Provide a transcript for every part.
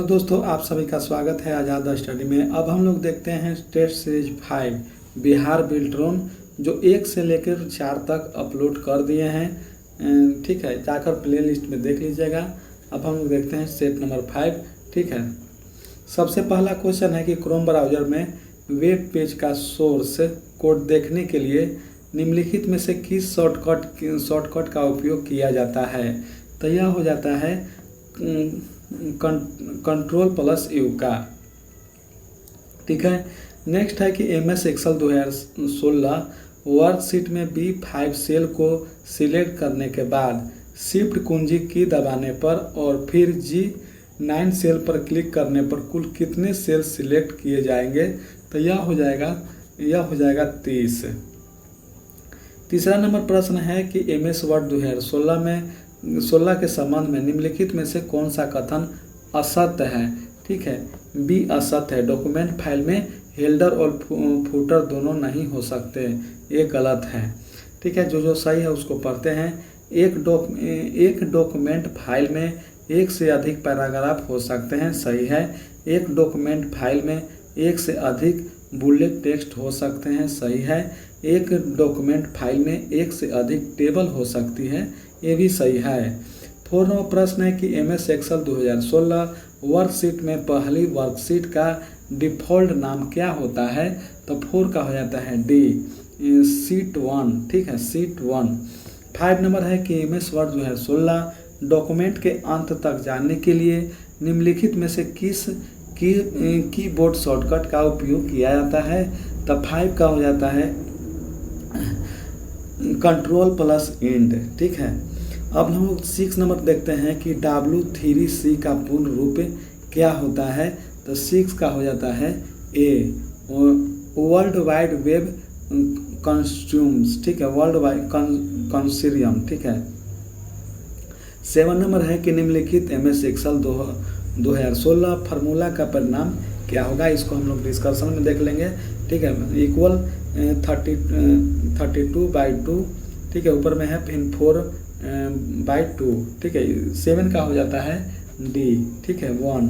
दोस्तों, आप सभी का स्वागत है आज़ाद स्टडी में। अब हम लोग देखते हैं टेस्ट सीरीज 5 बिहार बिल्ट्रोन, जो 1 से लेकर 4 तक अपलोड कर दिए हैं। ठीक है, जाकर प्ले लिस्ट में देख लीजिएगा। अब हम लोग देखते हैं सेट नंबर 5। ठीक है, सबसे पहला क्वेश्चन है कि क्रोम ब्राउज़र में वेब पेज का सोर्स कोड देखने के लिए निम्नलिखित में से किस शॉर्टकट का उपयोग किया जाता है। तो यह हो जाता है Ctrl+U का। ठीक है, नेक्स्ट है कि MS एक्सेल 2016 वर्कशीट में B5 सेल को सिलेक्ट करने के बाद शिफ्ट कुंजी की दबाने पर और फिर G9 सेल पर क्लिक करने पर कुल कितने सेल सिलेक्ट किए जाएंगे। तो यह हो जाएगा 30। तीसरा नंबर प्रश्न है कि MS वर्ड 2016 में 16 के संबंध में निम्नलिखित में से कौन सा कथन असत्य है। ठीक है, बी असत्य है। डॉक्यूमेंट फाइल में हेल्डर और फूटर दोनों नहीं हो सकते, ये गलत है। ठीक है, जो सही है उसको पढ़ते हैं। एक डॉक्यूमेंट फाइल में एक से अधिक पैराग्राफ हो सकते हैं, सही है। एक डॉक्यूमेंट फाइल में एक से अधिक बुलेट टेक्स्ट हो सकते हैं, सही है। एक डॉक्यूमेंट फाइल में एक से अधिक टेबल हो सकती है, ये भी सही है। 4 नंबर प्रश्न है कि MS एक्सेल 2016 वर्कशीट में पहली वर्कशीट का डिफ़ॉल्ट नाम क्या होता है। तो 4 का हो जाता है डी, शीट 1। ठीक है, शीट 1। 5 नंबर है कि MS वर्ड 2016 डॉक्यूमेंट के अंत तक जाने के लिए निम्नलिखित में से किस कीबोर्ड शॉर्टकट का उपयोग किया जाता है। तो 5 का हो जाता है Ctrl+End। ठीक है, अब हम लोग 6 नंबर देखते हैं कि W3C का पूर्ण रूप क्या होता है। तो 6 का हो जाता है ए, वर्ल्ड वाइड वेब कंस्यूम्स। ठीक है, वर्ल्ड वाइड कंसोर्टियम। ठीक है, 7 नंबर है कि निम्नलिखित MS एक्सेल 2016 फार्मूला का परिणाम क्या होगा। इसको हम लोग डिस्कशन में देख लेंगे। ठीक है, इक्वल 32/2। ठीक है, ऊपर में है फिर 4/2। ठीक है, 7 का हो जाता है डी। ठीक है, 1।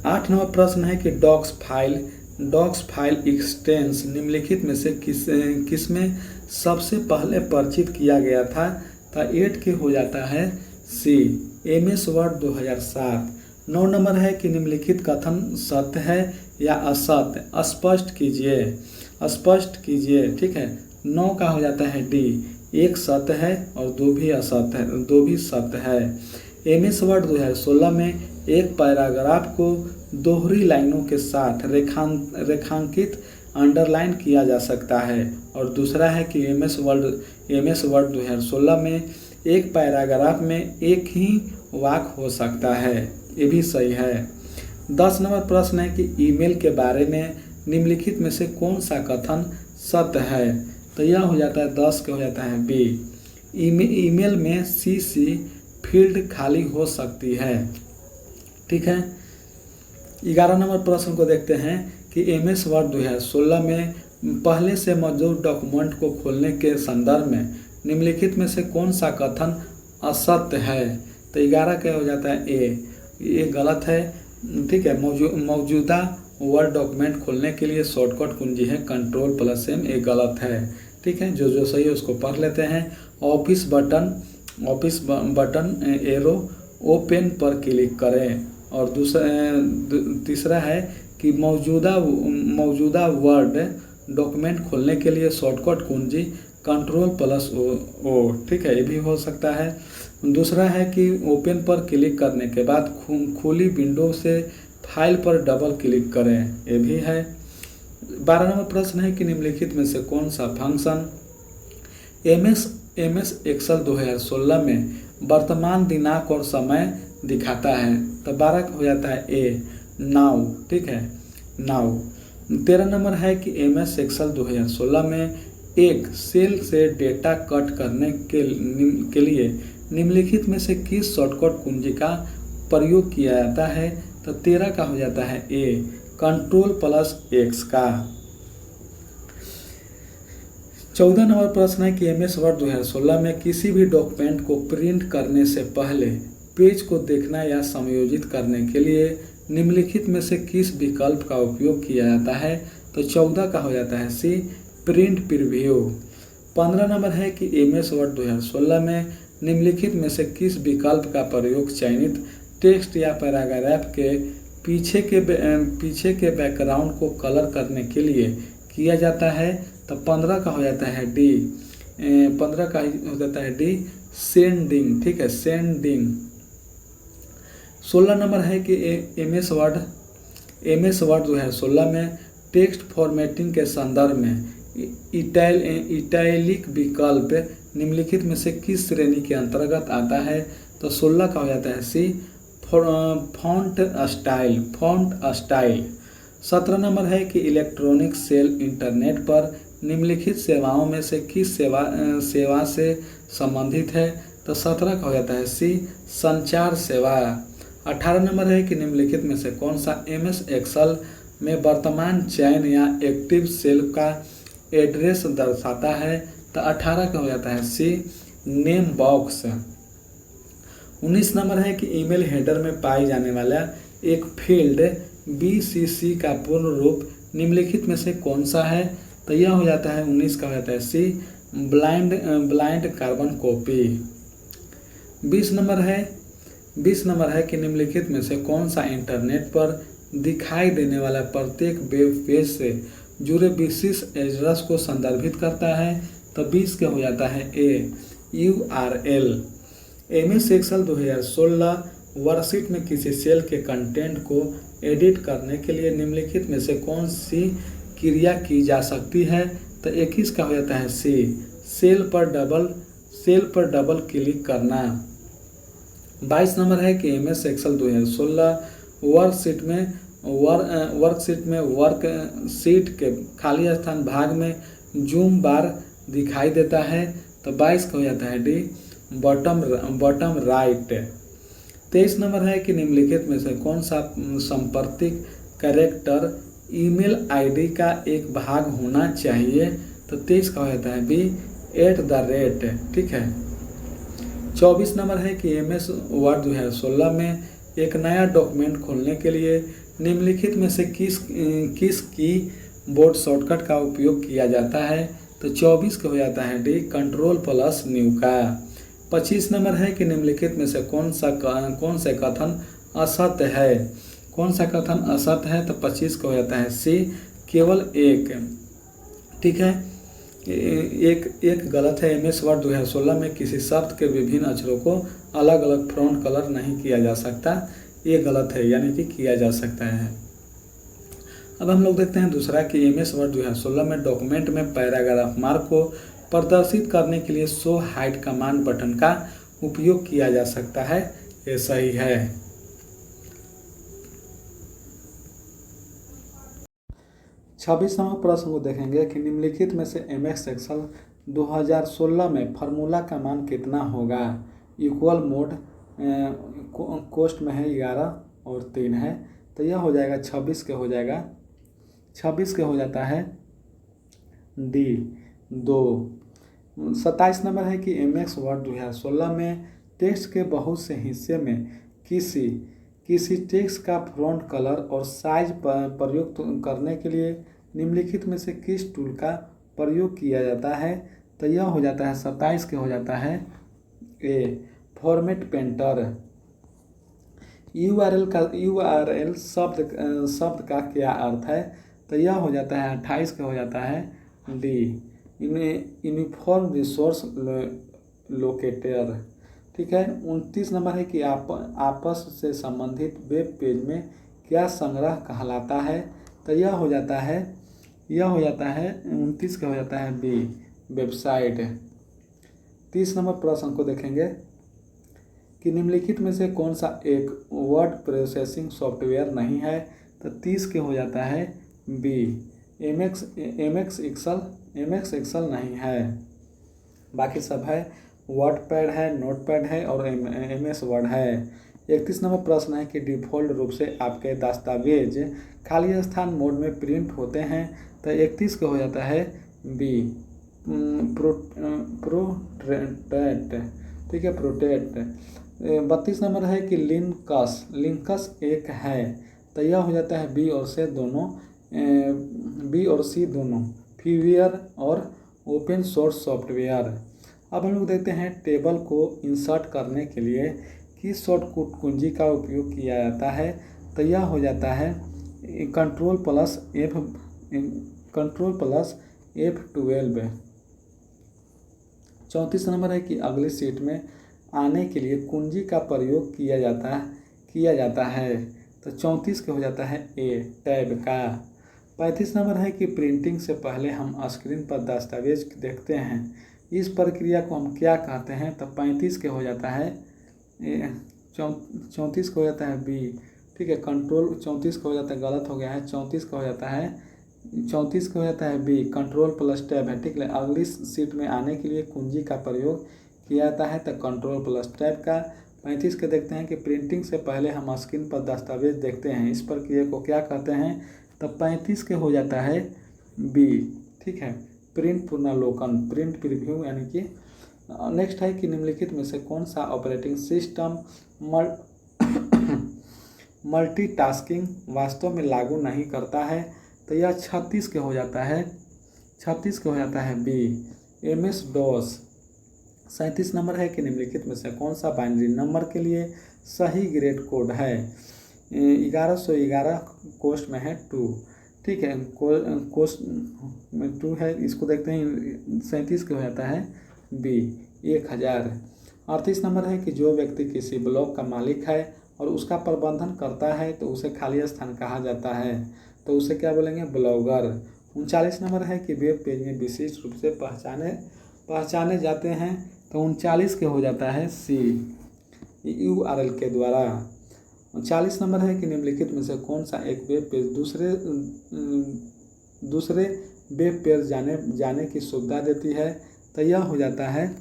8 नंबर प्रश्न है कि डॉक्स फाइल एक्सटेंस निम्नलिखित में से किस में सबसे पहले परिचित किया गया था। तो 8 के हो जाता है सी, MS वर्ड 2007। 9 नंबर है कि निम्नलिखित कथन सत्य है या असत्य, स्पष्ट कीजिए। ठीक है, 9 का हो जाता है डी, 1 सत्य है और 2 भी सत्य है। MS वर्ड 2016 में एक पैराग्राफ को दोहरी लाइनों के साथ रेखांकित अंडरलाइन किया जा सकता है। और दूसरा है कि MS वर्ड 2016 में एक पैराग्राफ में एक ही वाक्य हो सकता है, ये भी सही है। 10 नंबर प्रश्न है कि ईमेल के बारे में निम्नलिखित में से कौन सा कथन सत्य है। तो यह हो जाता है 10 का हो जाता है बी, ईमेल में CC फील्ड खाली हो सकती है। ठीक है, 11 नंबर प्रश्न को देखते हैं कि MS वर्ड 2016 में पहले से मौजूद डॉक्यूमेंट को खोलने के संदर्भ में निम्नलिखित में से कौन सा कथन असत्य है। तो 11 का हो जाता है ए, ये गलत है। ठीक है, मौजूदा वर्ड डॉक्यूमेंट खोलने के लिए शॉर्टकट कुंजी है Ctrl+M, ये गलत है। ठीक है, जो सही है उसको पढ़ लेते हैं। ऑफिस बटन एरो ओपन पर क्लिक करें। और तीसरा है कि मौजूदा वर्ड डॉक्यूमेंट खोलने के लिए शॉर्टकट कुंजी Ctrl+O। ठीक है, ये भी हो सकता है। दूसरा है कि ओपन पर क्लिक करने के बाद खुली विंडो से फाइल पर डबल क्लिक करें, ये भी है। 12 नंबर प्रश्न है कि निम्नलिखित में से कौन सा फंक्शन MS एक्सेल 2016 में वर्तमान दिनांक और समय दिखाता है। तो 12 का हो जाता है ए, नाउ। ठीक है, नाउ। 13 नंबर है कि MS एक्सेल 2016 में एक सेल से डेटा कट करने के लिए निम्नलिखित में से किस शॉर्टकट कुंजी का प्रयोग किया जाता है। तो 13 का हो जाता है ए, Ctrl+X का। 14 नंबर प्रश्न है कि MS वर्ड 2016 में किसी भी डॉक्यूमेंट को प्रिंट करने से पहले पेज को देखना या समायोजित करने के लिए निम्नलिखित में से किस विकल्प का उपयोग किया जाता है? तो 14 का हो जाता है सी, प्रिंट प्रीव्यू। 15 नंबर है कि MS वर्ड 2016 में निम्नलिखित में से किस विकल्प का प्रयोग चयनित टेक्स्ट या पैराग्राफ के पीछे के बैकग्राउंड को कलर करने के लिए किया जाता है? तो 15 का हो जाता है डी, 15 का हो जाता है डी, सेंडिंग। ठीक है, सेंडिंग। 16 नंबर है कि MS वर्ड 2016 में टेक्स्ट फॉर्मेटिंग के संदर्भ में इटैलिक विकल्प निम्नलिखित में से किस श्रेणी के अंतर्गत आता है? तो 16 का हो जाता है सी, फॉन्ट स्टाइल। 17 नंबर है कि इलेक्ट्रॉनिक सेल इंटरनेट पर निम्नलिखित सेवाओं में से किस सेवा से संबंधित है? तो 17 का हो जाता है सी, संचार सेवा। 18 नंबर है कि निम्नलिखित में से कौन सा MS एक्सेल में वर्तमान चयन या एक्टिव सेल का एड्रेस दर्शाता है? तो 18 का हो जाता है सी, नेम बॉक्स। 19 नंबर है कि ईमेल हेडर में पाई जाने वाला एक फील्ड BCC का पूर्ण रूप निम्नलिखित में से कौन सा है? तो यह हो जाता है 19 का हो जाता है सी, ब्लाइंड कार्बन कॉपी। 20 नंबर है कि निम्नलिखित में से कौन सा इंटरनेट पर दिखाई देने वाला प्रत्येक वेब पेज से जुड़े विशिष्ट एड्रेस को संदर्भित करता है? तो 20 का हो जाता है ए, URL। MS एक्सेल 2016 वर्कशीट में किसी सेल के कंटेंट को एडिट करने के लिए निम्नलिखित में से कौन सी क्रिया की जा सकती है? तो 21 का हो जाता है सी, सेल पर डबल क्लिक करना। 22 नंबर है कि MS एक्सेल 2016 वर्कशीट में वर्कशीट के खाली स्थान भाग में जूम बार दिखाई देता है? तो 22 का हो जाता है डी, बॉटम राइट। 23 नंबर है कि निम्नलिखित में से कौन सा सांप्रतिक कैरेक्टर ईमेल ID का एक भाग होना चाहिए? तो 23 का हो जाता है बी, @ ठीक है। 24 नंबर है कि MS वर्ड 2016 में एक नया डॉक्यूमेंट खोलने के लिए निम्नलिखित में से किस की बोर्ड शॉर्टकट का उपयोग किया जाता है? तो 24 का हो जाता है डी, Ctrl+New का। 25 नंबर है कि निम्नलिखित में से कौन से कथन असत्य है? कौन सा कथन असत्य है? तो 25 का हो जाता है सी, केवल एक। ठीक है, एक गलत है। MS वर्ड 2016 में किसी शब्द के विभिन्न अक्षरों को अलग अलग फ़ॉन्ट कलर नहीं किया जा सकता, ये गलत है, यानी कि किया जा सकता है। अब हम लोग देखते हैं दूसरा कि MS वर्ड 2016 में डॉक्यूमेंट में पैराग्राफ मार्क को प्रदर्शित करने के लिए शो हाइड कमांड बटन का उपयोग किया जा सकता है, ये सही है। 26वां प्रश्न को देखेंगे कि निम्नलिखित में से MS एक्सेल 2016 में फार्मूला का मान कितना होगा? इक्वल मोड कोस्ट में है 11 और 3 है, तो यह हो जाएगा 26 के हो जाएगा, 26 के हो जाता है डी, 2। 27 नंबर है कि MS वर्ड 2016 में टेक्स्ट के बहुत से हिस्से में किसी टेक्स्ट का फ्रंट कलर और साइज प्रयुक्त करने के लिए निम्नलिखित में से किस टूल का प्रयोग किया जाता है? तो यह हो जाता है 27 के हो जाता है ए, फॉर्मेट पेंटर। URL शब्द का क्या अर्थ है? तो यह हो जाता है 28 का हो जाता है डी, यूनिफॉर्म रिसोर्स लोकेटर। ठीक है। 29 नंबर है कि आपस से संबंधित वेब पेज में क्या संग्रह कहलाता है? तो यह हो जाता है 29 का हो जाता है बी, वेबसाइट। 30 नंबर प्रश्न को देखेंगे कि निम्नलिखित में से कौन सा एक वर्ड प्रोसेसिंग सॉफ्टवेयर नहीं है? तो 30 के हो जाता है बी, MX एक्सेल नहीं है, बाकी सब है। वर्डपैड है, नोटपैड है और MS वर्ड है। 31 नंबर प्रश्न है कि डिफ़ॉल्ट रूप से आपके दस्तावेज खाली स्थान मोड में प्रिंट होते हैं? तो 31 का हो जाता है बी, प्रोटेक्ट। ठीक है, प्रोटेक्ट। 32 नंबर है कि लिंकस एक है, तो यह हो जाता है बी और सी दोनों, फ्रीवेयर और ओपन सोर्स सॉफ्टवेयर। अब हम लोग देखते हैं टेबल को इंसर्ट करने के लिए किस शॉर्टकट कुंजी का उपयोग किया जाता है, तो यह हो जाता है कंट्रोल प्लस F12। 34 नंबर है कि अगली सीट में आने के लिए कुंजी का प्रयोग किया जाता है, तो 34 का हो जाता है ए टैब का। 35 नंबर है कि प्रिंटिंग से पहले हम स्क्रीन पर दस्तावेज देखते हैं, इस प्रक्रिया को हम क्या कहते हैं, तो 35 के हो जाता है 34 का हो जाता है बी, ठीक है। कंट्रोल 34 का हो जाता है, गलत हो गया है, 34 का हो जाता है बी कंट्रोल प्लस टैब है, ठीक है। अगली सीट में आने के लिए कुंजी का प्रयोग किया जाता है, तो कंट्रोल प्लस टैब का। 35 के देखते हैं कि प्रिंटिंग से पहले हम स्क्रीन पर दस्तावेज देखते हैं, इस प्रक्रिया को क्या कहते हैं, तो 35 के हो जाता है बी, ठीक है। प्रिंट पुनर्लोकन, प्रिंट प्रीव्यू यानी कि। नेक्स्ट है कि निम्नलिखित में से कौन सा ऑपरेटिंग सिस्टम मल्टीटास्किंग वास्तव में लागू नहीं करता है, तो यह 36 के हो जाता है, 36 के हो जाता है बी MS DOS। 37 नंबर है कि निम्नलिखित में से कौन सा बाइनरी नंबर के लिए सही ग्रेड कोड है, 1111 कोस्ट में है 2, ठीक है। कोस्ट में 2 है, इसको देखते हैं। 37 के हो जाता है बी 1000। 38 नंबर है कि जो व्यक्ति किसी ब्लॉग का मालिक है और उसका प्रबंधन करता है तो उसे खाली स्थान कहा जाता है, तो उसे क्या बोलेंगे, ब्लॉगर। 39 नंबर है कि वेब पेज में विशिष्ट रूप से पहचाने जाते हैं, तो 39 के हो जाता है सी URL के द्वारा। 40 नंबर है कि निम्नलिखित में से कौन सा एक वेब पेज दूसरे वेब पेज जाने की सुविधा देती है, तो यह हो जाता है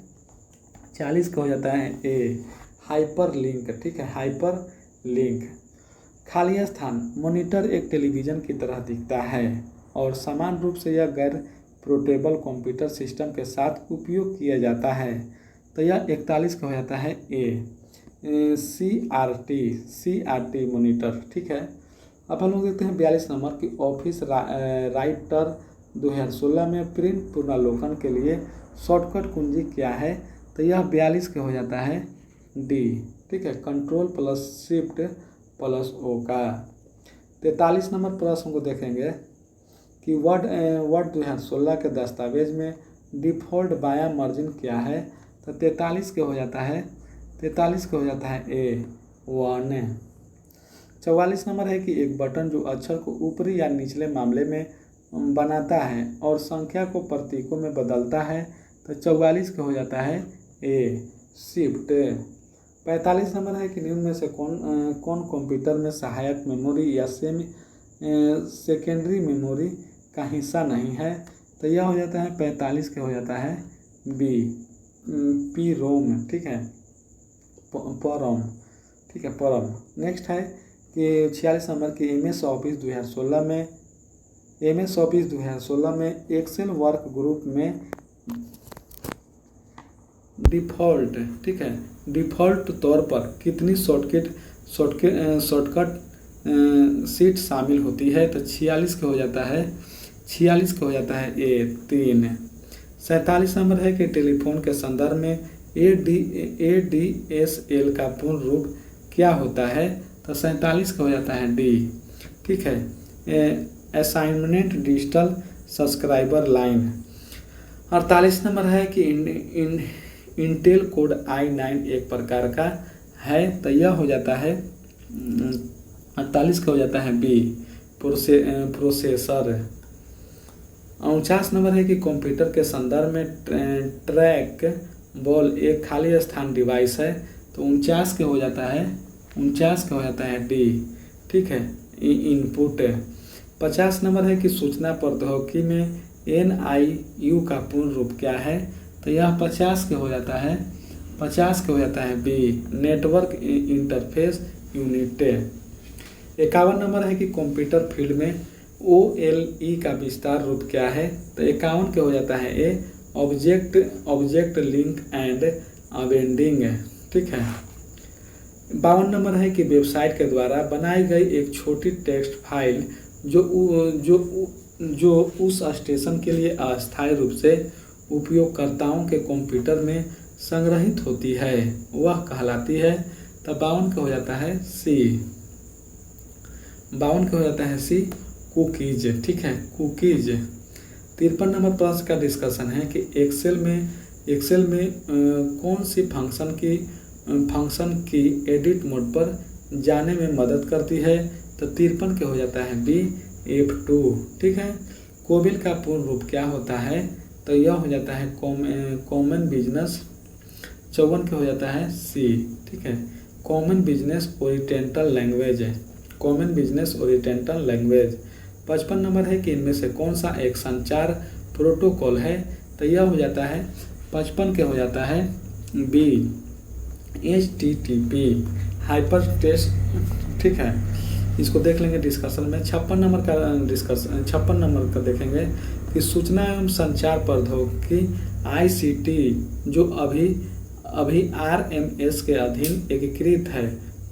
40 का हो जाता है ए हाइपर लिंक, ठीक है, हाइपर लिंक। खाली स्थान, मॉनिटर एक टेलीविज़न की तरह दिखता है और समान रूप से यह गैर पोर्टेबल कंप्यूटर सिस्टम के साथ उपयोग किया जाता है, तो यह 41 का हो जाता है ए CRT मॉनिटर, ठीक है। अब हम लोग देखते हैं 42 नंबर की ऑफिस राइटर 2016 में प्रिंट पुनर्लोकन के लिए शॉर्टकट कुंजी क्या है, तो यह 42 के हो जाता है डी, ठीक है, control plus shift plus O का। 43 नंबर प्रश्न को देखेंगे कि वर्ड 2016 के दस्तावेज में डिफ़ॉल्ट बायां मार्जिन क्या है, तो 43 के हो जाता है ए 1। 44 नंबर है कि एक बटन जो अक्षर को ऊपरी या निचले मामले में बनाता है और संख्या को प्रतीकों में बदलता है, तो 44 का हो जाता है ए शिफ्ट। 45 नंबर है कि निम्न में से कौन कंप्यूटर में सहायक मेमोरी या सेकेंडरी मेमोरी का हिस्सा नहीं है, तो यह हो जाता है 45 के हो जाता है बी PROM, ठीक है, परम, ठीक है, परम। नेक्स्ट है कि 46 नंबर की MS ऑफिस 2016 में एक्सेल वर्क ग्रुप में डिफ़ॉल्ट, ठीक है, डिफ़ॉल्ट तौर पर कितनी शॉर्टकट सीट शामिल होती है, तो 46 का हो जाता है ए 3। 47 नंबर है कि टेलीफोन के संदर्भ में ADSL का पूर्ण रूप क्या होता है, तो 47 का हो जाता है डी, ठीक है, assignment digital subscriber line. 48 number है कि इंटेल कोड i9 एक प्रकार का है, तो यह हो जाता है 48 का हो जाता है बी प्रोसेसर। 49 नंबर है कि कंप्यूटर के संदर्भ में ट्रैक बॉल एक खाली स्थान डिवाइस है, तो 49 के हो जाता है डी, ठीक है, इनपुट। 50 नंबर है कि सूचना प्रौद्योगिकी में NIU का पूर्ण रूप क्या है, तो यह 50 के हो जाता है बी नेटवर्क इंटरफेस यूनिट। 51 नंबर है कि कंप्यूटर फील्ड में OLE का विस्तार रूप क्या है, तो 51 के हो जाता है ए ऑब्जेक्ट लिंक एंड अबेंडिंग, ठीक है। 52 नंबर है कि वेबसाइट के द्वारा बनाई गई एक छोटी टेक्स्ट फाइल जो उस स्टेशन के लिए अस्थायी रूप से उपयोगकर्ताओं के कंप्यूटर में संग्रहित होती है वह कहलाती है। तब 52 का हो जाता है सी। 52 का हो जाता है सी, कुकीज। ठीक है, कुकीज। 53 नंबर प्रश्न का डिस्कशन है कि एक्सेल में कौन सी फंक्शन की एडिट मोड पर जाने में मदद करती है। तो 53 के हो जाता है बी, F2। ठीक है, कोबिल का पूर्ण रूप क्या होता है। तो यह हो जाता है कॉमन बिजनेस। 54 के हो जाता है सी। ठीक है, common business oriented language. Common business oriented language. 55 number है कि इनमें से कौन सा एक संचार प्रोटोकॉल है। तो यह हो जाता है 55 के हो जाता है बी, HTTP हाइपर टेक्स्ट। ठीक है, इसको देख लेंगे डिस्कशन में। 56 नंबर का देखेंगे कि सूचना एवं संचार प्रौद्योगिकी ICT जो अभी RMS के अधीन एकीकृत है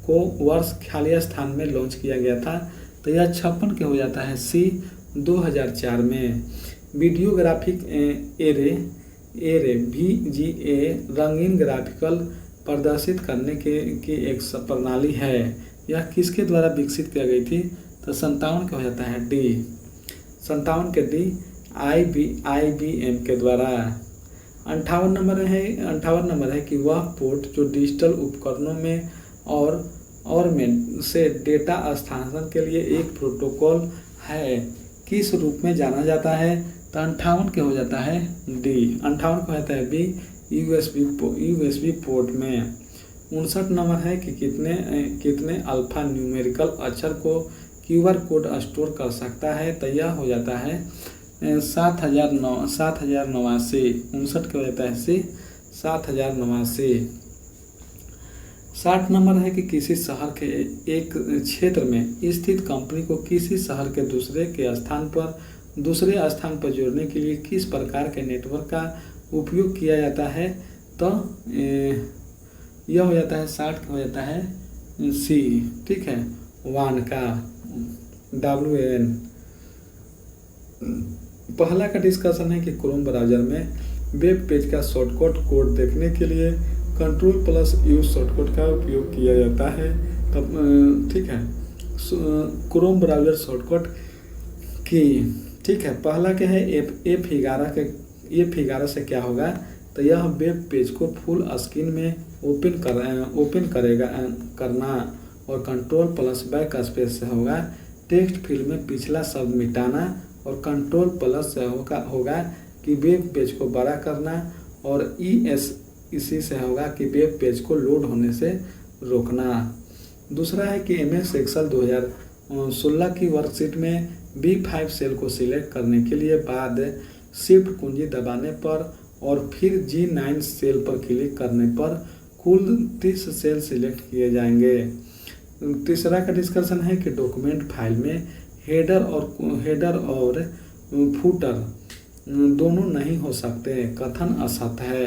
को वर्ष खाली स्थान में लॉन्च किया गया था। तो यह 56 के हो जाता है सी, 2004 में। वीडियोग्राफिक एरे VGA रंगीन ग्राफिकल प्रदर्शित करने की एक प्रणाली है। यह किसके द्वारा विकसित किया गई थी। तो 57 का हो जाता है डी, 57 के डी, IBM के द्वारा। 58 नंबर है कि वह पोर्ट जो डिजिटल उपकरणों में और में से डेटा स्थानांतरण के लिए एक प्रोटोकॉल है किस रूप में जाना जाता है। तो 58 के हो जाता है डी, 58 को होता है बी, USB पोर्ट में। 59 नंबर है कि कितने अल्फा न्यूमेरिकल अक्षर को QR कोड स्टोर कर सकता है। तो यह हो जाता है 7089। 59 के हो जाता है सी, 7089। 60 नंबर है कि किसी शहर के एक क्षेत्र में स्थित कंपनी को किसी शहर के दूसरे स्थान पर जोड़ने के लिए किस प्रकार के नेटवर्क का उपयोग किया जाता है। तो यह हो जाता है 60 का हो जाता है सी। ठीक है, WAN का, WAN। पहला का डिस्कशन है कि क्रोम ब्राउज़र में वेब पेज का शॉर्टकट कोड देखने के लिए Ctrl+U शॉर्टकट का उपयोग किया जाता है। तब ठीक है, क्रोम ब्राउज़र शॉर्टकट की। ठीक है, पहला क्या है F11 से क्या होगा। तो यह वेब पेज को फुल स्क्रीन में ओपन करना और Ctrl+बैकस्पेस से होगा। टेक्स्ट फील्ड में पिछला शब्द मिटाना और Ctrl+ से होगा कि वेब पेज को बड़ा करना और इसी से होगा कि वेब पेज को लोड होने से रोकना। दूसरा है कि MS एक्सेल 2016 की वर्कशीट में B5 सेल को सिलेक्ट करने के लिए बाद शिफ्ट कुंजी दबाने पर और फिर G9 सेल पर क्लिक करने पर कुल 30 सेल सिलेक्ट किए जाएंगे। तीसरा का डिस्कशन है कि डॉक्यूमेंट फाइल में हेडर और फुटर दोनों नहीं हो सकते, कथन असत्य है।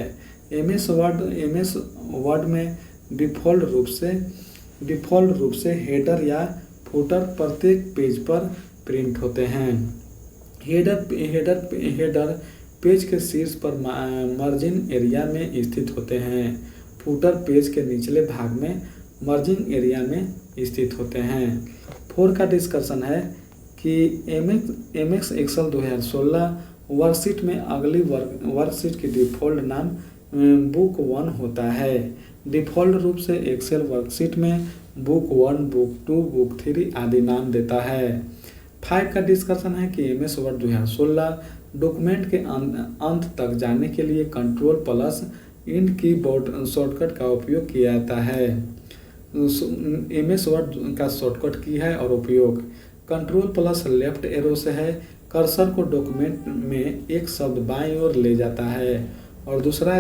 MS वर्ड में डिफ़ॉल्ट रूप से हेडर या फुटर प्रत्येक पेज पर प्रिंट होते हैं। हेडर पेज के शीर्ष पर मार्जिन एरिया में स्थित होते हैं। फुटर पेज के निचले भाग में मार्जिन एरिया में स्थित होते हैं। 4 का डिस्कशन है कि MS एक्सेल 2016 वर्कशीट में अगली वर्कशीट की डिफ़ॉल्ट नाम बुक 1 होता है। डिफ़ॉल्ट रूप से एक्सेल वर्कशीट में बुक 1, बुक 2, बुक 3 आदि नाम देता है। 5 का डिस्कशन है कि MS वर्ड 2016 डॉक्यूमेंट के अंत तक जाने के लिए Ctrl+Int कीबोर्ड शॉर्टकट का उपयोग किया जाता है। MS वर्ड का शॉर्टकट की है और उपयोग Ctrl+लेफ्ट एरो से है। कर्सर को डॉक्यूमेंट में एक शब्द बाईं ओर ले जाता है। और दूसरा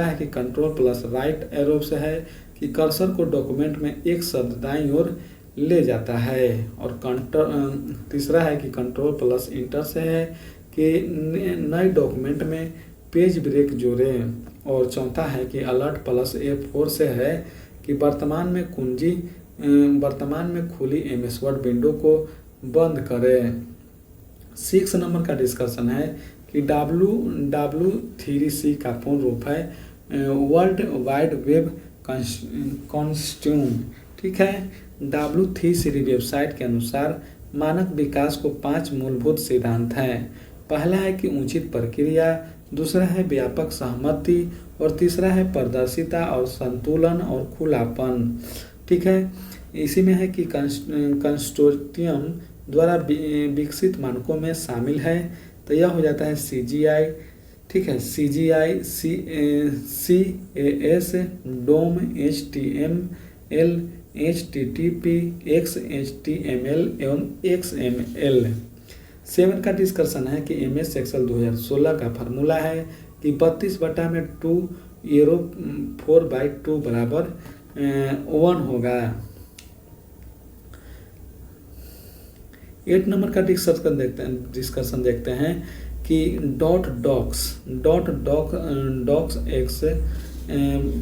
है कि Ctrl+राइट एरो से है कि कर्सर को डॉक्यूमेंट में एक शब्द दाईं ओर ले जाता है। और तीसरा है कि Ctrl+Enter से है कि नए डॉक्यूमेंट में पेज ब्रेक जोड़ें। और चौथा है कि Alt+F4 से है कि वर्तमान में खुली MS वर्ड विंडो को बंद करें। 6 नंबर का डिस्कशन है कि W3C का पूर्ण रूप है वर्ल्ड वाइड वेब कंस्ट्यूम। ठीक है, W3C वेबसाइट के अनुसार मानक विकास को 5 मूलभूत सिद्धांत हैं। पहला है कि उचित प्रक्रिया, दूसरा है व्यापक सहमति और तीसरा है पारदर्शिता और संतुलन और खुलापन। ठीक है, इसी में है कि कंसोर्टियम द्वारा विकसित मानकों में शामिल है। तो यह हो जाता है CGI। ठीक है, CGI, CAS, DOM, HTML, HTTP, XHTML एवं XML। 7 का डिस्कशन है कि MS एक्सेल 2016 का फार्मूला है कि 32/2 एरो 4/2 बराबर 1 होगा। 8 नंबर का डिस्कशन देखते हैं कि docx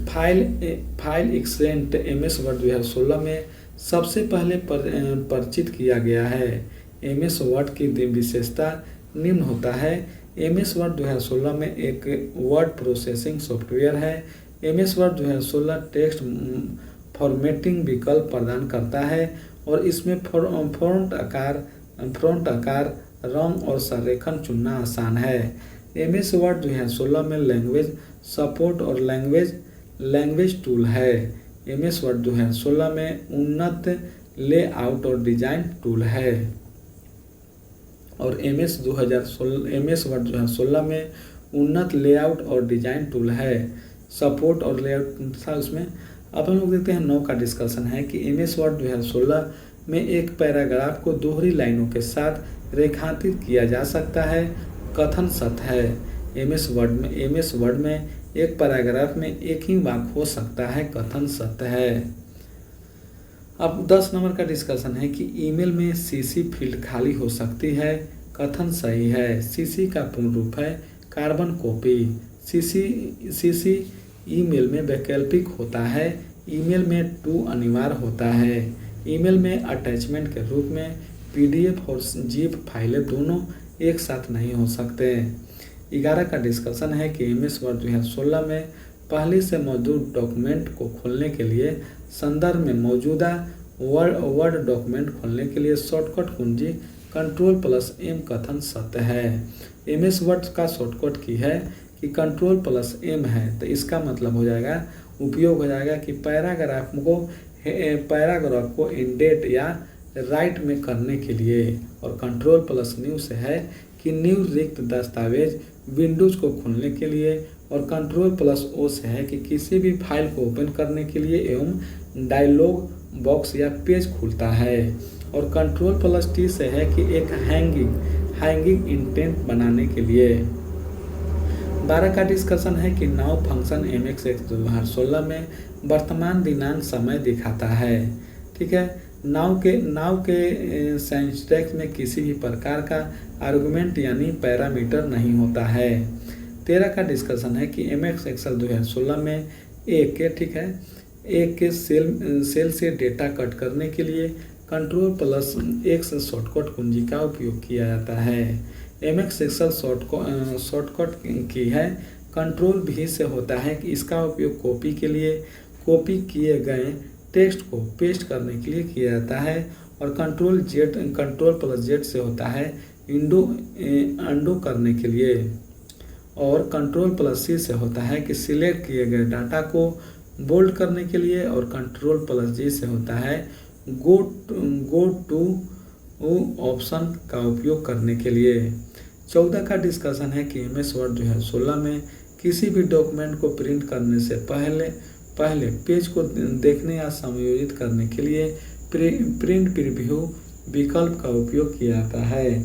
file extent MS Word 2016 में सबसे पहले परिचित किया गया है। MS वर्ड की विशेषता निम्न होता है। MS वर्ड 2016 में एक वर्ड प्रोसेसिंग सॉफ्टवेयर है। MS वर्ड 2016 टेक्स्ट फॉर्मेटिंग विकल्प प्रदान करता है और इसमें फॉन्ट आकार, रंग और संरेखण चुनना आसान है। MS वर्ड 2016 में लैंग्वेज सपोर्ट और लैंग्वेज टूल है। MS वर्ड 2016 में उन्नत लेआउट और डिजाइन टूल है। और MS वर्ड 2016 में उन्नत लेआउट और डिजाइन टूल है। सपोर्ट और लेआउट था उसमें। अब हम लोग देखते हैं 9 का डिस्कशन है कि MS वर्ड 2016 में एक पैराग्राफ को दोहरी लाइनों के साथ रेखांकित किया जा सकता है। कथन सत्य है। MS वर्ड में एक पैराग्राफ में एक ही वाक्य हो सकता है। कथन सत्य है। अब 10 नंबर का डिस्कशन है कि ईमेल में CC फील्ड खाली हो सकती है। कथन सही है। CC का पूर्ण रूप है कार्बन कॉपी। CC ईमेल में वैकल्पिक होता है। ईमेल में टू अनिवार्य होता है। ईमेल में अटैचमेंट के रूप में PDF और ZIP फाइलें दोनों एक साथ नहीं हो सकते। 11 का डिस्कशन है कि MS वर्ड 2016 में पहले से मौजूद डॉक्यूमेंट को खोलने के लिए संदर्भ में मौजूदा वर्ड डॉक्यूमेंट खोलने के लिए शॉर्टकट कुंजी Ctrl+M कथन सत्य है। MS वर्ड का शॉर्टकट की है कि Ctrl+M है। तो इसका मतलब हो जाएगा, उपयोग हो जाएगा कि पैराग्राफ को इंडेट या राइट में करने के लिए। और Ctrl+New से है कि न्यू रिक्त दस्तावेज विंडोज को खोलने के लिए। और Ctrl+O से है कि किसी भी फाइल को ओपन करने के लिए एवं डायलॉग बॉक्स या पेज खुलता है। और Ctrl+T से है कि एक हैंगिंग इंटेंट बनाने के लिए। 12 का डिस्कशन है कि नाउ फंक्शन MX 2016 में वर्तमान दिनांक समय दिखाता है। ठीक है, नाउ के सिंटैक्स में किसी भी प्रकार का आर्गुमेंट यानी पैरामीटर नहीं होता है। 13 का डिस्कशन है कि MX एक्सेल 2016 में एक सेल से डेटा कट करने के लिए Ctrl+X शॉर्टकट कुंजी का उपयोग किया जाता है। MX एक्सेल शॉर्टकट की है। Ctrl+V से होता है कि इसका उपयोग कॉपी किए गए टेक्स्ट को पेस्ट करने के लिए किया जाता है। और Ctrl+Z से होता है अंडो करने के लिए। और Ctrl+C से होता है कि सिलेक्ट किए गए डाटा को बोल्ड करने के लिए। और Ctrl+G से होता है गो टू ऑप्शन का उपयोग करने के लिए। 14 का डिस्कशन है कि MS वर्ड 2016 में किसी भी डॉक्यूमेंट को प्रिंट करने से पहले पेज को देखने या समायोजित करने के लिए प्रिंट प्रीव्यू विकल्प का उपयोग किया जाता है।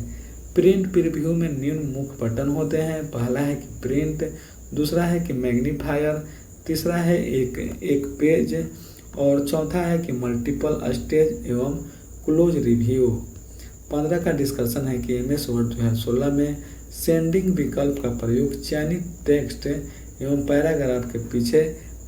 प्रिंट प्रीव्यू में निम्न मुख्य बटन होते हैं। पहला है कि प्रिंट, दूसरा है कि मैग्नीफायर, तीसरा है एक पेज और चौथा है कि मल्टीपल स्टेज एवं क्लोज रिव्यू। 15 का डिस्कशन है कि MS वर्ड 2016 में सेंडिंग विकल्प का प्रयोग चयनित टेक्स्ट एवं पैराग्राफ के पीछे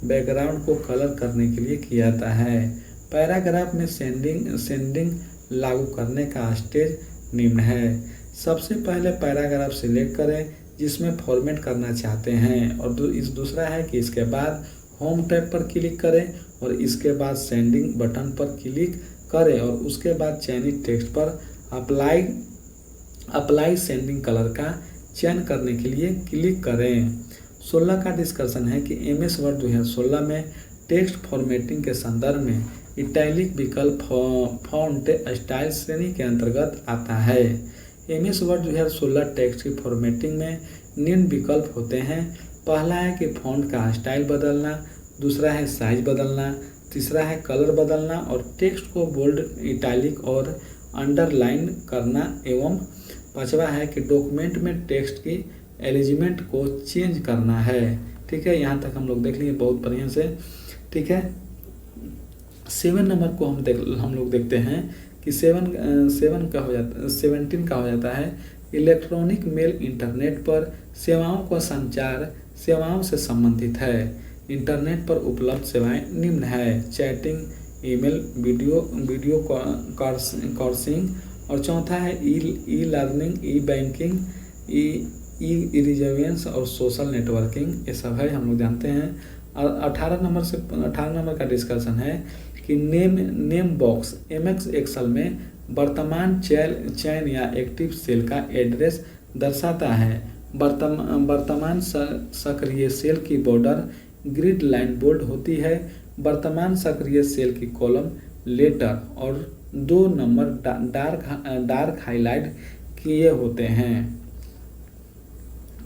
बैकग्राउंड को कलर करने के लिए किया जाता है। पैराग्राफ में सेंडिंग लागू करने का स्टेज निम्न है। सबसे पहले पैराग्राफ सिलेक्ट करें जिसमें फॉर्मेट करना चाहते हैं, और दूसरा है कि इसके बाद होम टैब पर क्लिक करें और इसके बाद सेंडिंग बटन पर क्लिक करें और उसके बाद चयनित टेक्स्ट पर अप्लाई सेंडिंग कलर का चयन करने के लिए क्लिक करें। 16 का डिस्कशन है कि MS वर्ड 2016 में टेक्स्ट फॉर्मेटिंग के संदर्भ में इटैलिक विकल्प फॉन्ट स्टाइल श्रेणी के अंतर्गत आता है। MS वर्ड 2016 टेक्स्ट की फॉर्मेटिंग में निम्न विकल्प होते हैं। पहला है कि फॉन्ट का स्टाइल बदलना, दूसरा है साइज बदलना, तीसरा है कलर बदलना और टेक्स्ट को बोल्ड, इटैलिक और अंडरलाइन करना, एवं पांचवा है कि डॉक्यूमेंट में टेक्स्ट की एलिमेंट को चेंज करना है। ठीक है, यहाँ तक हम लोग देख लिए बहुत बढ़िया से। ठीक है, 7 नंबर को हम लोग देखते हैं कि 17 का हो जाता है इलेक्ट्रॉनिक मेल इंटरनेट पर सेवाओं का संचार सेवाओं से संबंधित है। इंटरनेट पर उपलब्ध सेवाएं निम्न है: चैटिंग, ईमेल, वीडियो कॉर्सिंग, और चौथा है ई लर्निंग, ई बैंकिंग, ई रिजर्वेंस और सोशल नेटवर्किंग। ये सब है, हम लोग जानते हैं। और 18 नंबर का डिस्कशन है कि नेम बॉक्स MS एक्सेल में वर्तमान चयन या एक्टिव सेल का एड्रेस दर्शाता है। वर्तमान सक्रिय सेल की बॉर्डर ग्रिड लाइन बोल्ड होती है। वर्तमान सक्रिय सेल की कॉलम लेटर और 2 नंबर डार्क हाईलाइट किए होते हैं।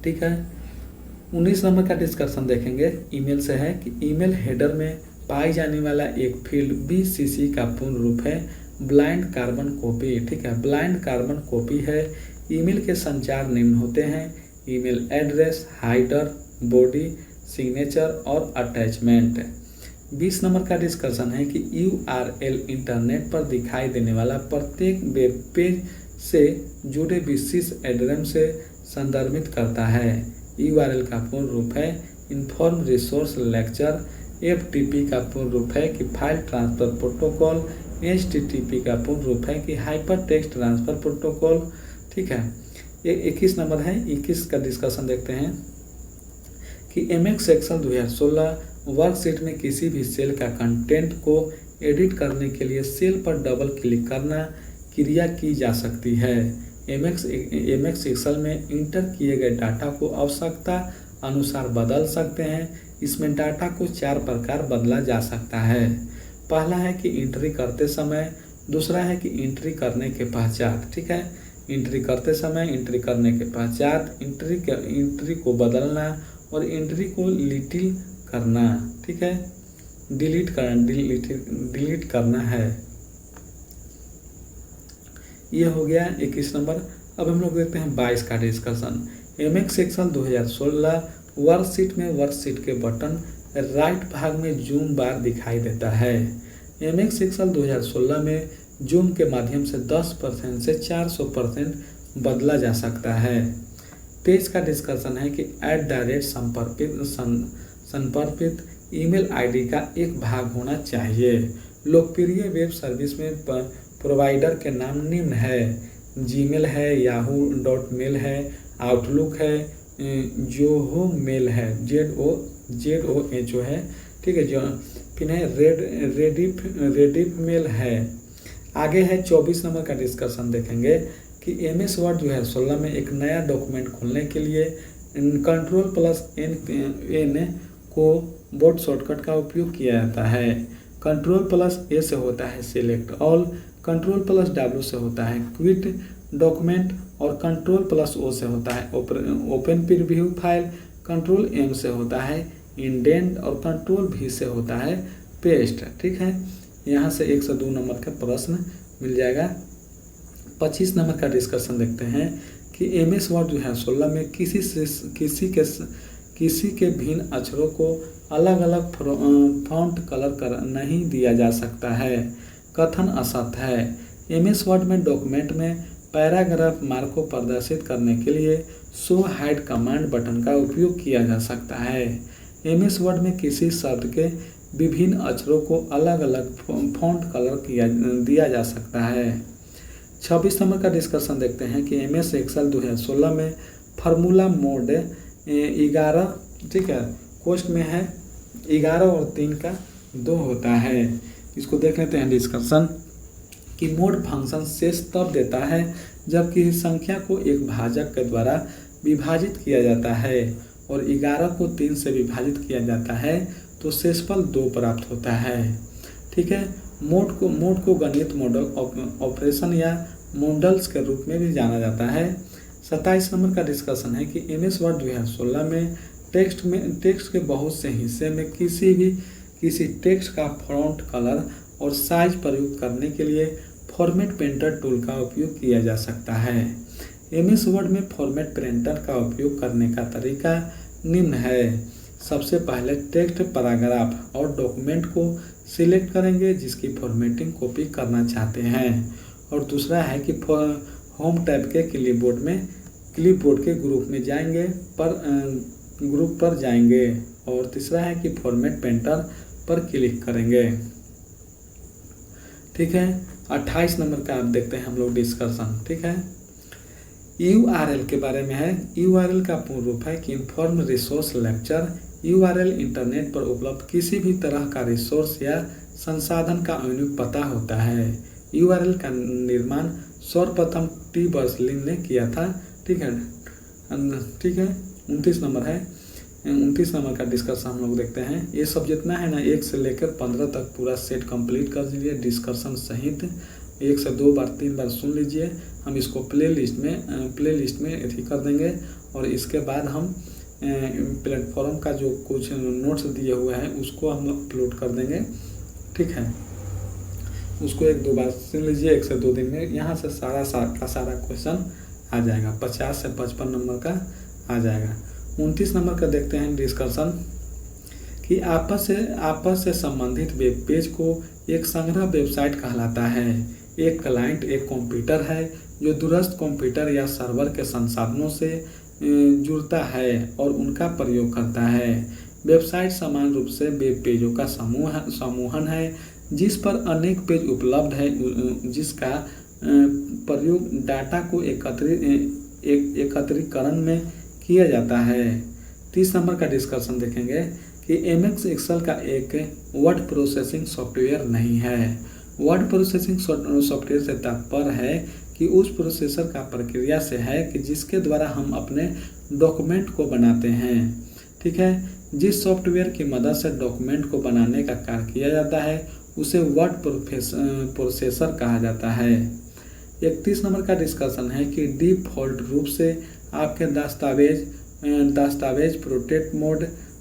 ठीक है, 19 नंबर का डिस्कशन देखेंगे ईमेल से है कि ईमेल हेडर में पाई जाने वाला एक फील्ड BCC का पूर्ण रूप है ब्लाइंड कार्बन कॉपी। ठीक है, ब्लाइंड कार्बन कॉपी है। ईमेल के संचार निम्न होते हैं: ईमेल एड्रेस, हाइडर, बॉडी, सिग्नेचर और अटैचमेंट। 20 नंबर का डिस्कशन है कि URL इंटरनेट पर दिखाई देने वाला प्रत्येक वेब पेज से जुड़े विशिष्ट एड्रेस से संदर्भित करता है। URL का पूर्ण रूप है इन्फॉर्म रिसोर्स लेक्चर। FTP का पूर्ण रूप है कि फाइल ट्रांसफर प्रोटोकॉल। HTTP का पूर्ण रूप है कि हाइपर टेक्स्ट ट्रांसफर प्रोटोकॉल। ठीक है, ये 21 नंबर है। 21 का डिस्कशन देखते हैं कि MS एक्सेल 2016 वर्कशीट में किसी भी सेल का कंटेंट को एडिट करने के लिए सेल पर डबल क्लिक करना क्रिया की जा सकती है। MS एक्सेल में इंटर किए गए डाटा को आवश्यकता अनुसार बदल सकते हैं। इसमें डाटा को 4 प्रकार बदला जा सकता है। पहला है कि एंट्री करते समय, दूसरा है कि एंट्री करने के पश्चात। ठीक है, एंट्री करते समय, एंट्री करने के पश्चात, एंट्री को बदलना और एंट्री को लिटिल करना। ठीक है, डिलीट करना है। ये हो गया 21 नंबर। अब हम लोग देखते हैं 22 का डिस्कशन। MS एक्सेल 2016 वर्कशीट में वर्कशीट के बटन राइट भाग में जूम बार दिखाई देता है। MS एक्सेल 2016 में जूम के माध्यम से 10% से 400% बदला जा सकता है। 23 का डिस्कशन है कि संपर्कित ईमेल आईडी का एक भाग होना चाहिए। लोकप्रिय वेब सर्विस में प्रोवाइडर के नाम निम्न है: जीमेल है, yahoo.mail है, आउटलुक है, जोहो मेल है, ZOHO है। ठीक है, जो फिर है रेडिफ मेल है। आगे है 24 नंबर का डिस्कशन देखेंगे कि MS वर्ड 2016 में एक नया डॉक्यूमेंट खोलने के लिए Ctrl+N को बोर्ड शॉर्टकट का उपयोग किया जाता है। Ctrl+A से होता है सिलेक्ट ऑल, Ctrl+W से होता है क्विट डॉक्यूमेंट और Ctrl+O से होता है ओपन प्रीव्यू फाइल, Ctrl+M से होता है इंडेंट और Ctrl+V से होता है पेस्ट। ठीक है, यहाँ से 1 से 2 नंबर का प्रश्न मिल जाएगा। 25 नंबर का डिस्कशन देखते हैं कि MS वर्ड 2016 में किसी के भिन्न अक्षरों को अलग अलग फॉन्ट कलर नहीं दिया जा सकता है। कथन असत्य है। MS वर्ड में डॉक्यूमेंट में पैराग्राफ मार्क को प्रदर्शित करने के लिए शो हाइड कमांड बटन का उपयोग किया जा सकता है। MS वर्ड में किसी शब्द के विभिन्न अक्षरों को अलग अलग फॉन्ट कलर दिया जा सकता है। 26 नंबर का डिस्कशन देखते हैं कि MS एक्सेल 2016 में फार्मूला मोड 11, ठीक है, कोष्ट में है 11 और 3 का 2 होता है। इसको देख लेते हैं डिस्कशन कि मोड फंक्शन शेष तब देता है जब किसी संख्या को एक भाजक के द्वारा विभाजित किया जाता है और 11 को 3 से विभाजित किया जाता है तो शेषफल 2 प्राप्त होता है। ठीक है, मोड को गणित मॉडल ऑपरेशन या मॉडल्स के रूप में भी जाना जाता है। 27 नंबर का डिस्कशन है कि MS वर्ड 2016 में टेक्स्ट के बहुत से हिस्से में किसी टेक्स्ट का फॉन्ट कलर और साइज प्रयुक्त करने के लिए फॉर्मेट पेंटर टूल का उपयोग किया जा सकता है। MS वर्ड में फॉर्मेट पेंटर का उपयोग करने का तरीका निम्न है। सबसे पहले टेक्स्ट पैराग्राफ और डॉक्यूमेंट को सिलेक्ट करेंगे जिसकी फॉर्मेटिंग कॉपी करना चाहते हैं, और दूसरा है कि होम टैब के क्लिपबोर्ड के ग्रुप पर जाएंगे, और तीसरा है कि फॉर्मेट पेंटर पर क्लिक करेंगे। ठीक है, 28 नंबर का आप देखते हैं हम लोग डिस्कशन। ठीक है, URL के बारे में है। URL का पूर्ण रूप है कि inform resource lecture. URL internet पर उपलब्ध किसी भी तरह का रिसोर्स या संसाधन का यूनिक पता होता है। URL का निर्माण सर्वप्रथम टी बर्सलिन ने किया था। ठीक है, 29 नंबर है। 29 नंबर का डिस्कशन हम लोग देखते हैं। ये सब जितना है ना 1 से लेकर 15 तक पूरा सेट कंप्लीट कर दीजिए डिस्कशन सहित। 1 से 2 बार 3 बार सुन लीजिए। हम इसको प्ले लिस्ट में एथी कर देंगे, और इसके बाद हम प्लेटफॉर्म का जो कुछ नोट्स दिए हुए हैं उसको हम अपलोड कर देंगे। ठीक है, उसको 1-2 बार सुन लीजिए 1 से 2 दिन में। यहाँ से सारा क्वेश्चन आ जाएगा, 50 से 55 नंबर का आ जाएगा। 29 नंबर का देखते हैं डिस्कशन कि आपस से संबंधित वेब पेज को एक संग्रह वेबसाइट कहलाता है। एक क्लाइंट एक कंप्यूटर है जो दूरस्थ कंप्यूटर या सर्वर के संसाधनों से जुड़ता है और उनका प्रयोग करता है। वेबसाइट समान रूप से वेब पेजों का समूहन है जिस पर अनेक पेज उपलब्ध है, जिसका प्रयोग डाटा को एकत्रीकरण में किया जाता है। 30 नंबर का डिस्कशन देखेंगे कि MS एक्सेल का एक वर्ड प्रोसेसिंग सॉफ्टवेयर नहीं है। वर्ड प्रोसेसिंग सॉफ्टवेयर से तात्पर्य है कि उस प्रोसेसर का प्रक्रिया से है कि जिसके द्वारा हम अपने डॉक्यूमेंट को बनाते हैं। ठीक है, जिस सॉफ्टवेयर की मदद से डॉक्यूमेंट को बनाने का कार्य किया जाता है उसे वर्ड प्रोसेसर कहा जाता है। 31 नंबर का डिस्कशन है कि डिफ़ॉल्ट रूप से आपके दस्तावेज प्रोटेक्ट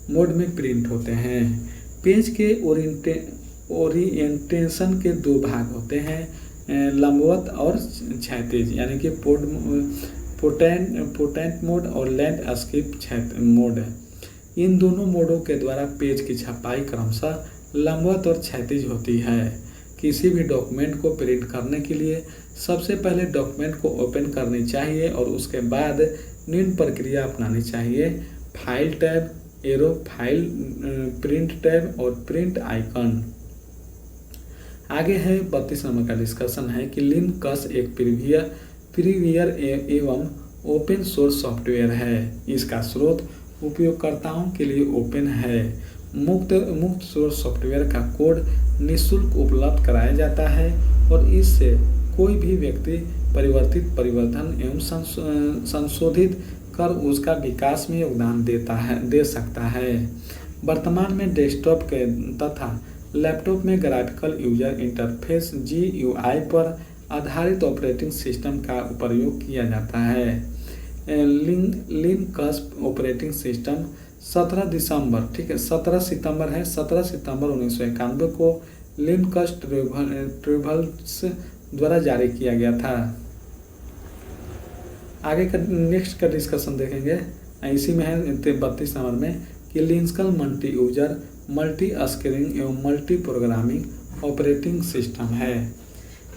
मोड में प्रिंट होते हैं। पेज के ओरिएंटेशन के 2 भाग होते हैं, लंबवत और क्षैतिज, यानी कि पोर्ट्रेट मोड और लैंडस्केप मोड। इन दोनों मोडों के द्वारा पेज की छपाई क्रमशः लंबवत और क्षैतिज होती है। किसी भी डॉक्यूमेंट को प्रिंट करने के लिए सबसे पहले डॉक्यूमेंट को ओपन करनी चाहिए और उसके बाद निम्न प्रक्रिया अपनानी चाहिए: file tab, arrow file, print tab और प्रिंट आइकन। आगे है 32 नंबर का डिस्कशन है कि लिनक्स एक प्रीवियर एवं ओपन सोर्स सॉफ्टवेयर है। इसका स्रोत उपयोगकर्ताओं के लिए ओपन है। मुक्त सोर्स सॉफ्टवेयर का कोड निःशुल्क उपलब्ध कराया जाता है और इससे कोई भी व्यक्ति परिवर्तन एवं संशोधित कर उसका विकास में योगदान दे सकता है। वर्तमान में डेस्कटॉप के तथा लैपटॉप में ग्राफिकल यूजर इंटरफेस GUI पर आधारित ऑपरेटिंग सिस्टम का प्रयोग किया जाता है। लिनक्स ऑपरेटिंग सिस्टम 17 सितंबर 1991 को लिनक्स ट्रेवल्स द्वारा जारी किया गया था। आगे का नेक्स्ट का डिस्कशन देखेंगे, इसी में है 32 नंबर में कि Linux multi user, multi screening एवं मल्टी प्रोग्रामिंग ऑपरेटिंग सिस्टम है।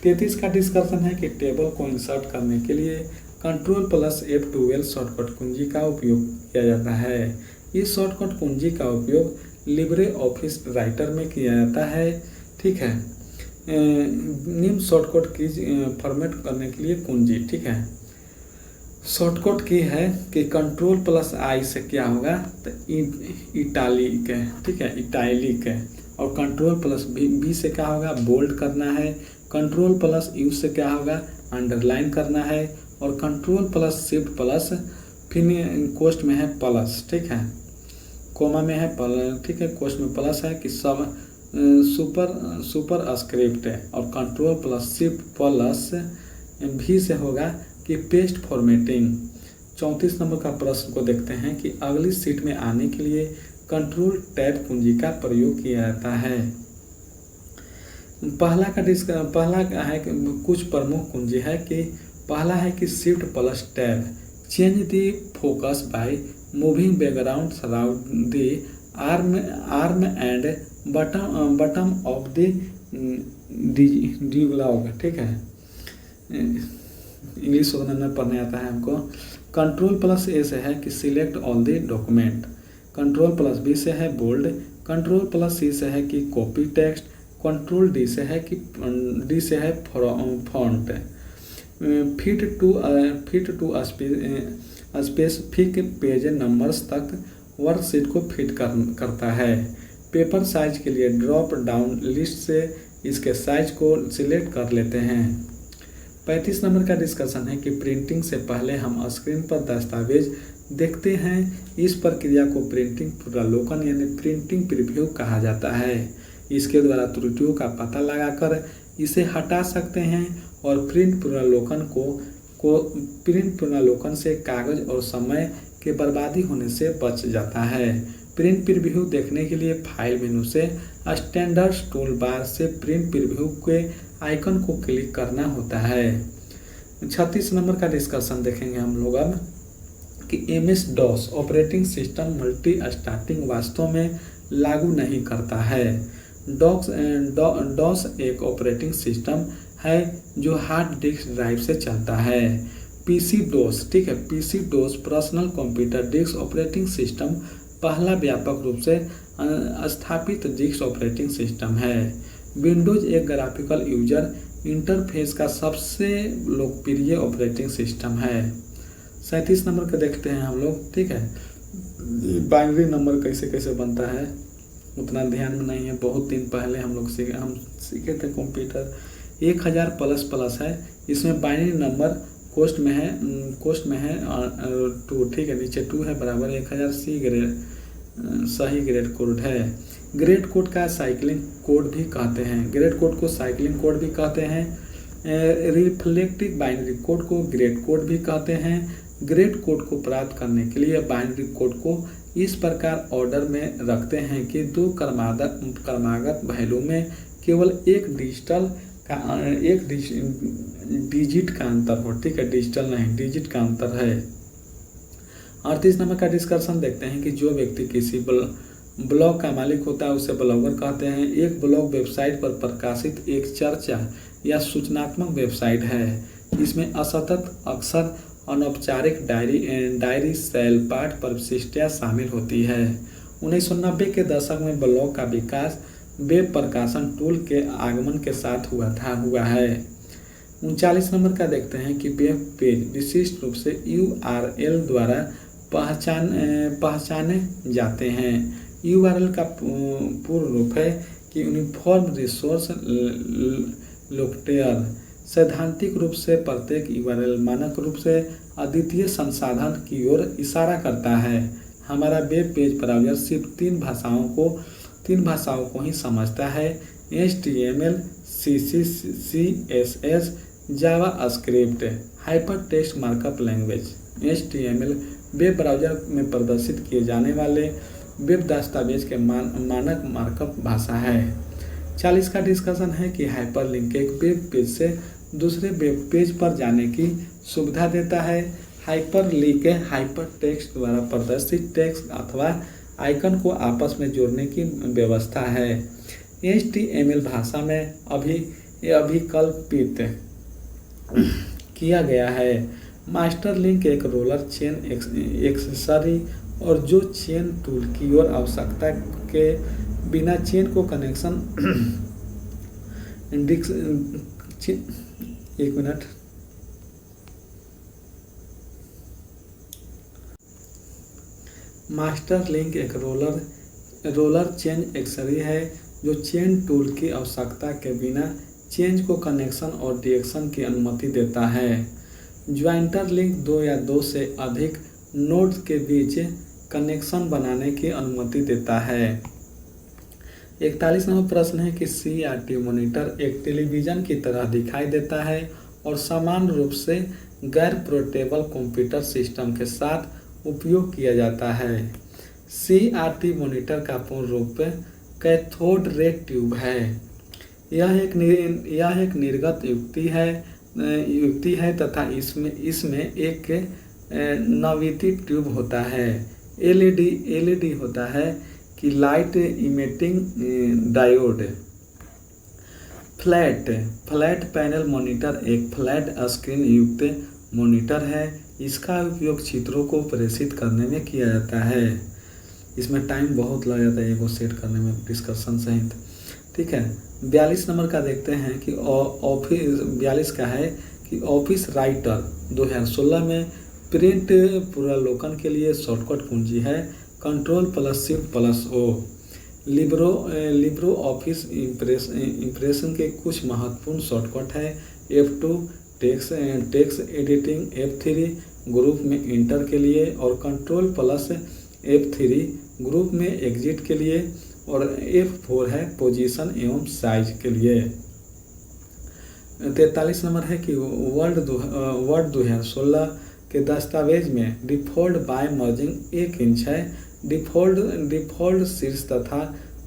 33 का डिस्कशन है कि टेबल को इंसर्ट करने के लिए Ctrl+F12 शॉर्टकट कुंजी का उपयोग किया जाता है। इस शॉर्टकट कुंजी का उपयोग लिब्रे ऑफिस राइटर में किया जाता है। ठीक है, निम्न शॉर्टकट कीज फॉर्मेट करने के लिए कुंजी। ठीक है, शॉर्टकट की है कि Ctrl+I से क्या होगा, तो इटालिक है। ठीक है, इटालिक है। और Ctrl+V से क्या होगा, बोल्ड करना है। Ctrl+U से क्या होगा, अंडरलाइन करना है। और Ctrl+Shift+ फिर कोष्ठ में है प्लस। ठीक है, कोमा में है प्लस। ठीक है, कोष्ठ में प्लस है कि सब सुपर स्क्रिप्ट है। और Ctrl+Shift+V से होगा कि पेस्ट फॉर्मेटिंग। 34 नंबर का प्रश्न को देखते हैं कि अगली सीट में आने के लिए Ctrl+Tab कुंजी का प्रयोग किया जाता है। पहला है कि कुछ प्रमुख कुंजी है कि पहला है कि Shift+Tab change the focus by moving background surround the arm and bottom of the dialogue. ठीक है, इंग्लिश में पढ़ने आता है हमको। Ctrl+A से है कि select all the document. Ctrl+B से है बोल्ड। Ctrl+C से है कि कॉपी टेक्स्ट। Ctrl+D से है कि font. Fit to specific page numbers तक वर्कशीट को फिट करता है। पेपर साइज के लिए ड्रॉप डाउन लिस्ट से इसके साइज को सिलेक्ट कर लेते हैं। 35 नंबर का डिस्कशन है कि प्रिंटिंग से पहले हम स्क्रीन पर दस्तावेज देखते हैं। इस प्रक्रिया को प्रिंटिंग पुनरावलोकन यानी प्रिंटिंग प्रीव्यू कहा जाता है। इसके द्वारा त्रुटियों का पता लगाकर इसे हटा सकते हैं और प्रिंट पुनरावलोकन से कागज और समय के बर्बादी होने से बच जाता है। प्रिंट प्रीव्यू देखने के लिए फाइल मेनू से स्टैंडर्ड टूल बार से प्रिंट प्रीव्यू के आइकन को क्लिक करना होता है। 36 नंबर का डिस्कशन देखेंगे हम लोग अब कि MS-DOS operating system multi starting वास्तव में लागू नहीं करता है। DOS एक ऑपरेटिंग सिस्टम है जो हार्ड डिस्क ड्राइव से चलता है। PC-DOS, ठीक है, PC-DOS personal computer disk operating system पहला व्यापक रूप से स्थापित डिस्क ऑपरेटिंग सिस्टम है। विंडोज एक ग्राफिकल यूजर इंटरफेस का सबसे लोकप्रिय ऑपरेटिंग सिस्टम है। 37 नंबर का देखते हैं हम लोग। ठीक है, बाइनरी नंबर कैसे कैसे बनता है उतना ध्यान में नहीं है, बहुत दिन पहले हम सीखे थे कंप्यूटर। 1000++ है, इसमें बाइनरी नंबर कोष्ठ में है 2। ठीक है, नीचे 2 है बराबर 1000 सी ग्रेड सही ग्रेड कोड है। ग्रेड कोड का साइक्लिंग कोड भी कहते हैं। ग्रेड कोड को साइक्लिंग कोड भी कहते हैं। रिफ्लेक्टिव बाइनरी कोड को ग्रेड कोड भी कहते हैं। ग्रेड कोड को प्राप्त करने के लिए बाइनरी कोड को इस प्रकार ऑर्डर में रखते हैं कि दो क्रमागत वैल्यू में केवल एक डिजिट का अंतर हो। ठीक है, डिजिटल नहीं, डिजिट का अंतर है। 38 नंबर का डिस्कशन देखते हैं कि जो व्यक्ति किसी ब्लॉग का मालिक होता है उसे ब्लॉगर कहते हैं। एक ब्लॉग वेबसाइट पर प्रकाशित एक चर्चा या सूचनात्मक वेबसाइट है। इसमें असतत अक्सर अनौपचारिक डायरी सेल पाठ परिशिष्टियाँ शामिल होती है। 1990 के दशक में ब्लॉग का विकास वेब प्रकाशन टूल के आगमन के साथ हुआ है। 39 नंबर का देखते हैं कि वेब पेज विशिष्ट रूप से URL द्वारा पहचाने जाते हैं। URL का पूर्ण रूप है कि यूनिफॉर्म रिसोर्स लोकेटर। सैद्धांतिक रूप से प्रत्येक URL मानक रूप से अद्वितीय संसाधन की ओर इशारा करता है। हमारा वेब पेज ब्राउज़र सिर्फ तीन भाषाओं को ही समझता है, HTML, CSS, JavaScript. Hypertext markup language. HTML web browser में प्रदर्शित किए जाने वाले वेब दस्तावेज के मानक मार्कअप भाषा है। 40 का डिस्कशन है कि हाइपरलिंक एक वेब पेज से दूसरे वेब पेज पर जाने की सुविधा देता है। हाइपरलिंक हाइपरटेक्स्ट द्वारा प्रदर्शित टेक्स्ट अथवा आइकन को आपस में जोड़ने की व्यवस्था है। HTML भाषा में अभिकल्पित किया गया है। मास्टर लिंक एक रोलर चेन एक्सेसरी और जो चेन टूल की ओर आवश्यकता के बिना चेन को कनेक्शन एक मिनट। मास्टर लिंक एक रोलर चेंज एक्सेसरी है जो चेन टूल की आवश्यकता के बिना चेंज को कनेक्शन और डिरेक्शन की अनुमति देता है। ज्वाइंटर लिंक दो या दो से अधिक नोड्स के बीच कनेक्शन बनाने की अनुमति देता है। 41 नंबर प्रश्न है कि CRT मॉनिटर एक टेलीविज़न की तरह दिखाई देता है और समान रूप से गैर पोर्टेबल कंप्यूटर सिस्टम के साथ उपयोग किया जाता है। CRT मॉनिटर का पूर्ण रूप कैथोड रे ट्यूब है। यह एक निर्गत युक्ति है तथा इसमें एक नवीति ट्यूब होता है। LED होता है कि light emitting diode. Flat panel monitor एक फ्लैट स्क्रीन युक्त मॉनिटर है। इसका उपयोग चित्रों को प्रेषित करने में किया जाता है। इसमें टाइम बहुत लग जाता है एक को सेट करने में, डिस्कशन सहित। ठीक है, 42 नंबर का देखते हैं कि ऑफिस 42 का है कि ऑफिस राइटर 2016 में प्रिंट पुनरावलोकन के लिए शॉर्टकट कुंजी है Ctrl+Shift+O। लिब्रो ऑफिस इम्प्रेशन के कुछ महत्वपूर्ण शॉर्टकट है F2 text editing, F3 group में इंटर के लिए और Ctrl+F3 ग्रुप में एग्जिट के लिए और F4 है पोजीशन एवं साइज के लिए। 43 नंबर है कि वर्ड 2016 के दस्तावेज में डिफ़ॉल्ट बाय मर्जिंग 1 इंच है। डिफ़ॉल्ट शीर्ष तथा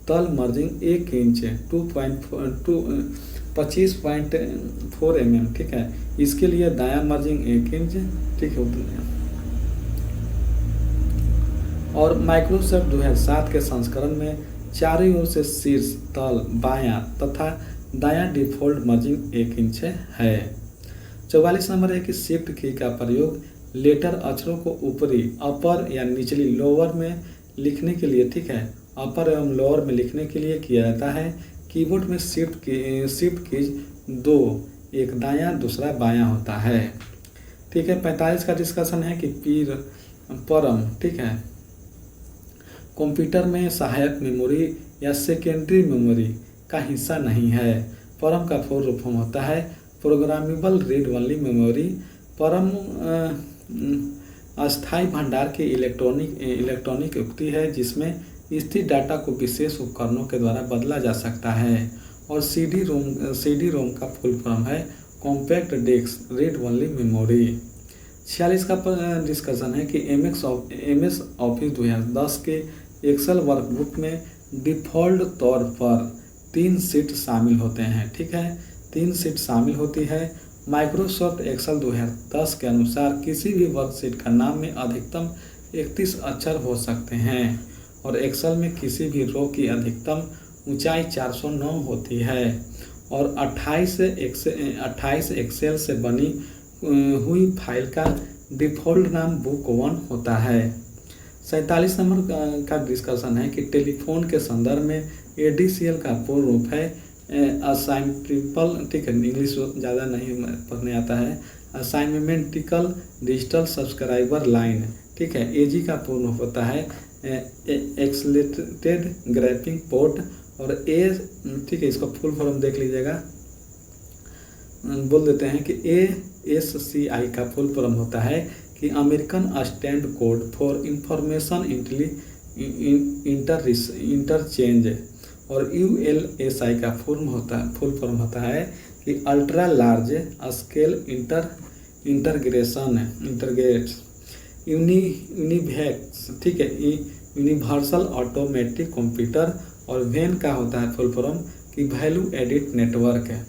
तल मर्जिंग 1 इंच 25.4 mm। ठीक है, इसके लिए दायां मर्जिंग 1 इंच। ठीक है, और माइक्रोसॉफ्ट 2007 के संस्करण में चारों ओर से शीर्ष तल बायां तथा दायां डिफ़ॉल्ट मर्जिंग 1 इंच है। 44 नंबर है कि शिफ्ट की का प्रयोग लेटर अक्षरों को ऊपरी अपर या निचली लोअर में लिखने के लिए, ठीक है, अपर एवं लोअर में लिखने के लिए किया जाता है। कीबोर्ड में शिफ्ट कीज 2, एक दायां दूसरा बायां होता है। ठीक है, 45 का डिस्कशन है कि परम, ठीक है, कंप्यूटर में सहायक मेमोरी या सेकेंडरी मेमोरी का हिस्सा नहीं है। परम का फुल रूप होता है प्रोग्रामेबल रीड ओनली मेमोरी। परम अस्थायी भंडार की इलेक्ट्रॉनिक युक्ति है जिसमें स्थित डाटा को विशेष उपकरणों के द्वारा बदला जा सकता है। और CD रोम का फुल फॉर्म है compact disc read only memory. 46 का डिस्कशन है कि MS ऑफिस 2010 के एक्सेल वर्कबुक में डिफ़ॉल्ट तौर पर 3 शीट शामिल होते हैं। ठीक है, 3 शीट शामिल होती है। माइक्रोसॉफ्ट एक्सेल 2010 के अनुसार किसी भी वर्कशीट का नाम में अधिकतम 31 अक्षर हो सकते हैं और एक्सेल में किसी भी रो की अधिकतम ऊंचाई 409 होती है और 28 एक्सेल से बनी हुई फाइल का डिफ़ॉल्ट नाम बुक 1 होता है। 47 नंबर का डिस्कशन है कि टेलीफोन के संदर्भ में ADCL का पूर्ण रूप है असाइनमेंटिकल, ठीक है, इंग्लिश ज़्यादा नहीं पढ़ने आता है, असाइनमेंटिकल डिजिटल सब्सक्राइबर लाइन। ठीक है, AG का पूर्ण रूप होता है एक्सलेटेड ग्राफिंग पोर्ट और A, ठीक है, इसका फुल फॉर्म देख लीजिएगा, बोल देते हैं कि ASCI का फुल फॉर्म होता है कि American stand code for information interchange और ULSI का फुल फॉर्म होता है कि अल्ट्रा लार्ज स्केल इंटरग्रेट्स यूनिवैक्स, ठीक है, यूनिवर्सल ऑटोमेटिक कंप्यूटर। और वेन का होता है फुल फॉर्म कि वैल्यू एडिट नेटवर्क है।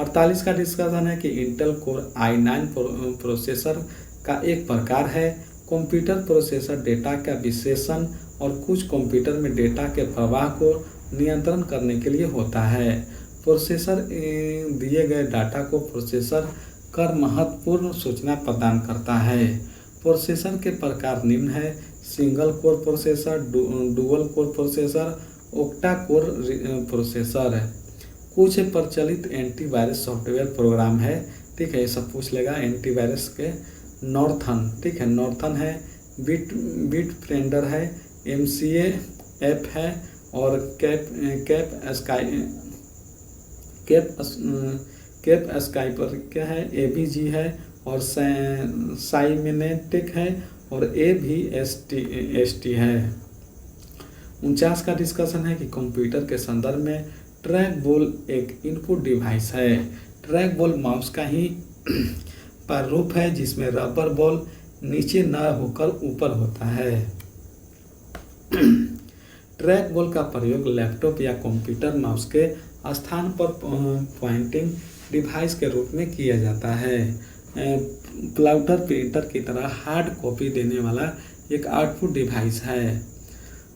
48 का डिस्कशन है कि इंटेल कोर i9 प्रोसेसर का एक प्रकार है। कंप्यूटर प्रोसेसर डेटा का विश्लेषण और कुछ कंप्यूटर में डेटा के प्रवाह को नियंत्रण करने के लिए होता है। प्रोसेसर दिए गए डाटा को प्रोसेसर कर महत्वपूर्ण सूचना प्रदान करता है। प्रोसेसर के प्रकार निम्न है single core processor, dual core processor, octa core processor है। कुछ प्रचलित एंटीवायरस सॉफ्टवेयर प्रोग्राम है, ठीक है, ये सब पूछ लेगा एंटीवायरस के। नॉर्थन, ठीक है, नॉर्थन है, बिटफ्रेंडर है, MCA ऐप है, और कैप स्काइपर क्या है, AVG है, और साइमेनेटिक है, और AVST है। 49 का डिस्कशन है कि कंप्यूटर के संदर्भ में ट्रैक बॉल एक इनपुट डिवाइस है। ट्रैक बॉल माउस का ही प्रारूप है जिसमें रबर बॉल नीचे न होकर ऊपर होता है। ट्रैक बॉल का प्रयोग लैपटॉप या कंप्यूटर माउस के स्थान पर पॉइंटिंग डिवाइस के रूप में किया जाता है। प्लाउटर प्रिंटर की तरह हार्ड कॉपी देने वाला एक आउटपुट डिवाइस है।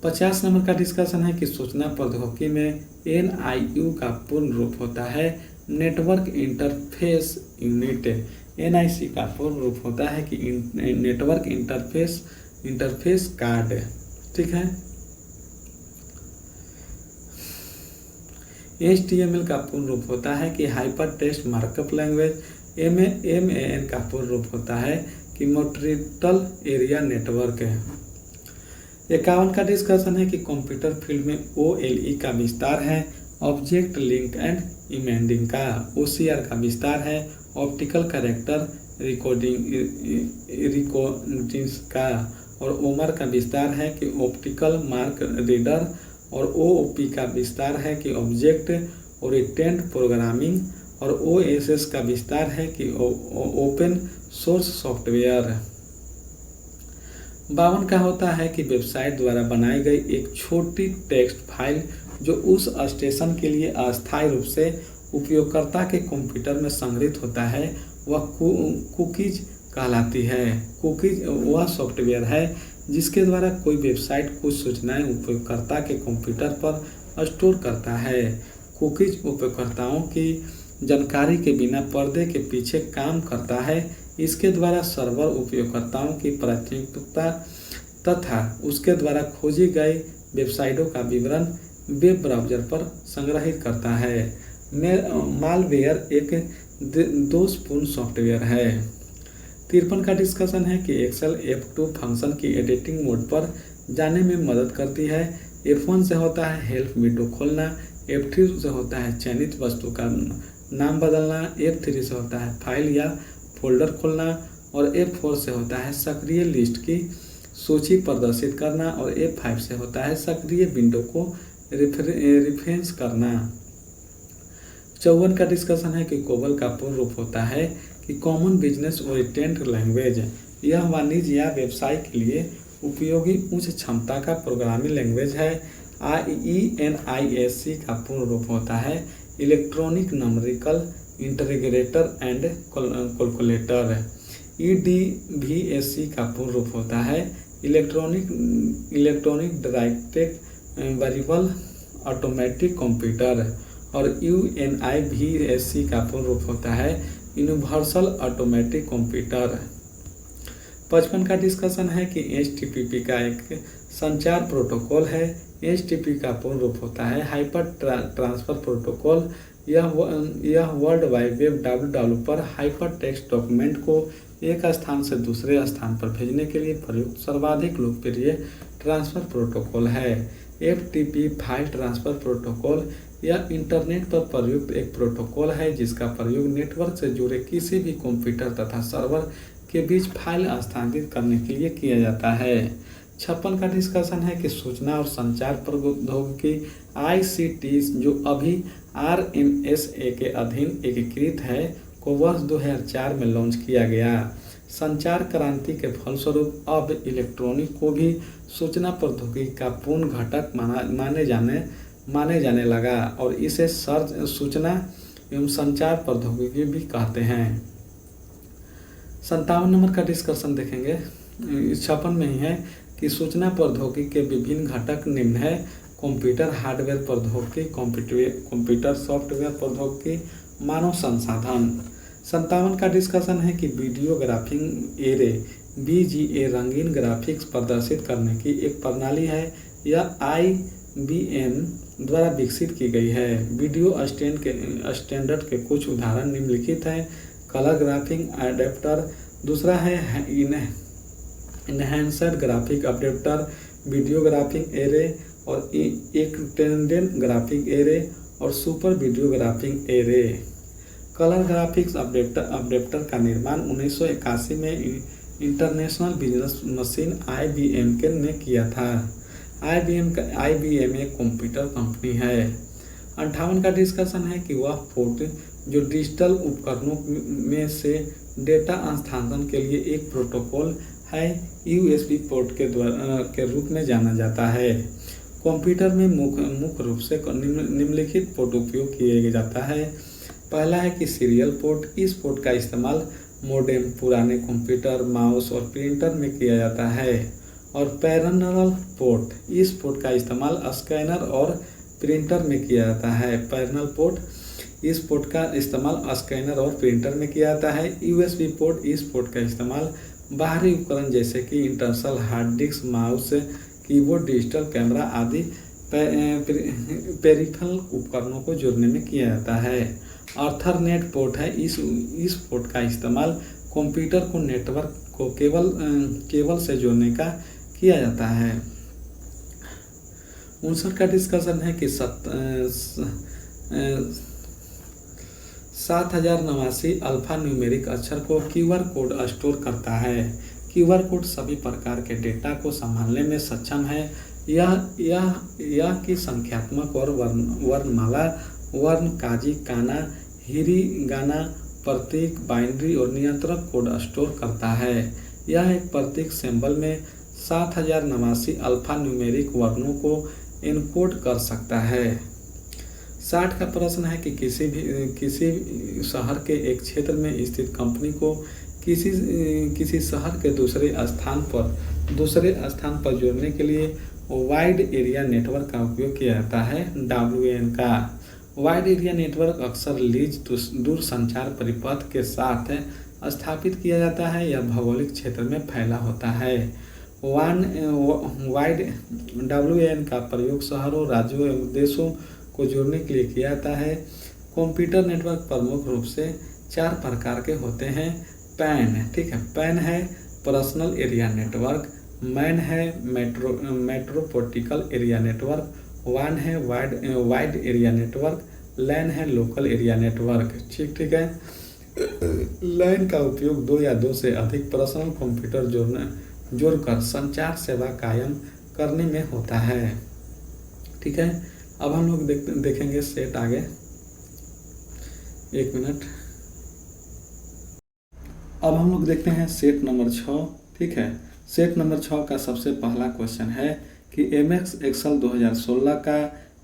50 नंबर का डिस्कशन है कि सूचना प्रौद्योगिकी में NIU का पूर्ण रूप होता है नेटवर्क इंटरफेस यूनिट। NIC का पूर्ण रूप होता है कि नेटवर्क इंटरफेस कार्ड, ठीक है। HTML का पूर्ण रूप होता है कि hyper text markup language. MAN का पूर्ण रूप होता है कि मॉनिटरेबल एरिया नेटवर्क है। 51 का डिस्कशन है कि कंप्यूटर फील्ड में OLE का विस्तार है ऑब्जेक्ट लिंक एंड इमेंडिंग का। OCR का विस्तार है ऑप्टिकल कैरेक्टर रिकॉर्डिंग्स का। और OMR का विस्तार है कि ऑप्टिकल मार्क रीडर। और OOP का विस्तार है कि ऑब्जेक्ट ओरिएंटेड प्रोग्रामिंग। और OSS का विस्तार है कि ओपन सोर्स सॉफ्टवेयर। 52 का होता है कि वेबसाइट द्वारा बनाई गई एक छोटी टेक्स्ट फाइल जो उस स्टेशन के लिए अस्थायी रूप से उपयोगकर्ता के कंप्यूटर में संग्रहित होता है वह कुकीज कहलाती है। कुकीज वह सॉफ्टवेयर है जिसके द्वारा कोई वेबसाइट कुछ सूचनाएं उपयोगकर्ता के कंप्यूटर पर स्टोर करता है। कुकीज उपयोगकर्ताओं की जानकारी के बिना पर्दे के पीछे काम करता है। इसके द्वारा सर्वर उपयोगकर्ताओं की प्राथमिकता तथा उसके द्वारा खोजी गई वेबसाइटों का विवरण वेब ब्राउज़र पर संग्रहित करता है। मालवेयर एक दोषपूर्ण सॉफ्टवेयर है। 53 का डिस्कशन है कि एक्सेल F2 फंक्शन की एडिटिंग मोड पर जाने में मदद करती है। F1 से होता है हेल्प विंडो खोलना। F3 से होता है चयनित वस्तु का नाम बदलना। F3 से होता है फाइल या फोल्डर खोलना। और F4 से होता है सक्रिय लिस्ट की सूची प्रदर्शित करना। और F5 से होता है सक्रिय विंडो को रिफ्रेश करना। 54 का डिस्कशन है कि कोबल का पूर्ण रूप होता है कि कॉमन बिजनेस ओरिएंटेड लैंग्वेज। यह वाणिज्य या व्यवसाय के लिए उपयोगी उच्च क्षमता का प्रोग्रामिंग लैंग्वेज है। ENISC का पूर्ण रूप होता है electronic numerical integrator and calculator. EDVSC का पूर्ण रूप होता है electronic directed variable automatic computer. और UNIVSC का पूर्ण रूप होता है यूनिवर्सल ऑटोमेटिक कंप्यूटर। 55 का डिस्कशन है कि HTTP का एक संचार प्रोटोकॉल है। HTTP का पूर्ण रूप होता है हाइपर ट्रांसफर प्रोटोकॉल। यह वर्ल्ड वाइड वेब WWW पर हाइपर टेक्स्ट डॉक्यूमेंट को एक स्थान से दूसरे स्थान पर भेजने के लिए प्रयुक्त सर्वाधिक लोकप्रिय ट्रांसफर प्रोटोकॉल है। FTP फाइल ट्रांसफर प्रोटोकॉल यह इंटरनेट पर प्रयुक्त एक प्रोटोकॉल है जिसका प्रयोग नेटवर्क से जुड़े किसी भी कंप्यूटर तथा सर्वर के बीच फाइल स्थानांतरित करने के लिए किया जाता है। 56 का डिस्कशन है कि सूचना और संचार प्रौद्योगिकी ICT जो अभी RMSA के अधीन एकीकृत है को वर्ष 2004 में लॉन्च किया गया। संचार क्रांति के फलस्वरूप अब इलेक्ट्रॉनिक को भी सूचना प्रौद्योगिकी का पूर्ण घटक माने जाने लगा और इसे सूचना एवं संचार प्रौद्योगिकी भी कहते हैं। 57 नंबर का डिस्कशन देखेंगे, 56 में ही है कि सूचना प्रौद्योगिकी के विभिन्न घटक निम्न है। कंप्यूटर हार्डवेयर प्रौद्योगिकी, कंप्यूटर सॉफ्टवेयर प्रौद्योगिकी, मानव संसाधन। 57 का डिस्कशन है कि वीडियोग्राफिंग एरे VGA रंगीन ग्राफिक्स प्रदर्शित करने की एक प्रणाली है। यह IBM द्वारा विकसित की गई है। वीडियो स्टैंडर्ड के कुछ उदाहरण निम्नलिखित हैं। कलर ग्राफिक अडेप्टर, दूसरा है enhanced graphic adapter, video graphic array और एक्सटेंडेड ग्राफिक एरे और super video graphic array. Colour graphics adapter का निर्माण 1981 में इंटरनेशनल बिजनेस मशीन IBM ने किया था। IBM एक कंप्यूटर कंपनी है। 58 का डिस्कशन है कि वह पोर्ट जो डिजिटल उपकरणों में से डेटा स्थानांतरण के लिए एक प्रोटोकॉल है, USB पोर्ट के रूप में जाना जाता है। कंप्यूटर में मुख्य रूप से निम्नलिखित पोर्ट उपयोग किया जाता है। पहला है कि सीरियल पोर्ट। इस पोर्ट का इस्तेमाल मोडेम, पुराने कंप्यूटर, माउस और प्रिंटर में किया जाता है। और पैरेलल पोर्ट, इस पोर्ट का इस्तेमाल स्कैनर और प्रिंटर में किया जाता है। पैरेलल पोर्ट, इस पोर्ट का इस्तेमाल स्कैनर और प्रिंटर में किया जाता है। USB पोर्ट, इस पोर्ट का इस्तेमाल बाहरी उपकरण जैसे कि internal hard disk, mouse, keyboard, digital camera आदि पेरिफेरल उपकरणों को जोड़ने में किया जाता है। ईथरनेट पोर्ट है। इस पोर्ट का इस्तेमाल कंप्यूटर को नेटवर्क को केबल से जोड़ने का किया जाता है। 59 का डिस्कशन है कि 7089 अल्फा न्यूमेरिक अक्षर को QR कोड स्टोर करता है। QR कोड सभी प्रकार के डेटा को संभालने में सक्षम है। यह की संख्यात्मक और वर्णमाला, वर्ण, काजी, काना, हिरिगाना, प्रतीक, बाइनरी और नियंत्रक कोड स्टोर करता है। यह एक प्रतीक सिंबल में 7089 अल्फा न्यूमेरिक वर्णों को एनकोड कर सकता है। 60 का प्रश्न है कि किसी शहर के एक क्षेत्र में स्थित कंपनी को किसी शहर के दूसरे स्थान पर जोड़ने के लिए वाइड एरिया नेटवर्क का उपयोग किया जाता है। WAN का वाइड एरिया नेटवर्क अक्सर लीज दूरसंचार परिपथ के साथ स्थापित किया जाता है या भौगोलिक क्षेत्र में फैला होता है। वाइड WAN का प्रयोग शहरों, राज्यों एवं देशों को जोड़ने के लिए किया जाता है। कंप्यूटर नेटवर्क प्रमुख रूप से 4 प्रकार के होते हैं। पैन, ठीक है, पैन है पर्सनल एरिया नेटवर्क, मैन है मेट्रोपॉलिटन एरिया नेटवर्क, WAN है वाइड एरिया नेटवर्क, LAN है लोकल एरिया नेटवर्क। ठीक है। LAN का उपयोग 2 या 2 से अधिक पर्सनल कंप्यूटर जोड़कर संचार सेवा कायम करने में होता है। ठीक है। अब हम लोग देखेंगे सेट आगे। 1 मिनट। अब हम लोग देखते हैं सेट नंबर 6। ठीक है। सेट नंबर 6 का सबसे पहला क्वेश्चन है कि MS एक्सेल 2016 का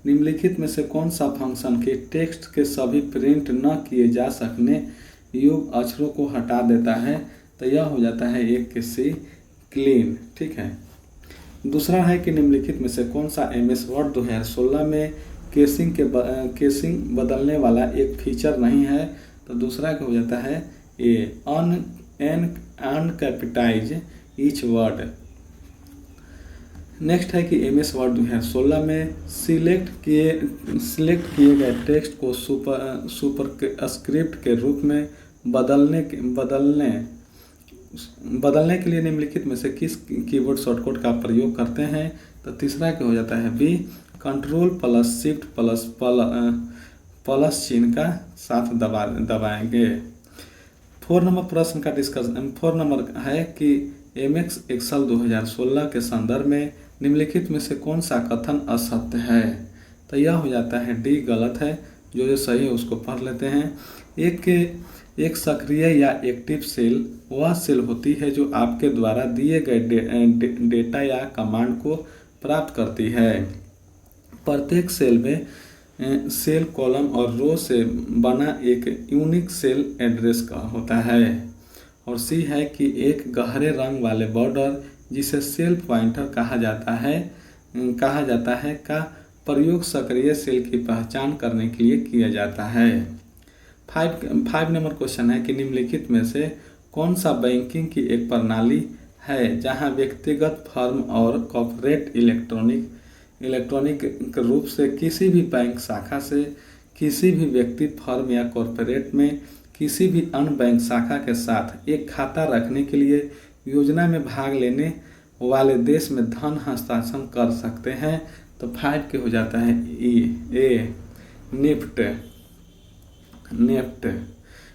निम्नलिखित में से कौन सा फंक्शन के टेक्स्ट के सभी प्रिंट न किए जा सकने योग्य अक्षरों को हटा देता है। तो यह हो जाता है एक के सी क्लीन। ठीक है। दूसरा है कि निम्नलिखित में से कौन सा MS वर्ड 2016 में केसिंग बदलने वाला एक फीचर नहीं है। तो दूसरा क्या हो जाता है अनकैपिटाइज ईच वर्ड। नेक्स्ट है कि MS वर्ड 2016 में सिलेक्ट किए गए टेक्स्ट को सुपर स्क्रिप्ट के रूप में बदलने के लिए निम्नलिखित में से किस कीबोर्ड शॉर्टकट का प्रयोग करते हैं। तो तीसरा क्या हो जाता है बी, Ctrl+Shift++ चिन्ह का साथ दबाएंगे। 4 नंबर प्रश्न का डिस्कशन 4 नंबर है कि MS एक्सेल 2016 के संदर्भ में निम्नलिखित में से कौन सा कथन असत्य है। तो यह हो जाता है डी, गलत है। जो सही है उसको पढ़ लेते हैं। एक सक्रिय या एक्टिव सेल वह सेल होती है जो आपके द्वारा दिए गए डेटा या कमांड को प्राप्त करती है। प्रत्येक सेल में सेल, कॉलम और रो से बना एक यूनिक सेल एड्रेस का होता है। और सी है कि एक गहरे रंग वाले बॉर्डर जिसे सेल पॉइंटर कहा जाता है का प्रयोग सक्रिय सेल की पहचान करने के लिए किया जाता है। 5 नंबर क्वेश्चन है कि निम्नलिखित में से कौन सा बैंकिंग की एक प्रणाली है जहां व्यक्तिगत, फर्म और कॉर्पोरेट इलेक्ट्रॉनिक रूप से किसी भी बैंक शाखा से किसी भी व्यक्ति, फर्म या कॉर्पोरेट में किसी भी अन्य बैंक शाखा के साथ एक खाता रखने के लिए योजना में भाग लेने वाले देश में धन हस्तांतरण कर सकते हैं। तो 5 के हो जाता है निफ्ट।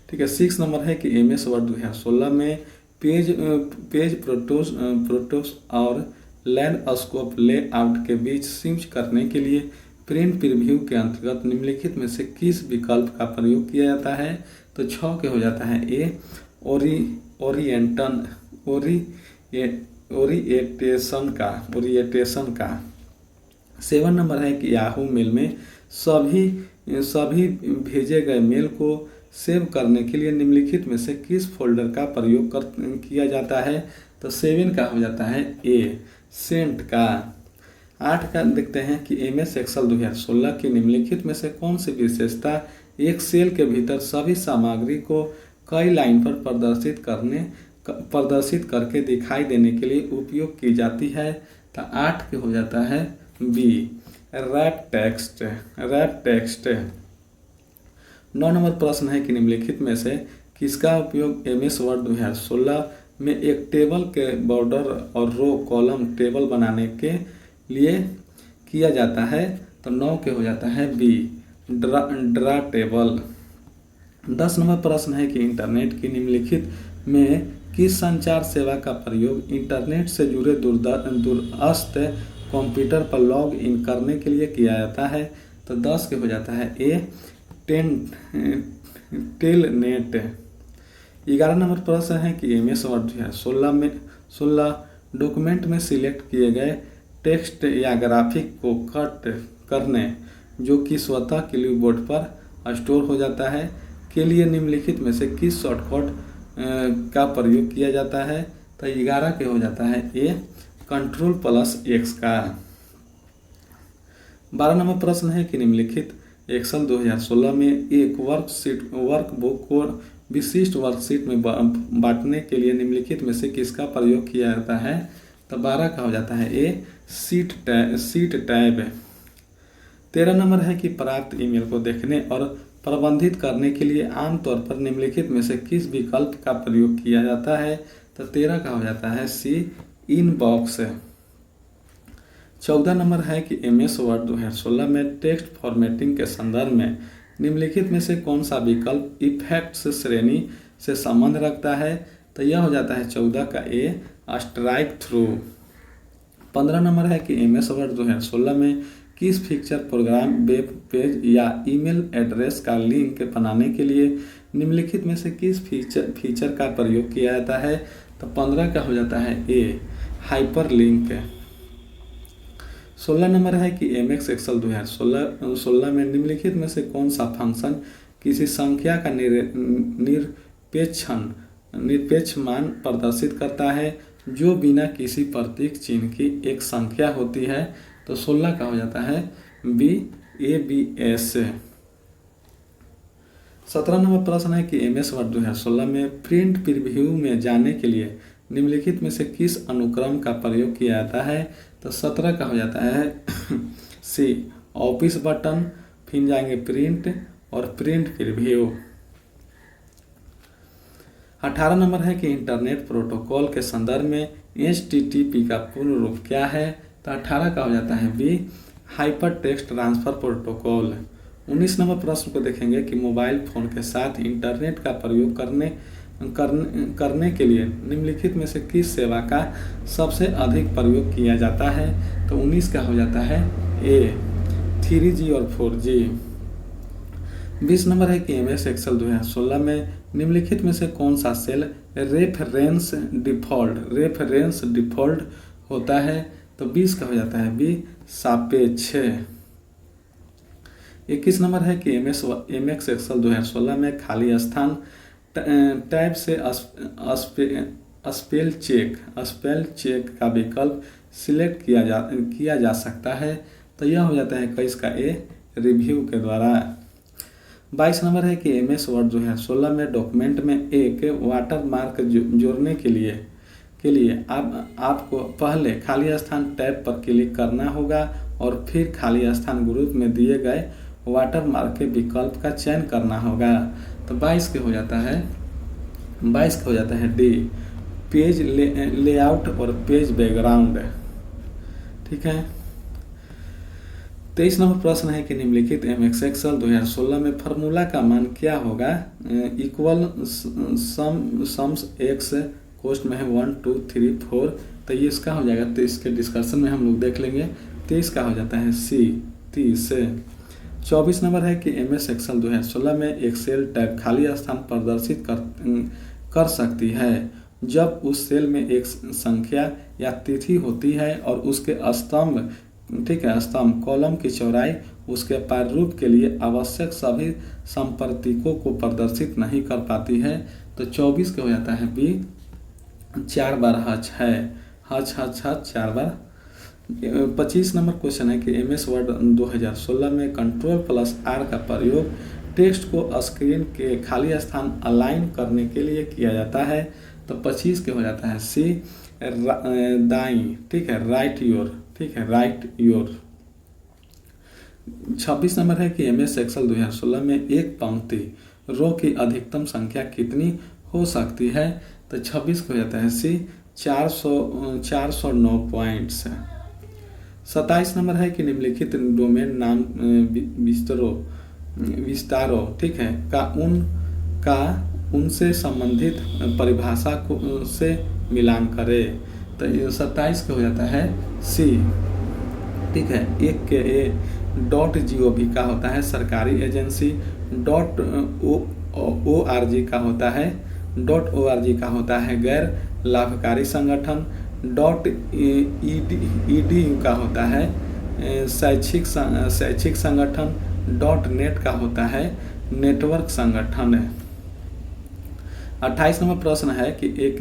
ठीक है। 6 नंबर है कि MS वर्ड 2016 में पेज प्रोटोस और लैंडस्केप लेआउट के बीच स्विच करने के लिए प्रिंट प्रीव्यू के अंतर्गत निम्नलिखित में से किस विकल्प का प्रयोग किया जाता है। तो 6 के हो जाता है ओरिएंटेशन का। 7 नंबर है कि याहू मेल में सभी भेजे गए मेल को सेव करने के लिए निम्नलिखित में से किस फोल्डर का प्रयोग किया जाता है। तो 7 का हो जाता है सेंट का। 8 का देखते हैं कि MS एक्सेल 2016 की निम्नलिखित में से कौन सी विशेषता एक सेल के भीतर सभी सामग्री को कई लाइन पर प्रदर्शित करके दिखाई देने के लिए उपयोग की जाती है। तो 8 के हो जाता है बी रैप टेक्स्ट। 9 नंबर प्रश्न है कि निम्नलिखित में से किसका उपयोग MS वर्ड 2016 में एक टेबल के बॉर्डर और रो कॉलम टेबल बनाने के लिए किया जाता है। तो 9 के हो जाता है बी ड्रा टेबल। 10 नंबर प्रश्न है कि इंटरनेट की निम्नलिखित में किस संचार सेवा का प्रयोग इंटरनेट से जुड़े दूरस्थ कंप्यूटर पर लॉग इन करने के लिए किया जाता है। तो 10 के हो जाता है टेलनेट। 11 नंबर प्रश्न है कि MS वर्ड 2016 डॉक्यूमेंट में सिलेक्ट किए गए टेक्स्ट या ग्राफिक को कट करने जो कि स्वतः कीबोर्ड पर स्टोर हो जाता है के लिए निम्नलिखित में से किस शॉर्टकट का प्रयोग किया जाता है। तो 11 के हो जाता है Ctrl+X का। 12 नंबर प्रश्न है कि निम्नलिखित एक्सेल 2016 में एक वर्कबुक को विशिष्ट वर्कशीट में बांटने के लिए निम्नलिखित में से किसका प्रयोग किया जाता है। तो 12 का हो जाता है सीट टैब। 13 नंबर है कि प्राप्त ईमेल को देखने और प्रबंधित करने के लिए आमतौर पर निम्नलिखित में से किस विकल्प का प्रयोग किया जाता है। तो 13 का हो जाता है सी इनबॉक्स। 14 नंबर है कि MS वर्ड 2016 में टेक्स्ट फॉर्मेटिंग के संदर्भ में निम्नलिखित में से कौन सा विकल्प इफेक्ट्स श्रेणी से संबंध रखता है। तो यह हो जाता है 14 का स्ट्राइक थ्रू। 15 नंबर है कि MS वर्ड 2016 में किस फीचर प्रोग्राम, वेब पेज या ईमेल एड्रेस का लिंक बनाने के लिए निम्नलिखित में से किस फीचर का प्रयोग किया जाता है। तो 15 का हो जाता है हाइपरलिंक। 16 नंबर है कि MS एक्सेल 2016 में निम्नलिखित में से कौन सा फंक्शन किसी संख्या का निरपेक्ष मान प्रदर्शित करता है जो बिना किसी प्रतीक चिन्ह की एक संख्या होती है। तो 16 का हो जाता है ABS। 17 नंबर प्रश्न है कि MS वर्ड 2016 में प्रिंट प्रीव्यू में जाने के लिए निम्नलिखित में से किस अनुक्रम का प्रयोग किया जाता है। तो 17 का हो जाता है सी ऑफिस बटन, फिर जाएंगे प्रिंट और प्रिंट प्रीव्यू। 18 नंबर है कि इंटरनेट प्रोटोकॉल के संदर्भ में HTTP का पूर्ण रूप क्या है। तो 18 का हो जाता है B hyper text transfer protocol. 19 नंबर प्रश्न को देखेंगे कि मोबाइल फोन के साथ इंटरनेट का प्रयोग करने के लिए निम्नलिखित में से किस सेवा का सबसे अधिक प्रयोग किया जाता है। तो 19 का हो जाता है 3G और 4G। 20 नंबर है कि MS एक्सेल 2016 में निम्नलिखित में से कौन सा सेल रेफरेंस डिफॉल्ट होता है। तो 20 का हो जाता है बी सापेक्ष। 21 नंबर है कि MS एक्सेल 2016 में खाली स्थान टैब से स्पेल चेक का विकल्प सिलेक्ट किया जा सकता है। तो यह हो जाता है 21 का रिव्यू के द्वारा। 22 नंबर है कि MS वर्ड 2016 में डॉक्यूमेंट में एक वाटर मार्क जोड़ने के लिए के लिए आपको पहले खाली स्थान टैब पर क्लिक करना होगा और फिर खाली स्थान ग्रुप में दिए गए वाटर मार्क के विकल्प का चयन करना होगा। तो 22 के हो जाता है डी, पेज लेआउट और पेज बैकग्राउंड। ठीक है। 23 नंबर प्रश्न है कि निम्नलिखित एमएस एक्सेल 2016 में फार्मूला का मान क्या होगा। इक्वल सम्स एक्स कोष्ठ में है 1 2 3 4, तो ये इसका हो जाएगा। तो इसके डिस्कशन में हम लोग देख लेंगे। 23 का हो जाता है सी 30। 24 नंबर है कि एमएस एक्सेल 2016 में एक सेल टैब खाली स्थान प्रदर्शित कर सकती है जब उस सेल में एक संख्या या तिथि होती है और उसके स्तंभ, ठीक है, स्तंभ कॉलम की चौड़ाई उसके प्रारूप के लिए आवश्यक सभी संपर्तिकों को प्रदर्शित नहीं कर पाती है। तो 24 के हो जाता है बी, 4 बार हच है, हच 4 बार। 25 नंबर क्वेश्चन है कि एमएस वर्ड 2016 में Ctrl+R का प्रयोग टेक्स्ट को स्क्रीन के खाली स्थान अलाइन करने के लिए किया जाता है। तो 25 के हो जाता है सी, दाई, ठीक है, राइट योर, ठीक है, राइट योर। 26 नंबर है कि एमएस एक्सेल 2016 में एक पंक्ति रो की अधिकतम संख्या कितनी हो सकती है। तो 26 को हो जाता है सी, 409 पॉइंट्स। 27 नंबर है कि निम्नलिखित डोमेन नाम विस्तारों, ठीक है, का उनसे संबंधित परिभाषा को से मिलान करे। तो 27 का हो जाता है सी, ठीक है। एक के .gov का होता है सरकारी एजेंसी, .org का होता है गैर लाभकारी संगठन, .edu का होता है शैक्षिक संगठन, .net का होता है नेटवर्क संगठन। 28 नंबर प्रश्न है कि एक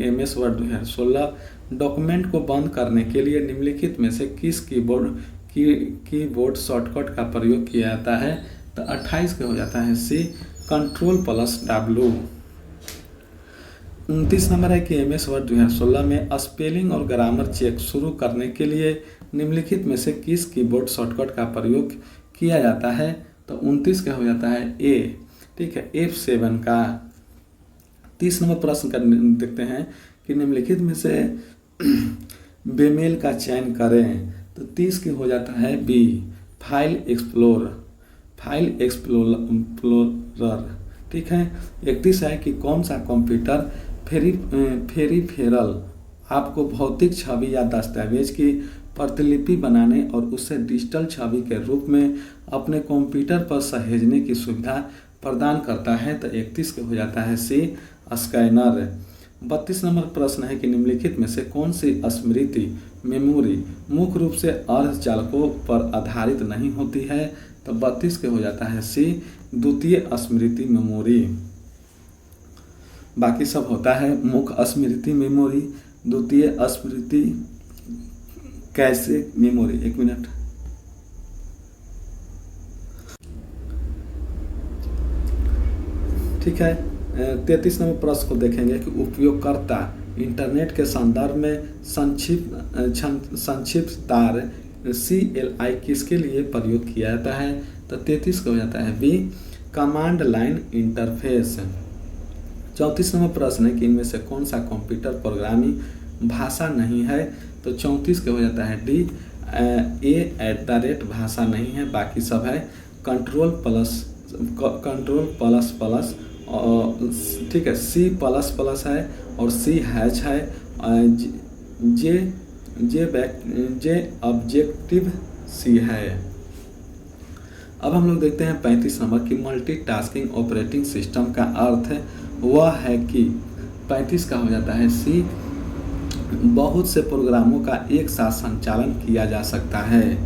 एमएस वर्ड 2016 डॉक्यूमेंट को बंद करने के लिए निम्नलिखित में से किस कीबोर्ड शॉर्टकट का प्रयोग किया जाता है। तो 28 का हो जाता है सी, Ctrl+W। 29 नंबर है कि एमएस वर्ड 2016 में स्पेलिंग और ग्रामर चेक शुरू करने के लिए निम्नलिखित में से किस कीबोर्ड शॉर्टकट का प्रयोग किया जाता है। तो 29 का हो जाता है ए, ठीक है, F7 का। 30 नंबर प्रश्न का देखते हैं कि निम्नलिखित में से बेमेल का चयन करें। तो 30 की हो जाता है बी, फाइल एक्सप्लोरर, ठीक है। 31 है कि कौन सा कंप्यूटर पेरिफेरल आपको भौतिक छवि या दस्तावेज की प्रतिलिपि बनाने और उसे डिजिटल छवि के रूप में अपने कंप्यूटर पर सहेजने की सुविधा प्रदान करता है। तो 31 के हो जाता है सी, स्कैनर। 32 नंबर प्रश्न है कि निम्नलिखित में से कौन सी स्मृति मेमोरी मुख्य रूप से अर्धचालकों पर आधारित नहीं होती है। तो 32 के हो जाता है सी, द्वितीय स्मृति मेमोरी। बाकी सब होता है मुख्य स्मृति मेमोरी, द्वितीय स्मृति कैशे मेमोरी। एक मिनट, ठीक है। 33 नंबर प्रश्न को देखेंगे कि उपयोगकर्ता इंटरनेट के संदर्भ में संक्षिप्त तार CLI किसके लिए प्रयोग किया जाता है। तो 33 का हो जाता है बी, कमांड लाइन इंटरफेस। 34 नंबर प्रश्न है कि इनमें से कौन सा कंप्यूटर प्रोग्रामिंग भाषा नहीं है। तो 34 का हो जाता है डी, A@ भाषा नहीं है, बाकी सब है Ctrl++, ठीक है, C++ है और C# है, जे ऑब्जेक्टिव C है। अब हम लोग देखते हैं 35 नंबर की मल्टीटास्किंग ऑपरेटिंग सिस्टम का अर्थ है वह है कि 35 का हो जाता है सी, बहुत से प्रोग्रामों का एक साथ संचालन किया जा सकता है।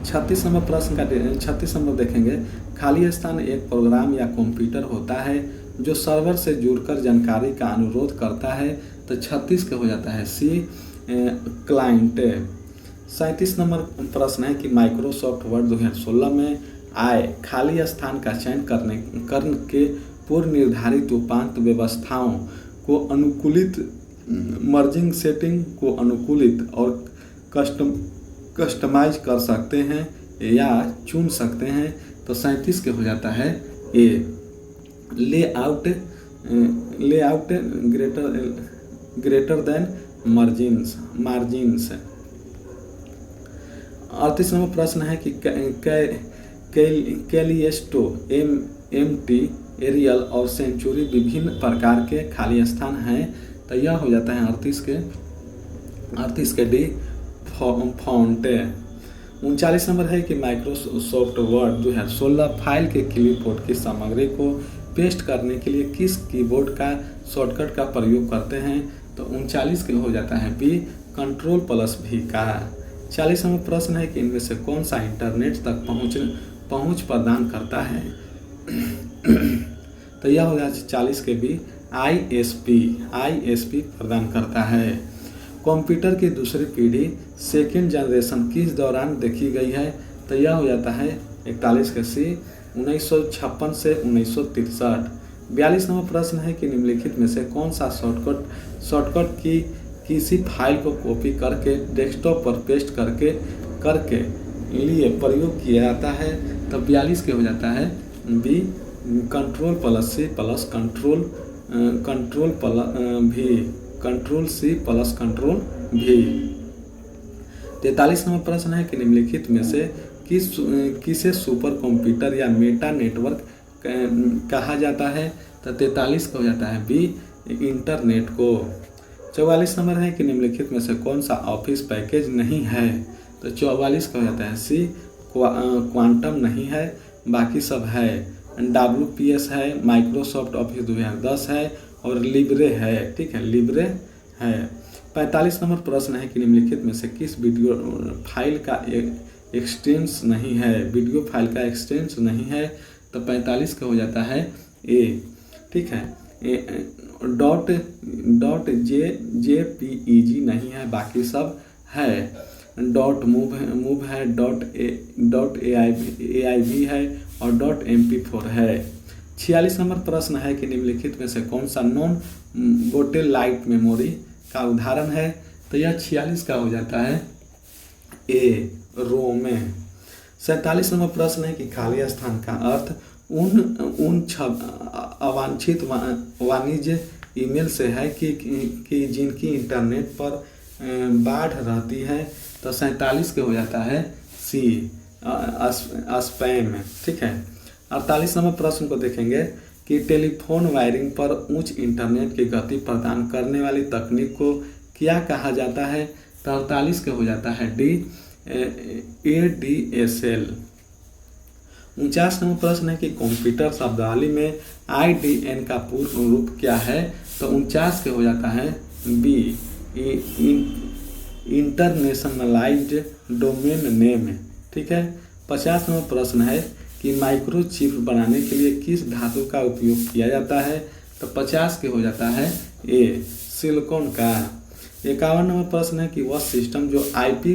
36 नंबर प्रश्न का 36 नंबर देखेंगे, खाली स्थान एक प्रोग्राम या कंप्यूटर होता है जो सर्वर से जुड़कर जानकारी का अनुरोध करता है। तो 36 का हो जाता है सी, क्लाइंट। 37 नंबर प्रश्न है कि माइक्रोसॉफ्ट वर्ड 2016 में आए खाली स्थान का चयन करके पूर्व निर्धारित उपांत व्यवस्थाओं को अनुकूलित मर्जिंग सेटिंग को अनुकूलित और कस्टमाइज कर सकते हैं या चुन सकते हैं। तो 37 के हो जाता है A. Layout greater than margins. 38 number प्रश्न है कि कैलिएस्टो एम्प्टी एरियल और सेंचुरी विभिन्न प्रकार के खाली स्थान हैं। तो यह हो जाता है 38 के डी फॉन्टे। 39 नंबर है कि माइक्रोसॉफ्ट वर्ड 2016 फाइल के क्लिपबोर्ड की सामग्री को पेस्ट करने के लिए किस कीबोर्ड का शॉर्टकट का प्रयोग करते हैं। तो 39 के हो जाता है बी Ctrl+V का। 40 नंबर प्रश्न है कि इनमें से कौन सा इंटरनेट तक पहुंच प्रदान करता है। तो यह हो जाता है 40 के बी ISP प्रदान करता है। कंप्यूटर की दूसरी पीढ़ी सेकेंड जनरेशन किस दौरान देखी गई है। तो यह हो जाता है 41 के सी 1956 से 1963। 42 नंबर प्रश्न है कि निम्नलिखित में से कौन सा शॉर्टकट की किसी फाइल को कॉपी करके डेस्कटॉप पर पेस्ट करके लिए प्रयोग किया जाता है। तो 42 के हो जाता है बी Ctrl+C Ctrl+V। 43 नंबर प्रश्न है कि निम्नलिखित में से किसे सुपर कंप्यूटर या मेटा नेटवर्क कहा जाता है। तो 43 का हो जाता है बी इंटरनेट को। 44 नंबर है कि निम्नलिखित में से कौन सा ऑफिस पैकेज नहीं है। तो 44 का हो जाता है सी क्वांटम नहीं है, बाकी सब है। WPS है, माइक्रोसॉफ्ट ऑफिस 2010 है और लिब्रे है। ठीक है, लिब्रे है। 45 नंबर प्रश्न है कि निम्नलिखित में से किस वीडियो फाइल का एक्सटेंस नहीं है। वीडियो फाइल का एक्सटेंस नहीं है। तो 45 का हो जाता है ए। ठीक है, .jpeg नहीं है, बाकी सब है। .move है, .aiv है और .mp4 है। 46 नंबर प्रश्न है कि निम्नलिखित में से कौन सा नॉन वोलेटाइल मेमोरी का उदाहरण है। तो यह 46 का हो जाता है ए रोम। 47 नंबर प्रश्न है कि खाली स्थान का अर्थ उन अवांछित वाणिज्य ईमेल से है कि जिनकी इंटरनेट पर बाढ़ रहती है। तो 47 के हो जाता है सी स्पैम। ठीक है। 48 नंबर प्रश्न को देखेंगे कि टेलीफोन वायरिंग पर उच्च इंटरनेट की गति प्रदान करने वाली तकनीक को क्या कहा जाता है। तो 48 के हो जाता है डी ADSL। 49 नंबर प्रश्न है कि कंप्यूटर शब्दावली में IDN का पूर्ण रूप क्या है। तो 49 के हो जाता है बी इंटरनेशनलाइज्ड डोमेन नेम। ठीक है। 50 नंबर प्रश्न है कि माइक्रोचिप बनाने के लिए किस धातु का उपयोग किया जाता है। तो 50 के हो जाता है ए सिलिकॉन का। 51 नंबर प्रश्न है कि वह सिस्टम जो IP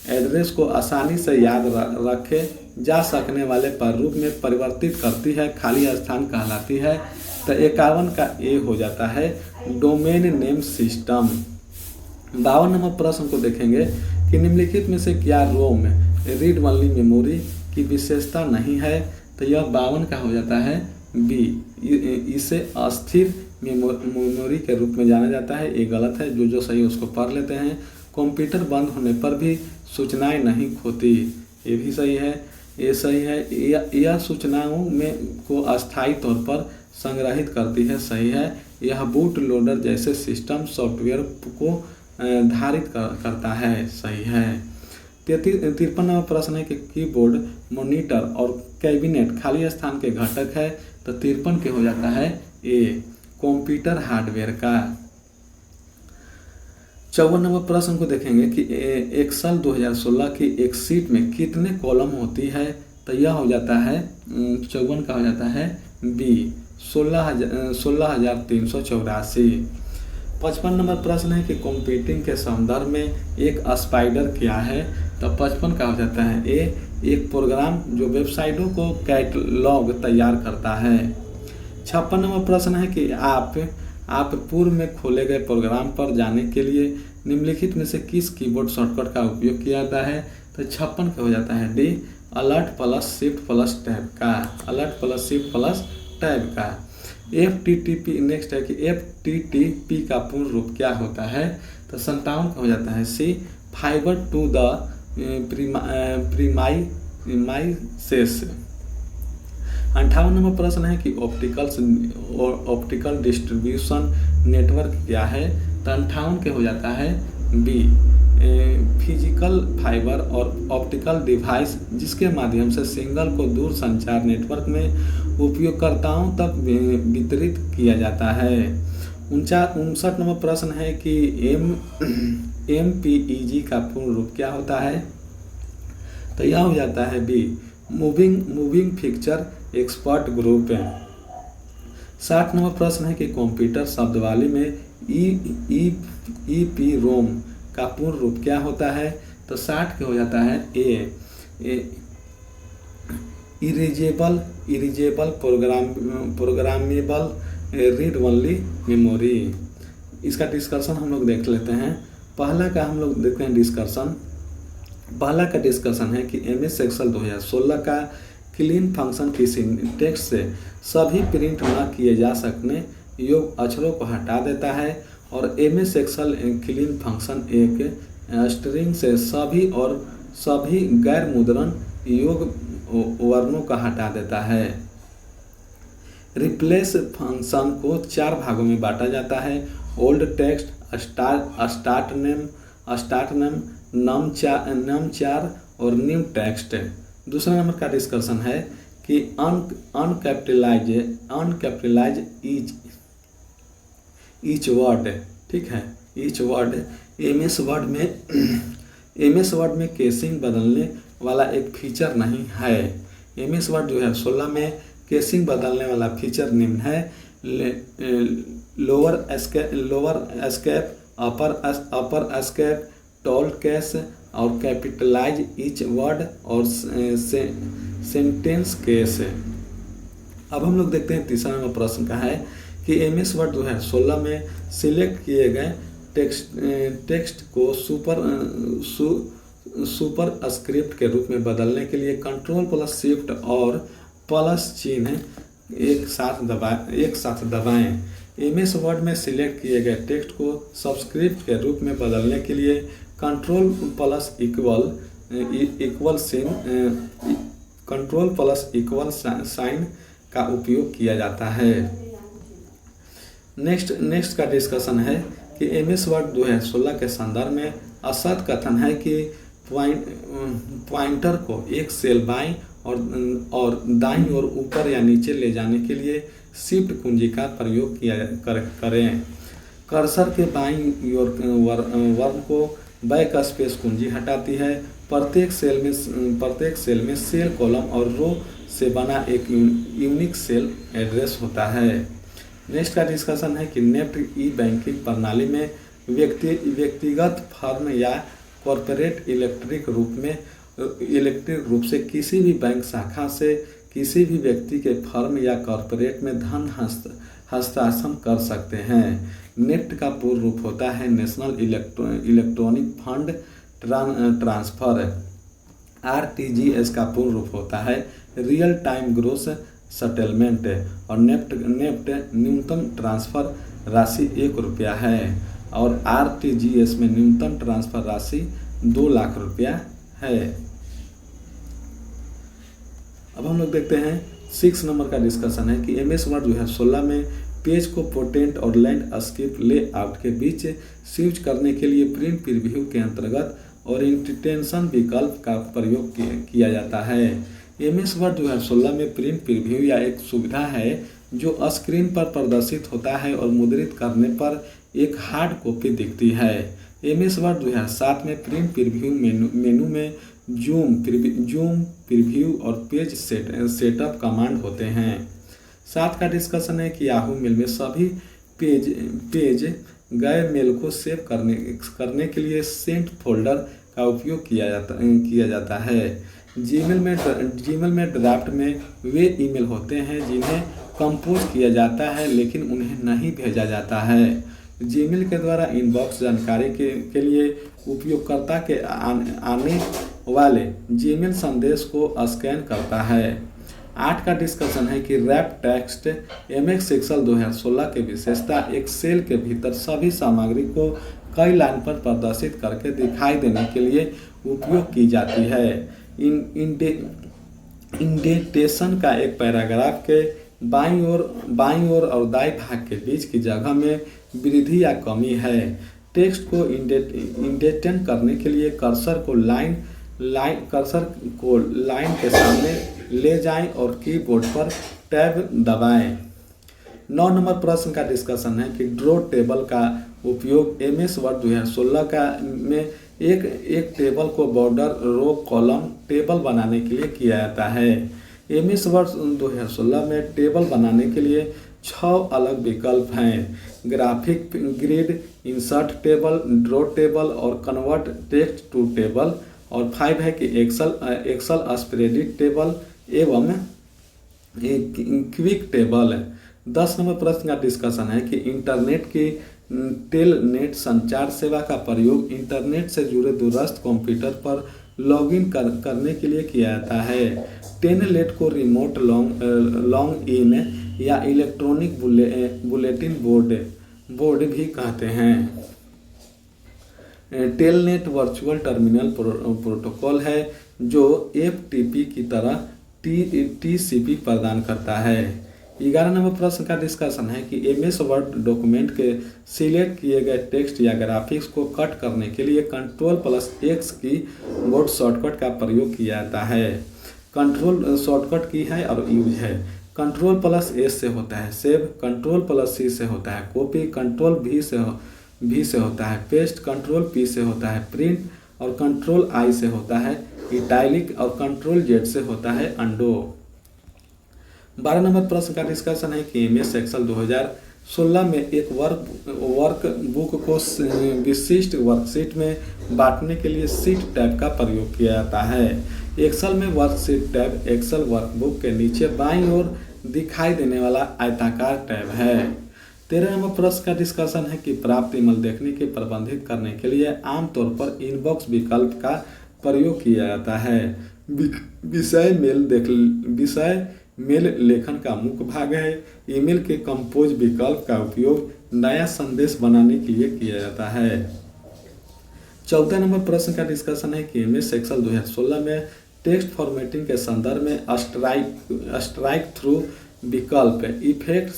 एड्रेस को आसानी से याद रखे जा सकने वाले प्रारूप में परिवर्तित करती है खाली स्थान कहलाती है। तो 51 का ए हो जाता है डोमेन नेम सिस्टम। 52 नंबर प्रश्न को देखेंगे कि निम्नलिखित में से क्या रोम रीड ओनली मेमोरी की विशेषता नहीं है। तो यह 52 का हो जाता है बी इसे अस्थिर मेमोरी के रूप में जाना जाता है। ये गलत है, जो सही है उसको पढ़ लेते हैं। कंप्यूटर बंद होने पर भी सूचनाएं नहीं खोती, ये भी सही है। ये सही है। यह सूचनाओं में को अस्थायी तौर पर संग्रहित करती है, सही है। यह बूट लोडर जैसे सिस्टम सॉफ्टवेयर को धारित करता है, सही है। 53 नंबर प्रश्न है कि कीबोर्ड, मॉनिटर और कैबिनेट खाली स्थान के घटक है। तो 53 के हो जाता है ए कंप्यूटर हार्डवेयर का। 54 नंबर प्रश्न को देखेंगे कि एक्सेल 2016 की एक शीट में कितने कॉलम होती है। तो यह हो जाता है 54 का हो जाता है बी 16,384। 55 नंबर प्रश्न है कि कंप्यूटिंग के संदर्भ में एक स्पाइडर क्या है। तो 55 का हो जाता है ए एक प्रोग्राम जो वेबसाइटों को कैटलॉग तैयार करता है। 56 नंबर प्रश्न है कि आप पूर्व में खोले गए प्रोग्राम पर जाने के लिए निम्नलिखित में से किस कीबोर्ड शॉर्टकट का उपयोग किया जाता है? तो 56 का हो जाता है D, alert plus shift plus tab का, alert plus shift plus tab का। FTTP नेक्स्ट है कि FTTP का पूर्ण रूप क्या होता है? तो 57 का हो जाता है C, fibre to the premises. 58 number प्रश्न है कि ऑप्टिकल डिस्ट्रीब्यूशन नेटवर्क क्या है? तो 58 के हो जाता है बी, फिजिकल फाइबर और ऑप्टिकल डिवाइस जिसके माध्यम से सिग्नल को दूर संचार नेटवर्क में उपयोगकर्ताओं तक वितरित किया जाता है। 59 नंबर प्रश्न है कि MPEG का पूर्ण रूप क्या होता है? तो यह हो जाता है B, moving picture expert group. 60 नंबर प्रश्न है कि कंप्यूटर शब्दावली में EEPROM का पूर्ण रूप क्या होता है? तो 60 के हो जाता है A, erasable programmable read only memory. इसका डिस्कशन हम लोग देख लेते हैं। पहला का हम लोग देखते हैं डिस्कशन। पहला का डिस्कशन है कि MS एक्सेल 2016 का क्लीन फंक्शन किसी टेक्स्ट से सभी प्रिंट न किए जा सकने योग्य अक्षरों को हटा देता है और MS एक्सेल क्लीन फंक्शन एक स्ट्रिंग से सभी गैर मुद्रण योग्य वर्णों का हटा देता है। रिप्लेस फंक्शन को 4 भागों में बांटा जाता है, ओल्ड टेक्स्ट, स्टार्ट नेम, नम 4 और न्यू टेक्स्ट। दूसरा नंबर का डिस्कशन है कि अनकैपिटलाइज ईच वर्ड, ठीक है, ईच वर्ड। MS वर्ड में केसिंग बदलने वाला एक फीचर नहीं है। MS वर्ड 2016 में केसिंग बदलने वाला फीचर निम्न है: लोअर एस्केप, अपर एस्केप, टॉल केस और कैपिटलाइज ईच वर्ड और सेंटेंस केस। अब हम लोग देखते हैं तीसरा नंबर प्रश्न का है कि MS वर्ड 2016 में सिलेक्ट किए गए टेक्स्ट को सुपर स्क्रिप्ट के रूप में बदलने के लिए कंट्रोल प्लस शिफ्ट और प्लस चिन्ह एक साथ दबाएं। MS वर्ड में सिलेक्ट किए गए टेक्स्ट को सबस्क्रिप्ट के रूप में बदलने के लिए कंट्रोल प्लस इक्वल साइन का उपयोग किया जाता है। नेक्स्ट का डिस्कशन है कि MS वर्ड 2016 के संदर्भ में असत कथन है कि पॉइंटर को एक सेल बाईं और दाईं ओर ऊपर या नीचे ले जाने के लिए शिफ्ट कुंजी का प्रयोग करें। कर्सर के बाईं ओर वर्ड को बैक स्पेस कुंजी हटाती है। प्रत्येक सेल में सेल, कॉलम और रो से बना एक यूनिक सेल एड्रेस होता है। नेक्स्ट का डिस्कशन है कि नेफ्ट ई बैंकिंग प्रणाली में व्यक्तिगत फर्म या कॉर्पोरेट इलेक्ट्रिक रूप से किसी भी बैंक शाखा से किसी भी व्यक्ति के फर्म या कॉर्पोरेट में धन हस्तांतरण कर सकते हैं। नेफ्ट का पूर्ण रूप होता है national electronic fund transfer. RTGS का पूर्ण रूप होता है रियल टाइम ग्रोस सेटलमेंट और नेफ्ट न्यूनतम ट्रांसफर राशि 1 रुपया है और RTGS में न्यूनतम ट्रांसफर राशि 2 लाख रुपया है। अब हम लोग देखते हैं 6 नंबर का डिस्कशन है कि MS वर्ड 2016 में पेज को पोर्ट्रेट और लैंडस्केप लेआउट के बीच स्विच करने के लिए प्रिंट प्रीव्यू के अंतर्गत ओरिएंटेशन विकल्प का प्रयोग किया जाता है। MS वर्ड 2016 में प्रिंट प्रीव्यू या एक सुविधा है जो स्क्रीन पर प्रदर्शित होता है और मुद्रित करने पर एक हार्ड कॉपी दिखती है। MS वर्ड 2007 में प्रिंट प्रीव्यू मेनू में जूम प्रीव्यू और पेज सेटअप कमांड होते हैं। 7 का डिस्कशन है कि याहू मेल में सभी पेज गए मेल को सेव करने के लिए सेंट फोल्डर का उपयोग किया जाता है। जीमेल में ड्राफ्ट में वे ईमेल होते हैं जिन्हें कंपोज किया जाता है लेकिन उन्हें नहीं भेजा जाता है। जीमेल के द्वारा इनबॉक्स जानकारी के लिए उपयोगकर्ता के आने वाले जीमेल संदेश को स्कैन करता है। 8 का डिस्कशन है कि रैप टेक्स्ट एमएस एक्सेल 2016 की विशेषता एक सेल के भीतर सभी सामग्री को कई लाइन पर प्रदर्शित करके दिखाई देने के लिए उपयोग की जाती है। इंडेंटेशन का एक पैराग्राफ के बाईं ओर और दाईं भाग के बीच की जगह में वृद्धि या कमी है। टेक्स्ट को इंडेंट करने के लिए कर्सर को लाइन के सामने ले जाएं और कीबोर्ड पर टैब दबाएं। 9 नंबर प्रश्न का डिस्कशन है कि ड्रॉ टेबल का उपयोग एमएस वर्ड 2016 में एक टेबल को बॉर्डर रो कॉलम टेबल बनाने के लिए किया जाता है। एमएस वर्ड 2016 में टेबल बनाने के लिए 6 अलग विकल्प हैं: graphic grid, insert table, draw table और कन्वर्ट टेक्स्ट टू टेबल। और 5 है कि एक्सल स्प्रेडशीट टेबल एवं क्विक टेबल। 10 नंबर प्रश्न का डिस्कशन है कि इंटरनेट की टेलनेट संचार सेवा का प्रयोग इंटरनेट से जुड़े दूरस्थ कंप्यूटर पर लॉगिन करने के लिए किया जाता है। टेलनेट को रिमोट लॉग इन या इलेक्ट्रॉनिक बुलेटिन बोर्ड भी कहते हैं। टेलनेट वर्चुअल टर्मिनल प्रोटोकॉल है जो एफटीपी की तरह टीसीपी प्रदान करता है। 11 नंबर प्रश्न का डिस्कशन है कि एमएस वर्ड डॉक्यूमेंट के सिलेक्ट किए गए टेक्स्ट या ग्राफिक्स को कट करने के लिए Ctrl+X की बोर्ड शॉर्टकट का प्रयोग किया जाता है। कंट्रोल शॉर्टकट की है और यूज है। Ctrl+S से होता है सेव, Ctrl+C से होता है कॉपी, Ctrl+V से होता है पेस्ट, Ctrl+P से होता है प्रिंट और Ctrl+I से होता है इटैलिक और Ctrl+Z से होता है अंडो। 12 नंबर प्रश्न का डिस्कशन है कि एमएस एक्सेल 2016 में एक वर्क बुक को विशिष्ट वर्कशीट में बांटने के लिए शीट टैब का प्रयोग किया जाता है। एक्सेल में वर्कशीट टैब एक्सेल वर्कबुक के नीचे बाईं ओर दिखाई देने वाला आयताकार टैब है। 13 नंबर प्रश्न का डिस्कशन है कि प्राप्त ईमेल देखने के प्रबंधित करने के लिए आमतौर पर इनबॉक्स विकल्प का प्रयोग किया जाता है। विषय मेल लेखन का मुख्य भाग है। ईमेल के कंपोज विकल्प का उपयोग नया संदेश बनाने के लिए किया जाता है। 14 नंबर प्रश्न का डिस्कशन है कि एमएस एक्सेल 2016 में टेक्स्ट फॉर्मेटिंग के संदर्भ में स्ट्राइक थ्रू विकल्प इफेक्ट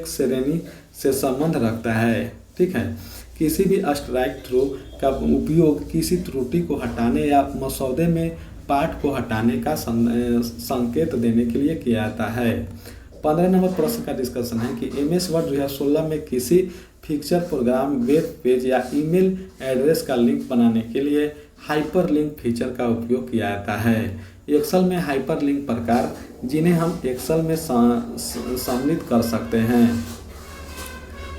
श्रेणी से संबंध रखता है। ठीक है, किसी भी स्ट्राइक थ्रू का उपयोग किसी त्रुटि को हटाने या मसौदे में पाठ को हटाने का संकेत देने के लिए किया जाता है। 15 नंबर प्रश्न का डिस्कशन है कि एमएस वर्ड 2016 में किसी फीचर प्रोग्राम, वेब पेज या ईमेल एड्रेस का लिंक बनाने के लिए हाइपरलिंक फीचर का उपयोग किया जाता है। एक्सेल में हाइपरलिंक प्रकार जिन्हें हम एक्सेल में सम्मिलित कर सकते हैं।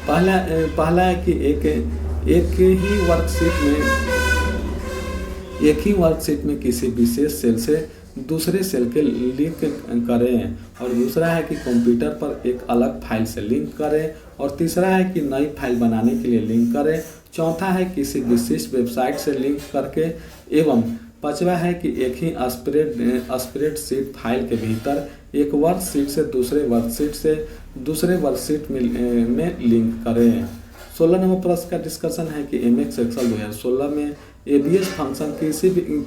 पहला है कि एक ही वर्कशीट में किसी विशेष सेल से दूसरे सेल के लिंक करें, और दूसरा है कि कंप्यूटर पर एक अलग फाइल से लिंक करें, और तीसरा है कि नई फाइल बनाने के लिए लिंक करें। चौथा है किसी विशिष्ट वेबसाइट से लिंक करके, एवं पांचवा है कि एक ही स्प्रेडशीट फाइल के भीतर एक वर्कशीट से दूसरे वर्कशीट में लिंक करें। 16 नंबर प्रश्न का डिस्कशन है कि एमएस एक्सेल 2016 में एबीएस फंक्शन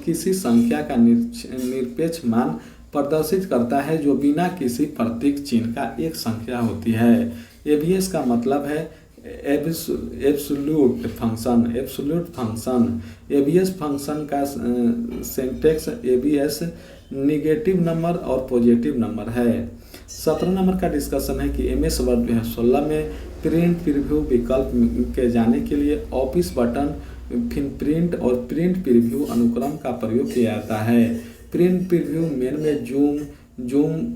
किसी संख्या का निरपेक्ष मान प्रदर्शित करता है जो बिना किसी प्रतीक चिन्ह का एक संख्या होती है। एबीएस का मतलब है एब्सोल्यूट फंक्शन। एबीएस फंक्शन का सिंटैक्स एबीएस निगेटिव नंबर और पॉजिटिव नंबर है। 17 नंबर का डिस्कशन है कि एमएस वर्ड 2016 में प्रिंट प्रीव्यू विकल्प के जाने के लिए ऑफिस बटन, फिर प्रिंट और प्रिंट प्रीव्यू अनुक्रम का प्रयोग किया जाता है। प्रिंट प्रीव्यू मेन में जूम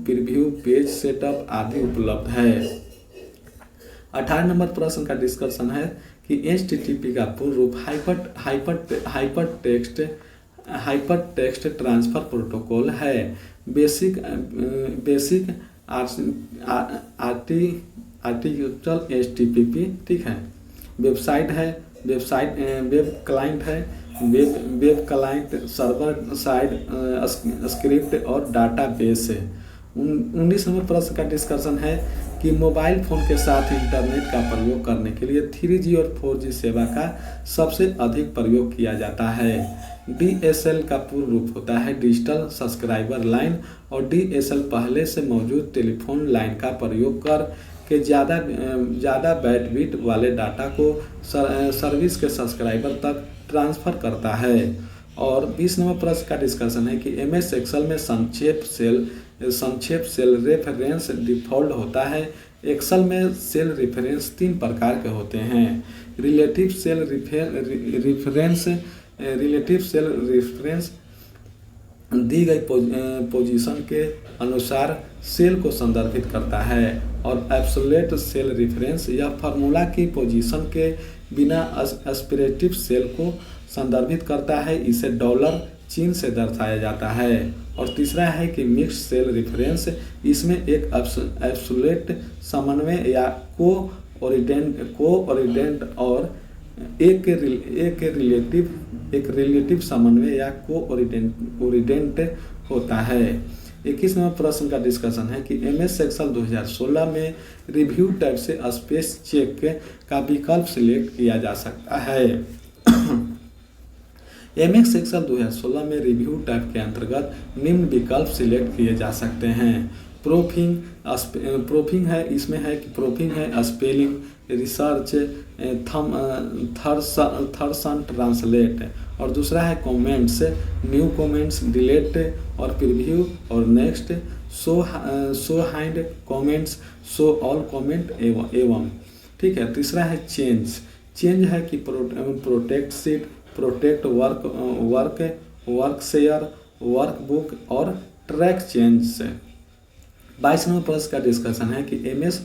प्रीव्यू, पेज सेटअप आदि उपलब्ध है। 18 नंबर प्रश्न का डिस्कशन है कि HTTP का पूर्ण रूप hyper text hyper text transfer protocol है। बेसिक बेसिक आर्टिकल HTTP, ठीक है। वेबसाइट है, वेब क्लाइंट है, web client server side script और डाटाबेस है। 19वें प्रश्न का डिस्कशन है कि मोबाइल फ़ोन के साथ इंटरनेट का प्रयोग करने के लिए 3G और 4G सेवा का सबसे अधिक प्रयोग किया जाता है। DSL का पूर्ण रूप होता है डिजिटल सब्सक्राइबर लाइन, और DSL पहले से मौजूद टेलीफोन लाइन का प्रयोग कर के ज़्यादा बैंडविड्थ वाले डाटा को सर्विस के सब्सक्राइबर तक ट्रांसफ़र करता है। और 20 नंबर प्रश्न का डिस्कशन है कि MS एक्सेल में संक्षेप सेल रेफरेंस डिफ़ॉल्ट होता है। एक्सेल में सेल रेफरेंस 3 प्रकार के होते हैं। रिलेटिव सेल रेफरेंस दी गई पोजीशन के अनुसार सेल को संदर्भित करता है, और एब्सोल्यूट सेल रेफरेंस यह फार्मूला की पोजीशन के बिना एस्पिरेटिव सेल को संदर्भित करता है। इसे डॉलर चिन्ह से दर्शाया जाता है। और तीसरा है कि मिक्स सेल रेफरेंस, इसमें एक एब्सोल्यूट समन्वय या कोऑर्डिनेट और एक रिलेटिव समन्वय या कोऑर्डिनेट होता है। 21वें प्रश्न का डिस्कशन है कि MS एक्सेल 2016 में रिव्यू टैब से स्पेस चेक का विकल्प सिलेक्ट किया जा सकता है। MS एक्सेल 2016 में रिव्यू टैब के अंतर्गत निम्न विकल्प सिलेक्ट किए जा सकते हैं। प्रूफिंग है, इसमें है कि प्रूफिंग है स्पेलिंग, रिसर्च, थर्सन ट्रांसलेट, और दूसरा है कमेंट्स, न्यू कमेंट्स, डिलीट और प्रीव्यू, और next show hide comments, show all comment एवं, ठीक है। तीसरा है चेंज है कि protect sheet, protect work share, workbook और ट्रैक चेंज। 22वें प्रश्न का डिस्कशन है कि MS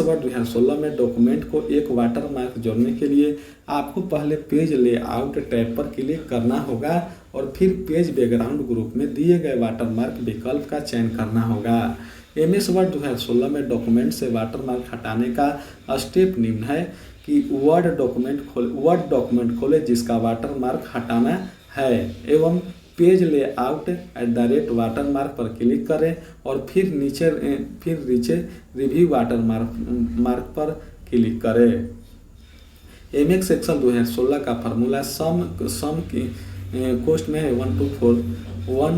वर्ड 2016 में डॉक्यूमेंट को एक वाटरमार्क जोड़ने के लिए आपको पहले पेज लेआउट टैब पर क्लिक करना होगा, और फिर पेज बैकग्राउंड ग्रुप में दिए गए वाटरमार्क विकल्प का चयन करना होगा। MS वर्ड 2016 में डॉक्यूमेंट से वाटरमार्क हटाने का स्टेप निम्न है कि वर्ड डॉक्यूमेंट खोले जिसका वाटरमार्क हटाना है, एवं पेज लेआउट @वाटरमार्क पर क्लिक करें, और फिर नीचे रिव्यू वाटरमार्क पर क्लिक करें। MS एक्सेल 2016 का फार्मूला सम की कोष्ट में है 1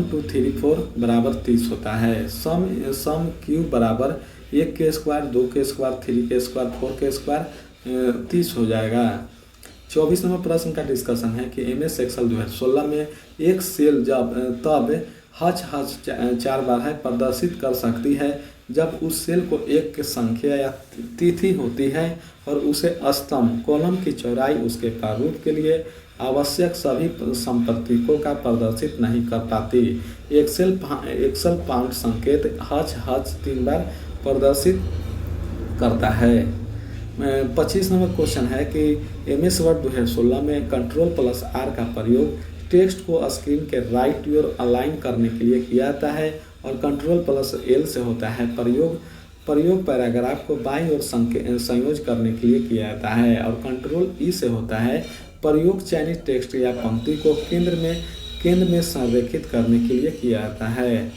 2 3 4 बराबर 30 होता है। सम क्यूब बराबर 1 के स्क्वायर, 2 के स्क्वायर, 3 के स्क्वायर, 4 के स्क्वायर 30 हो जाएगा। 24 नंबर प्रश्न का डिस्कशन है कि MS एक्सेल 2016 में एक सेल तब हच 4 बार है प्रदर्शित कर सकती है जब उस सेल को एक की संख्या या तिथि होती है, और उसे स्तंभ कॉलम की चौड़ाई उसके प्रारूप के लिए आवश्यक सभी संपर्कों का प्रदर्शित नहीं कर पाती। एक्सेल पाउंड संकेत हच 3 बार प्रदर्शित करता है। 25 नंबर क्वेश्चन है कि MS वर्ड 2016 में Ctrl+R का प्रयोग टेक्स्ट को स्क्रीन के राइट की ओर अलाइन करने के लिए किया जाता है, और Ctrl+L से होता है प्रयोग पैराग्राफ को बाईं ओर संयोज करने के लिए किया जाता है, और Ctrl+E से होता है प्रयोग चयनित टेक्स्ट या पंक्ति को केंद्र में संरेखित करने के लिए किया जाता है।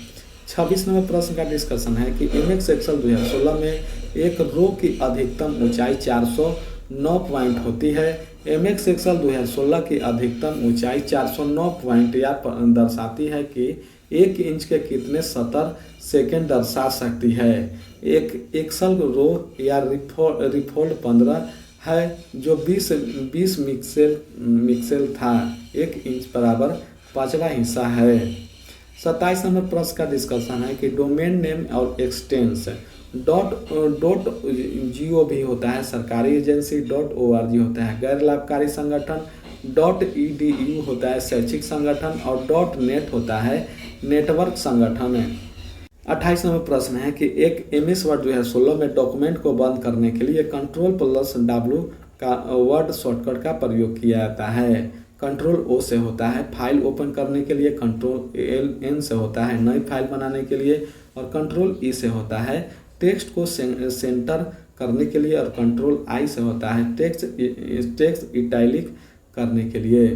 26 नंबर प्रश्न का डिस्कशन है कि MS एक्सेल 2016 में एक रो की अधिकतम ऊंचाई 409 पॉइंट होती है। MS एक्सेल 2016 की अधिकतम ऊंचाई 409 पॉइंट या दर्शाती है कि 1 इंच के कितने 70 सेकेंड दर्शा सकती है। एक एक्सेल रो या रिफोल्ड 15 है जो 20 मिक्सेल था। 1 इंच बराबर 5वां हिस्सा है। 27 नंबर प्रश्न का डिस्कशन है कि डोमेन नेम और एक्सटेंस .gov होता है सरकारी एजेंसी, .org होता है गैर लाभकारी संगठन, .edu होता है शैक्षिक संगठन, और .net होता है नेटवर्क संगठन। 28 नंबर प्रश्न है कि एक MS वर्ड 2016 में डॉक्यूमेंट को बंद करने के लिए Ctrl+W का वर्ड शॉर्टकट का प्रयोग किया जाता है। कंट्रोल ओ से होता है फाइल ओपन करने के लिए, कंट्रोल एल एन से होता है नई फाइल बनाने के लिए, और कंट्रोल ई से होता है टेक्स्ट को सेंटर करने के लिए, और कंट्रोल आई से होता है टेक्स्ट इटैलिक करने के लिए।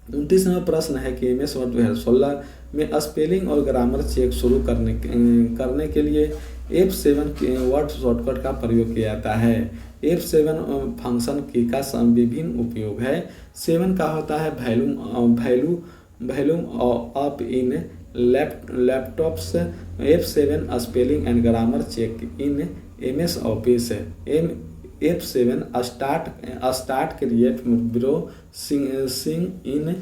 29वां प्रश्न है कि MS वर्ड 2016 में स्पेलिंग और ग्रामर चेक शुरू करने के लिए F7 वर्ड शॉर्टकट का प्रयोग किया जाता है। F7 फंक्शन की का विभिन्न उपयोग है। 7 का होता है volume up in laptops, F7 spelling and grammar check in MS office, F7 start create browsing in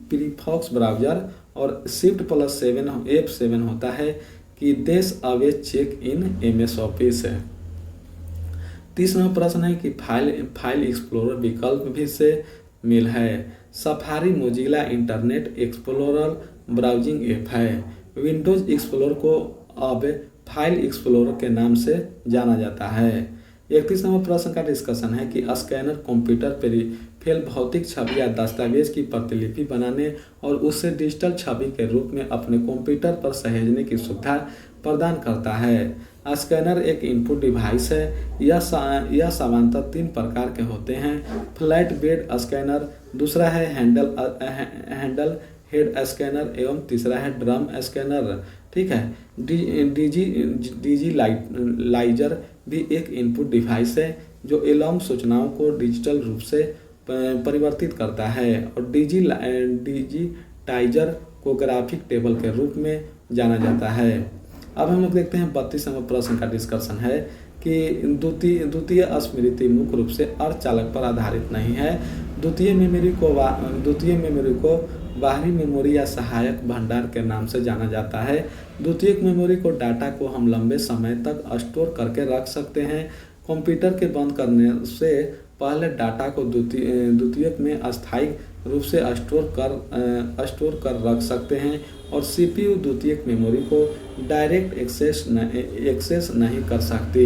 Firefox browser, और Shift+7 F7 होता है कि thesaurus check in MS office. 30वां प्रश्न है कि फाइल एक्सप्लोरर विकल्प भी से मिल है। Safari Mozilla internet explorer browsing app है। विंडोज एक्सप्लोरर को अब फाइल एक्सप्लोरर के नाम से जाना जाता है। 31वां प्रश्न का डिस्कशन है कि स्कैनर कंप्यूटर पेरिफेरल भौतिक छवि या दस्तावेज की प्रतिलिपि बनाने और उसे डिजिटल छवि के रूप में अपने कंप्यूटर पर सहेजने की सुविधा प्रदान करता है। स्कैनर एक इनपुट डिवाइस है। यह सामान्यतः 3 प्रकार के होते हैं। फ्लैट बेड स्कैनर, दूसरा है हैंडल हेड स्कैनर, एवं तीसरा है ड्रम स्कैनर। ठीक है। डिजिलाइजर भी एक इनपुट डिवाइस है जो एलार्म सूचनाओं को डिजिटल रूप से परिवर्तित करता है, और डिजिटाइजर को ग्राफिक टेबल के रूप में जाना जाता है। अब हम लोग देखते हैं 32वां प्रश्न का डिस्कशन है कि द्वितीय स्मृति मुख्य रूप से अर्धचालक पर आधारित नहीं है। द्वितीय मेमोरी को बाहरी मेमोरी या सहायक भंडार के नाम से जाना जाता है। द्वितीयक मेमोरी को डाटा को हम लंबे समय तक स्टोर करके रख सकते हैं। कंप्यूटर के बंद करने से पहले डाटा को द्वितीयक में अस्थायी रूप से स्टोर कर रख सकते हैं, और CPU द्वितीयक मेमोरी को डायरेक्ट एक्सेस नहीं कर सकती।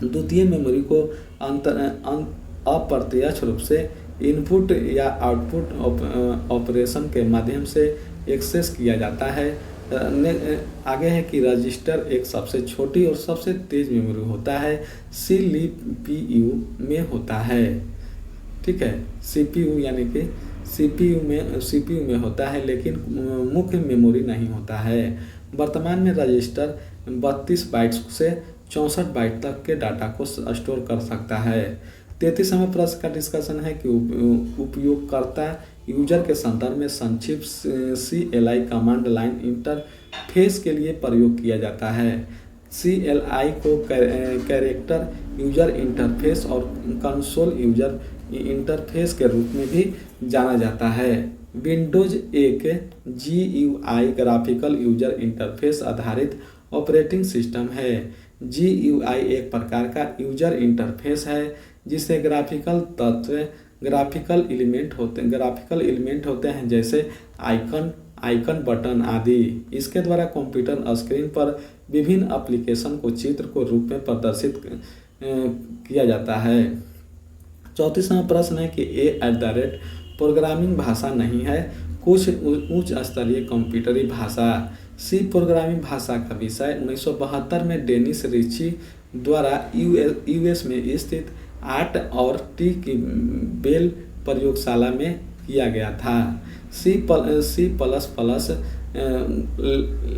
द्वितीय मेमोरी को अप्रत्यक्ष रूप से इनपुट या आउटपुट ऑपरेशन के माध्यम से एक्सेस किया जाता है। आगे है कि रजिस्टर एक सबसे छोटी और सबसे तेज मेमोरी होता है। CPU में होता है। ठीक है। CPU यानी कि CPU में होता है, लेकिन मुख्य मेमोरी नहीं होता है। वर्तमान में रजिस्टर 32 बाइट्स से 64 बाइट तक के डाटा को स्टोर कर सकता है। 33वां प्रश्न का डिस्कशन है कि उपयोगकर्ता यूजर के संदर्भ में संक्षिप्त CLI कमांड लाइन इंटरफेस के लिए प्रयोग किया जाता है। CLI को कैरेक्टर यूजर इंटरफेस और कंसोल यूजर इंटरफेस के रूप में भी जाना जाता है। विंडोज एक GUI ग्राफिकल यूजर इंटरफेस आधारित ऑपरेटिंग सिस्टम है। GUI एक प्रकार का यूजर इंटरफेस है जिससे ग्राफिकल एलिमेंट होते हैं, जैसे आइकन बटन आदि। इसके द्वारा कंप्यूटर स्क्रीन पर विभिन्न एप्लीकेशन को चित्र को रूप में प्रदर्शित किया जाता है। 34वां प्रश्न है कि प्रोग्रामिंग भाषा नहीं है। कुछ उच्च स्तरीय कंप्यूटरी भाषा। C प्रोग्रामिंग भाषा का विषय 1972 में डेनिस रिची द्वारा US में स्थित आर्ट और टी की बेल प्रयोगशाला में किया गया था। C++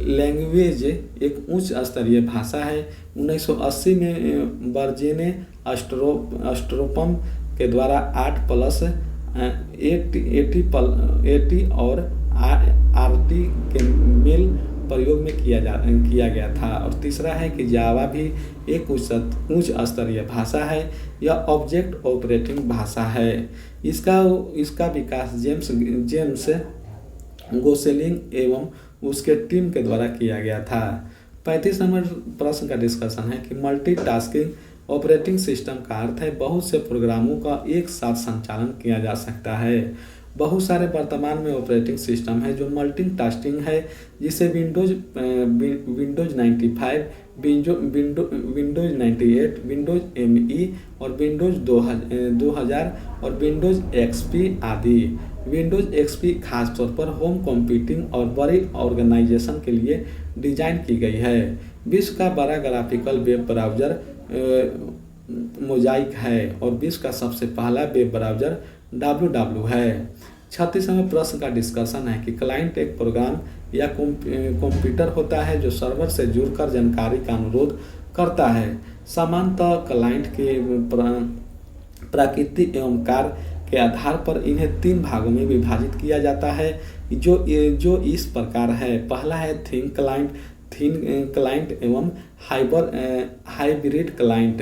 लैंग्वेज एक उच्च स्तरीय भाषा है। 1980 में वर्जिने स्ट्रोपम के द्वारा 8+80 और RT के मेल प्रयोग में किया गया था। और तीसरा है कि जावा भी एक उच्च स्तरीय भाषा है। यह ऑब्जेक्ट ऑपरेटिंग भाषा है। इसका विकास जेम्स गोसेलिंग एवं उसके टीम के द्वारा किया गया था। 35 नंबर प्रश्न का डिस्कशन है कि मल्टीटास्किंग ऑपरेटिंग सिस्टम का अर्थ है बहुत से प्रोग्रामों का एक साथ संचालन किया जा सकता है। बहुत सारे वर्तमान में ऑपरेटिंग सिस्टम है जो मल्टीटास्किंग है, जिसे विंडोज 95, विंडोज 98, विंडोज ME और विंडोज 2000 और विंडोज XP आदि। विंडोज XP खासतौर पर होम कंप्यूटिंग और बड़ी ऑर्गेनाइजेशन के लिए डिजाइन की गई है। विश्व का बड़ा ग्राफिकल वेब ब्राउज़र मोजाइक है और विश्व का सबसे पहला वेब ब्राउज़र WW है। 36वें प्रश्न का डिस्कशन है कि क्लाइंट एक प्रोग्राम या कंप्यूटर होता है जो सर्वर से जुड़कर जानकारी का अनुरोध करता है। सामान्यतः क्लाइंट के प्रकृति एवं कार्य के आधार पर इन्हें 3 भागों में विभाजित किया जाता है जो इस प्रकार है। पहला है थिन क्लाइंट एवं हाइब्रिड क्लाइंट।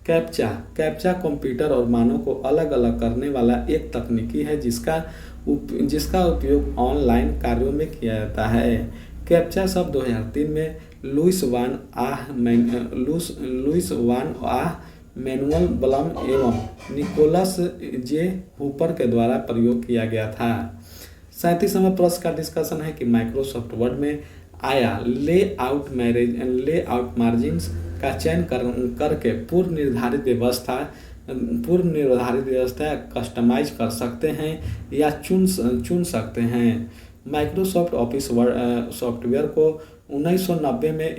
कैप्चा कंप्यूटर और मानव को अलग अलग करने वाला एक तकनीकी है जिसका उपयोग ऑनलाइन कार्यों में किया जाता है। कैप्चा शब्द 2003 में लुइस वान आह, मैनुअल ब्लम एवं निकोलस जे हूपर के द्वारा प्रयोग किया गया था। 37वें प्रश्न का डिस्कशन है कि माइक्रोसॉफ्ट वर्ड में आया लेआउट मार्जिन्स का चयन करके पूर्व निर्धारित व्यवस्था कस्टमाइज कर सकते हैं या चुन सकते हैं। माइक्रोसॉफ्ट ऑफिस सॉफ्टवेयर को 1990 में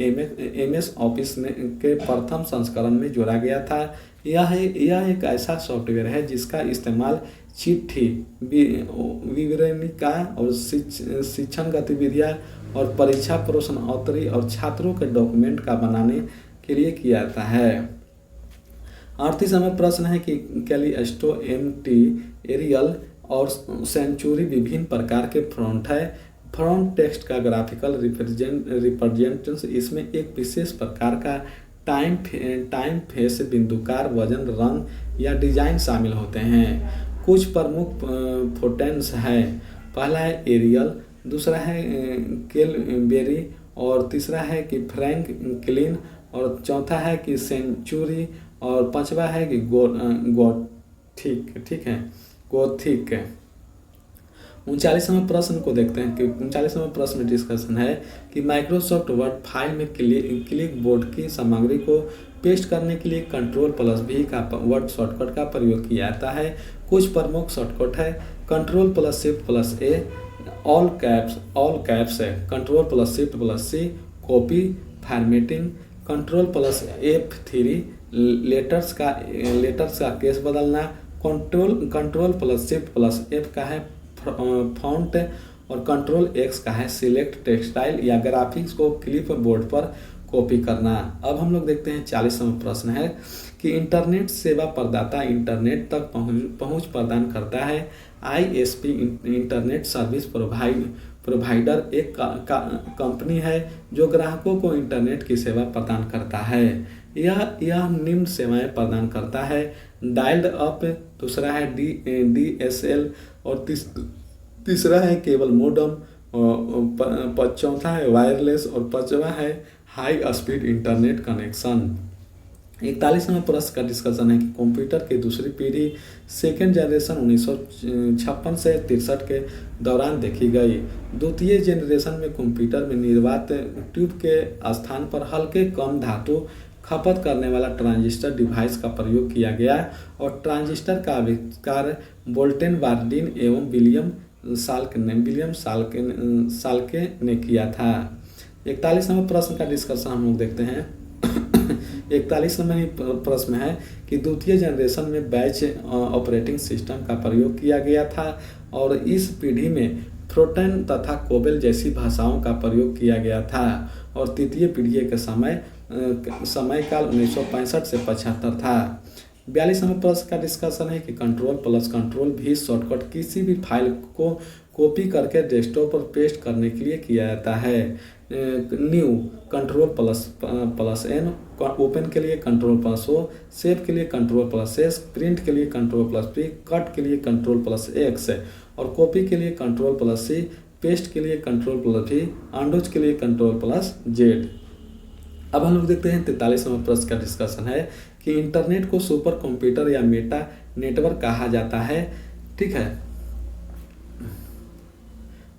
MS ऑफिस के प्रथम संस्करण में जोड़ा गया था। यह एक ऐसा सॉफ्टवेयर है जिसका इस्तेमाल चिट्ठी, विवरणिका और शिक्षण गतिविधियां और परीक्षा प्रश्नोत्तरी और छात्रों के डॉक्यूमेंट का बनाने के लिए किया जाता है। 38वां प्रश्न है कि कैलिस्टो, MT, एरियल और सेंचुरी विभिन्न प्रकार के फ्रंट है। फ्रंट टेक्स्ट का ग्राफिकल रिप्रेजेंटेशन, इसमें एक विशेष प्रकार का टाइम फेस, बिंदुकार, वजन, रंग या डिजाइन शामिल होते हैं। कुछ प्रमुख फोटेंस है। पहला है एरियल, दूसरा है केलबेरी और तीसरा है कि फ्रैंकलिन और चौथा है कि सेंचुरी और पांचवा है कि गोथिक। 39वें प्रश्न को देखते हैं कि 39वें प्रश्न में डिस्कशन है कि माइक्रोसॉफ्ट वर्ड फाइल में क्लिक बोर्ड की सामग्री को पेस्ट करने के लिए Ctrl+V का वर्ड शॉर्टकट का प्रयोग किया जाता है। कुछ प्रमुख शॉर्टकट है Ctrl+Shift+A, ऑल कैप्स है, Ctrl+Shift+C, copy formatting, Ctrl+F3 letters का केस बदलना, Ctrl+Shift+F का है फॉन्ट और Ctrl+X का है सिलेक्ट टेक्सटाइल या ग्राफिक्स को क्लिप बोर्ड पर कॉपी करना। अब हम लोग देखते हैं 40वां प्रश्न है कि इंटरनेट सेवा प्रदाता इंटरनेट तक पहुंच प्रदान करता है। ISP इंटरनेट सर्विस प्रोवाइडर एक कंपनी है जो ग्राहकों को इंटरनेट की सेवा प्रदान करता है। यह निम्न सेवाएं प्रदान करता है: डायल्ड अप, दूसरा है DSL और तीसरा है केबल मोडम, चौथा है वायरलेस और पांचवा है हाई स्पीड इंटरनेट कनेक्शन। 41वां प्रश्न का डिस्कशन है कि कंप्यूटर की दूसरी पीढ़ी सेकेंड जनरेशन 1956 से 63 के दौरान देखी गई। द्वितीय जनरेशन में कंप्यूटर में निर्वात ट्यूब के स्थान पर हल्के कम धातु खपत करने वाला ट्रांजिस्टर डिवाइस का प्रयोग किया गया और ट्रांजिस्टर का आविष्कार बोल्टेन वार्डिन एवं विलियम साल्के ने किया था। 41वां प्रश्न का डिस्कशन हम लोग देखते हैं। 41वां प्रश्न है कि द्वितीय जनरेशन में बैच ऑपरेटिंग सिस्टम का प्रयोग किया गया था और इस पीढ़ी में फ्रोटन तथा कोबेल जैसी भाषाओं का प्रयोग किया गया था और तृतीय पीढ़ी के समयकाल 1965 से 75 था। 42वां प्रश्न का डिस्कशन है कि Ctrl+Ctrl+V शॉर्टकट किसी भी फाइल को कॉपी करके डेस्कटॉप पर पेस्ट करने के लिए किया जाता है। न्यू Ctrl+N, ओपन के लिए Ctrl+O, सेव के लिए Ctrl+S, प्रिंट के लिए Ctrl+P, कट के लिए Ctrl+X और कॉपी के लिए Ctrl+C, पेस्ट के लिए Ctrl+V, अंडोज के लिए Ctrl+Z। अब हम लोग देखते हैं 43वां प्रश्न का डिस्कशन है कि इंटरनेट को सुपर कंप्यूटर या मेटा नेटवर्क कहा जाता है। ठीक है,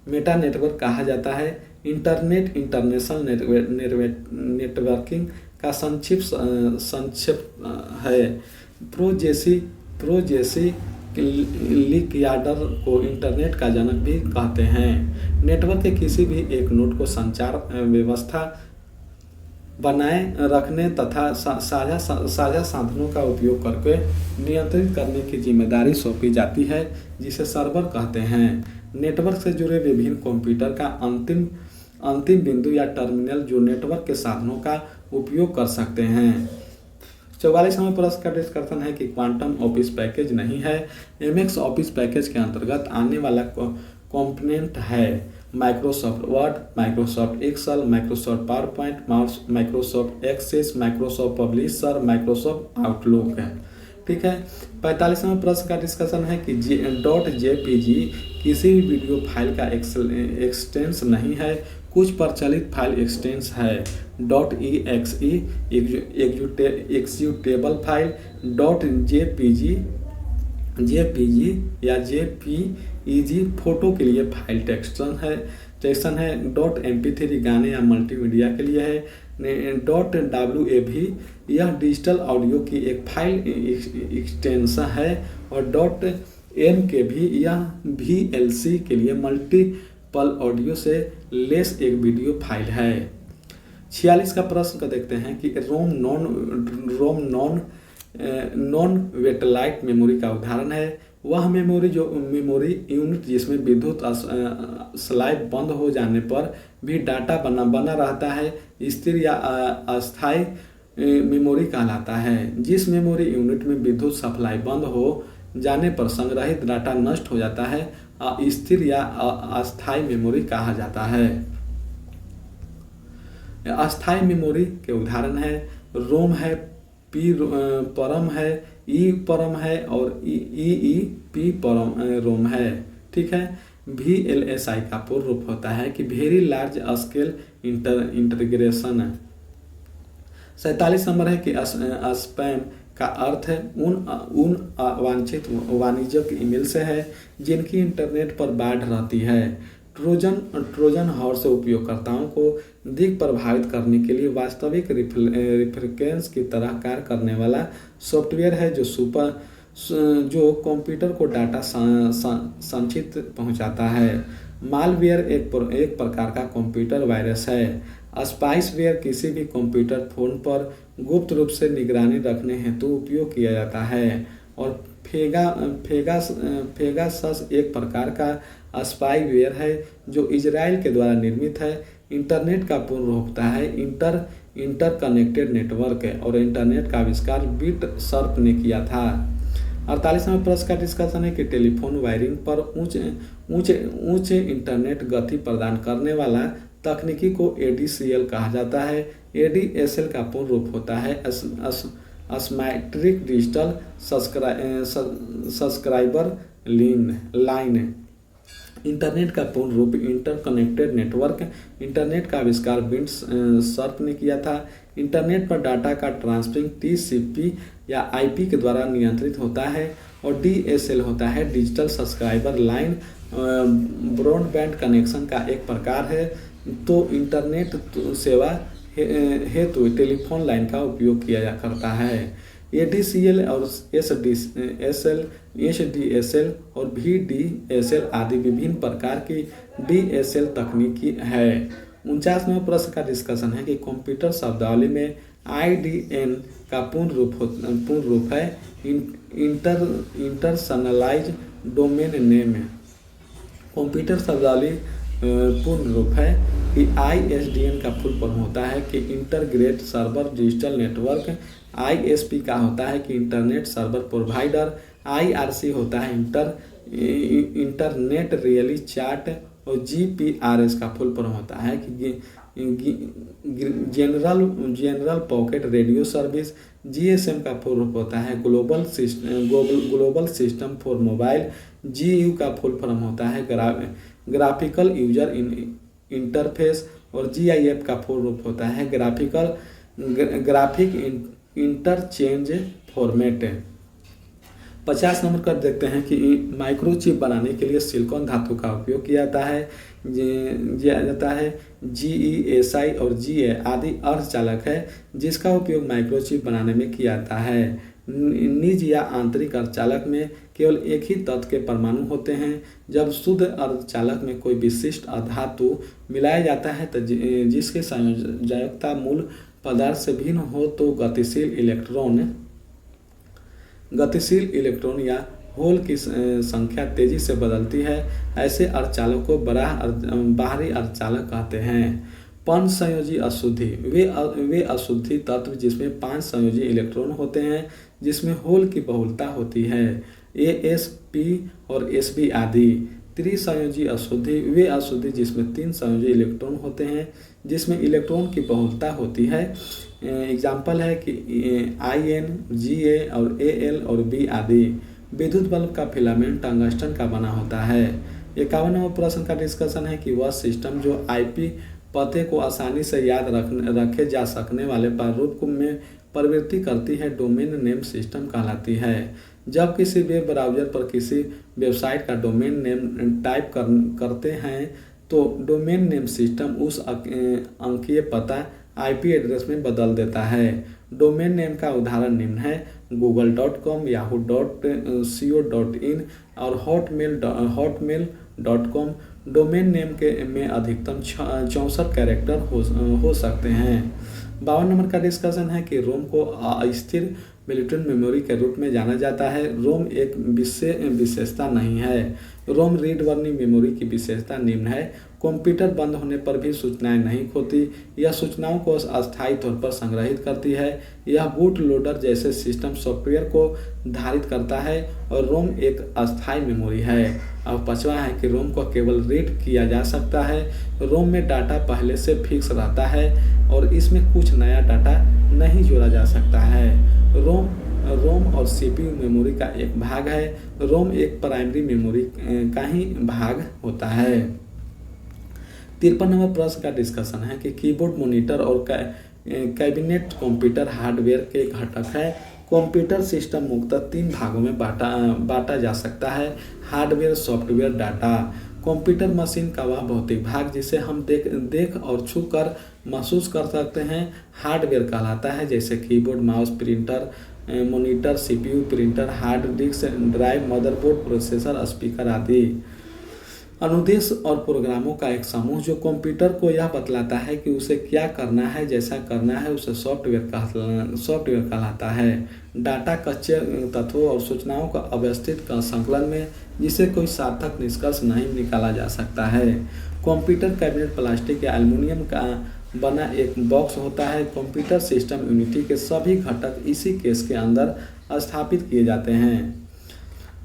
मेटा नेटवर्क कहा जाता है। इंटरनेट इंटरनेशनल नेटवर्किंग का संक्षिप्त है। प्रो जेसी लिकयार्डर को इंटरनेट का जनक भी कहते हैं। नेटवर्क के किसी भी एक नोड को संचार व्यवस्था बनाए रखने तथा साझा साधनों का उपयोग करके नियंत्रित करने की जिम्मेदारी सौंपी जाती है, जिसे सर्वर कहते हैं। नेटवर्क से जुड़े विभिन्न कंप्यूटर का अंतिम बिंदु या टर्मिनल जो नेटवर्क के साधनों का उपयोग कर सकते हैं। 44वां प्रश्न का डिस्कशन है कि क्वांटम ऑफिस पैकेज नहीं है। एमएस ऑफिस पैकेज के अंतर्गत आने वाला कंपोनेंट है Microsoft Word, Microsoft Excel, Microsoft PowerPoint, Microsoft Access, Microsoft Publisher, Microsoft Outlook है। ठीक है। 45वां प्रश्न का डिस्कशन है कि .jpg किसी भी वीडियो फाइल का एक्सटेंस नहीं है। कुछ प्रचलित फाइल एक्सटेंस है .exe एक्जीक्यूटेबल फाइल, .jpg या JPEG फोटो के लिए फाइल टेक्सटन है। .mp3 गाने या मल्टीमीडिया के लिए है। .wav यह डिजिटल ऑडियो की एक फाइल एक्सटेंशन है। और .mkv यह VLC के लिए मल्टीपल ऑडियो से लेस एक वीडियो फाइल है। 46 का प्रश्न को देखते हैं कि रोम नॉन वेटलाइट मेमोरी का उदाहरण है। वह मेमोरी यूनिट जिसमें विद्युत स्लाइड बंद हो जाने पर भी डाटा बना रहता है, स्थिर या अस्थायी मेमोरी कहलाता है। जिस मेमोरी यूनिट में विद्युत सप्लाई बंद हो जाने पर संग्रहित डाटा नष्ट हो जाता है, अस्थिर या अस्थायी मेमोरी कहा जाता है। अस्थायी मेमोरी के उदाहरण है रोम है, परम है, परम है और रोम है। ठीक है। VLSI का पूर्ण रूप होता है कि very large scale integration. 47 number है कि स्पैम का अर्थ है उन अवांछित वाणिज्यिक ईमेल से है जिनकी इंटरनेट पर बाढ़ रहती है। ट्रोजन हॉर्स उपयोगकर्ताओं को दिक प्रभावित करने के लिए वास्तविक रेफरेंस की तरह कार्य करने वाला सॉफ्टवेयर है जो कंप्यूटर को डाटा संचित पहुंचाता है। मालवेयर एक प्रकार का कंप्यूटर वायरस है। स्पाइसवेयर किसी भी कंप्यूटर फोन पर गुप्त रूप से निगरानी रखने हेतु उपयोग किया जाता है। और पेगासस एक प्रकार का स्पाईवेयर है जो इजराइल के द्वारा निर्मित है। इंटरनेट का पूर्ण रूप होता है इंटरकनेक्टेड नेटवर्क है और इंटरनेट का आविष्कार बीट सर्प ने किया था। 48वां प्रश्न का डिस्कशन है कि टेलीफोन वायरिंग पर ऊंचे इंटरनेट गति प्रदान करने वाला तकनीकी को ADCL कहा जाता है। ADSL का पूर्ण रूप होता है asymmetric digital subscriber line. Internet का पूर्ण रूप इंटरकनेक्टेड नेटवर्क। इंटरनेट का आविष्कार बिट सर्प ने किया था। इंटरनेट पर डाटा का ट्रांसफरिंग TCP या IP के द्वारा नियंत्रित होता है। और DSL होता है digital subscriber line, broadband connection का एक प्रकार है। तो इंटरनेट सेवा हेतु टेलीफोन लाइन का उपयोग किया करता है। ADCL और HDSL और VDSL आदि विभिन्न प्रकार की DSL तकनीकी है। 49वां प्रश्न का डिस्कशन है कि कंप्यूटर शब्दावली में IDN का पूर्ण रूप है इंटरनलाइज डोमेन नेम। कंप्यूटर शब्दावली पूर्ण रूप है कि ISDN का फुल फॉर्म होता है कि integrate server digital network. ISP का होता है कि इंटरनेट सर्वर प्रोवाइडर। IRC होता है इंटरनेट रियली चार्ट। और GPRS का फुल फॉर्म होता है कि general pocket radio service. GSM का फुल रूप होता है global system for mobile. GU का फुल फॉर्म होता है ग्राफिकल यूजर इंटरफेस। और GIF का फुल रूप होता है ग्राफिक इंटरचेंज फॉर्मेट। 50 नंबर का देखते हैं कि माइक्रोचिप बनाने के लिए सिलिकॉन धातु का उपयोग किया जाता है। GeSi और Ga आदि अर्धचालक है जिसका उपयोग माइक्रोचिप बनाने में किया जाता है। निज या आंतरिक अर्धचालक में केवल एक ही तत्व के परमाणु होते हैं। जब शुद्ध अर्धचालक में कोई विशिष्ट धातु मिलाया जाता है तो जिसके संयोजकता मूल पदार्थ से भिन्न हो तो गतिशील इलेक्ट्रॉन या होल की संख्या तेजी से बदलती है। ऐसे अर्धचालक को बाहरी अर्धचालक कहते हैं। पंच संयोजी अशुद्धि वे अशुद्धि तत्व जिसमें 5 संयोजी इलेक्ट्रॉन होते हैं जिसमें होल की बहुलता होती है। AS, P और Sp आदि। त्रिसंयोजी अशुद्धि वे अशुद्धि जिसमें 3 संयोजी इलेक्ट्रॉन होते हैं जिसमें इलेक्ट्रॉन की बहुलता होती है। एग्जाम्पल है कि In, Ga और Al और B आदि। विद्युत बल्ब का फिलामेंट टंगस्टन का बना होता है। 51वां प्रश्न का डिस्कशन है कि वह सिस्टम जो IP पते को आसानी से याद रखे जा सकने वाले प्रारूप में प्रवृत्ति करती है डोमेन नेम सिस्टम कहलाती है। जब किसी वेब ब्राउज़र पर किसी वेबसाइट का डोमेन नेम टाइप करते हैं तो डोमेन नेम सिस्टम उस अंकीय पता IP एड्रेस में बदल देता है। डोमेन नेम का उदाहरण निम्न है: google.com, yahoo.co.in और hotmail.com। डोमेन नेम में अधिकतम 64 कैरेक्टर हो सकते हैं। 52 नंबर का डिस्कशन है कि रोम को अस्थिर बिल्ट-इन मेमोरी के रूप में जाना जाता है। रोम एक विशेषता नहीं है। रोम रीड वर्नी मेमोरी की विशेषता निम्न है: कंप्यूटर बंद होने पर भी सूचनाएं नहीं खोती। यह सूचनाओं को अस्थायी तौर पर संग्रहित करती है। यह बूट लोडर जैसे सिस्टम सॉफ्टवेयर को धारित करता है और रोम एक अस्थायी मेमोरी है। अब 5वां है कि रोम को केवल रीड किया जा सकता है। रोम में डाटा पहले से फिक्स रहता है और इसमें कुछ नया डाटा नहीं जोड़ा जा सकता है। रोम और CPU मेमोरी का एक भाग है। रोम एक प्राइमरी मेमोरी का ही भाग होता है। 53 नंबर प्रश्न का डिस्कशन है कि कीबोर्ड, मॉनिटर और कैबिनेट कंप्यूटर हार्डवेयर के घटक है। कंप्यूटर सिस्टम मुख्यतः 3 भागों में बांटा जा सकता है: hardware, software, data. Computer machine का वह भौतिक भाग जिसे हम देख और छू कर महसूस कर सकते हैं हार्डवेयर कहलाता है, जैसे keyboard, mouse, printer, monitor, CPU, printer, hard disk drive, motherboard, processor, speaker आदि। अनुदेश और प्रोग्रामों का एक समूह जो कंप्यूटर को यह बतलाता है कि उसे क्या करना है, जैसा करना है, उसे सॉफ्टवेयर कहलाता है। डाटा कच्चे तत्वों और सूचनाओं का अव्यवस्थित संकलन में जिसे कोई सार्थक निष्कर्ष नहीं निकाला जा सकता है। कंप्यूटर कैबिनेट प्लास्टिक या एल्युमिनियम का बना एक बॉक्स होता है। कंप्यूटर सिस्टम यूनिटी के सभी घटक इसी केस के अंदर स्थापित किए जाते हैं।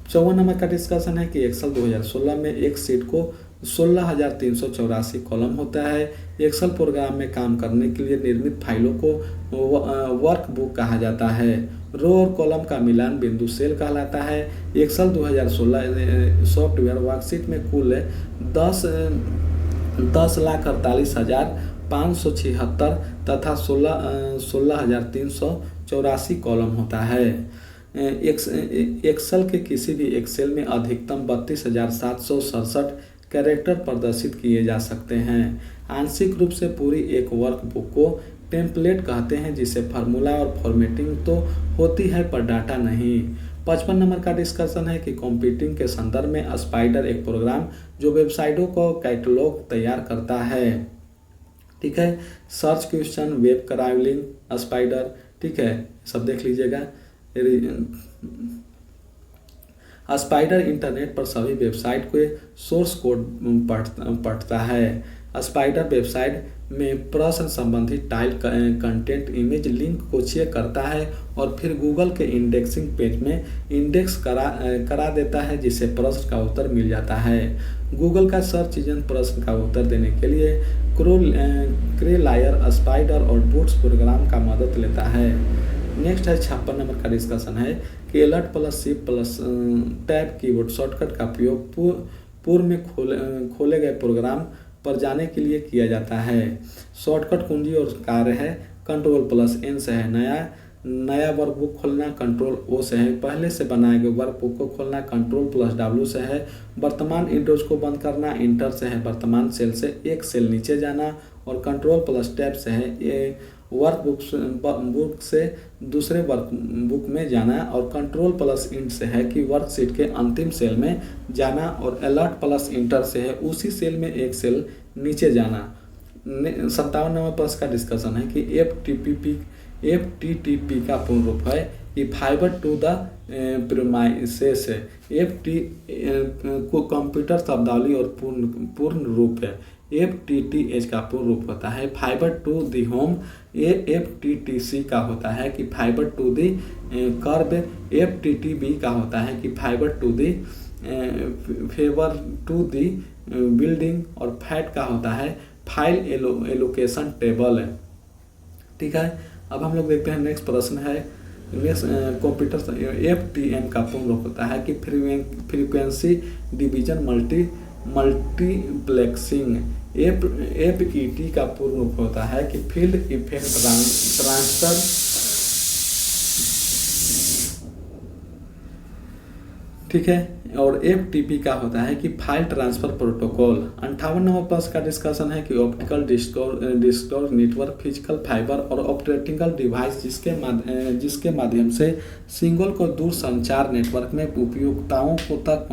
54 नंबर का डिस्कशन है कि एक्सेल 2016 में एक शीट को 16,384 कॉलम होता है। एक्सेल प्रोग्राम में काम करने के लिए निर्मित फाइलों को वर्कबुक कहा जाता है। रो और कॉलम का मिलान बिंदु सेल कहलाता है। एक्सेल 2016 सॉफ्टवेयर वर्कशीट में कुल 10,48,576 तथा 16,384 कॉलम होता है। एक्सेल के किसी भी एक्सेल में अधिकतम 32,767 कैरेक्टर प्रदर्शित किए जा सकते हैं। आंशिक रूप से पूरी एक वर्कबुक को टेम्पलेट कहते हैं जिसे फार्मूला और फॉर्मेटिंग तो होती है पर डाटा नहीं। 55 नंबर का डिस्कशन है कि कंप्यूटिंग के संदर्भ में स्पाइडर एक प्रोग्राम जो वेबसाइटों को कैटलॉग तैयार करता है। ठीक है, search question, web crawling, spider, ठीक है, सब देख लीजिएगा। स्पाइडर इंटरनेट पर सभी वेबसाइट के सोर्स कोड पढ़ता है। स्पाइडर वेबसाइट में प्रश्न संबंधी टाइप कंटेंट इमेज लिंक को चेक करता है और फिर गूगल के इंडेक्सिंग पेज में इंडेक्स करा देता है जिससे प्रश्न का उत्तर मिल जाता है। गूगल का सर्च इंजन प्रश्न का उत्तर देने के लिए क्रेलायर, स्पाइडर और बूट्स प्रोग्राम का मदद लेता है। नेक्स्ट है 56 नंबर का डिस्कशन है कि alert plus shift plus tab keyboard shortcut का प्रयोग पूर्व में खोले गए प्रोग्राम पर जाने के लिए किया जाता है। शॉर्टकट कुंजी और कार्य है कंट्रोल प्लस एन से है नया नया वर्कबुक खोलना कंट्रोल ओ से है, पहले से बनाए गए वर्कबुक को खोलना कंट्रोल प्लस W से है, वर्तमान विंडोज को बंद करना इंटर से है, वर्तमान सेल से एक सेल नीचे जाना और कंट्रोल प्लस टैब से है, ये बुक से दूसरे वर्क बुक में जाना और कंट्रोल प्लस इंट से है कि वर्कशीट के अंतिम सेल में जाना और अलर्ट प्लस इंटर से है उसी सेल में एक सेल नीचे जाना। 57वां प्रश्न का डिस्कशन है कि FTTP का पूर्ण रूप है कि फाइबर टू द प्रीमाइसेस है। FT को कंप्यूटर शब्दावली और पूर्ण रूप है। FTTH का पूर्ण रूप होता है fibre to the home. FTTC का होता है कि fibre to the curb. FTTB का होता है कि fibre to the favour to the building और फैट का होता है फाइल एलोकेशन टेबल है। ठीक है, अब हम लोग देखते हैं नेक्स्ट प्रश्न है कंप्यूटर। FTM का पूर्ण रूप होता है कि फ्रीक्वेंसी डिवीजन मल्टीप्लेक्सिंग। FET का पूर्ण रूप होता है कि फील्ड इफेक्ट ट्रांसफर। ठीक है, और FTP का होता है कि फाइल ट्रांसफर प्रोटोकॉल। 58वां प्रश्न का डिस्कशन है कि optical disc network physical fibre और ऑपरेटिंग डिवाइस जिसके माध्यम से सिग्नल को दूर संचार नेटवर्क में उपयोक्ताओं को तक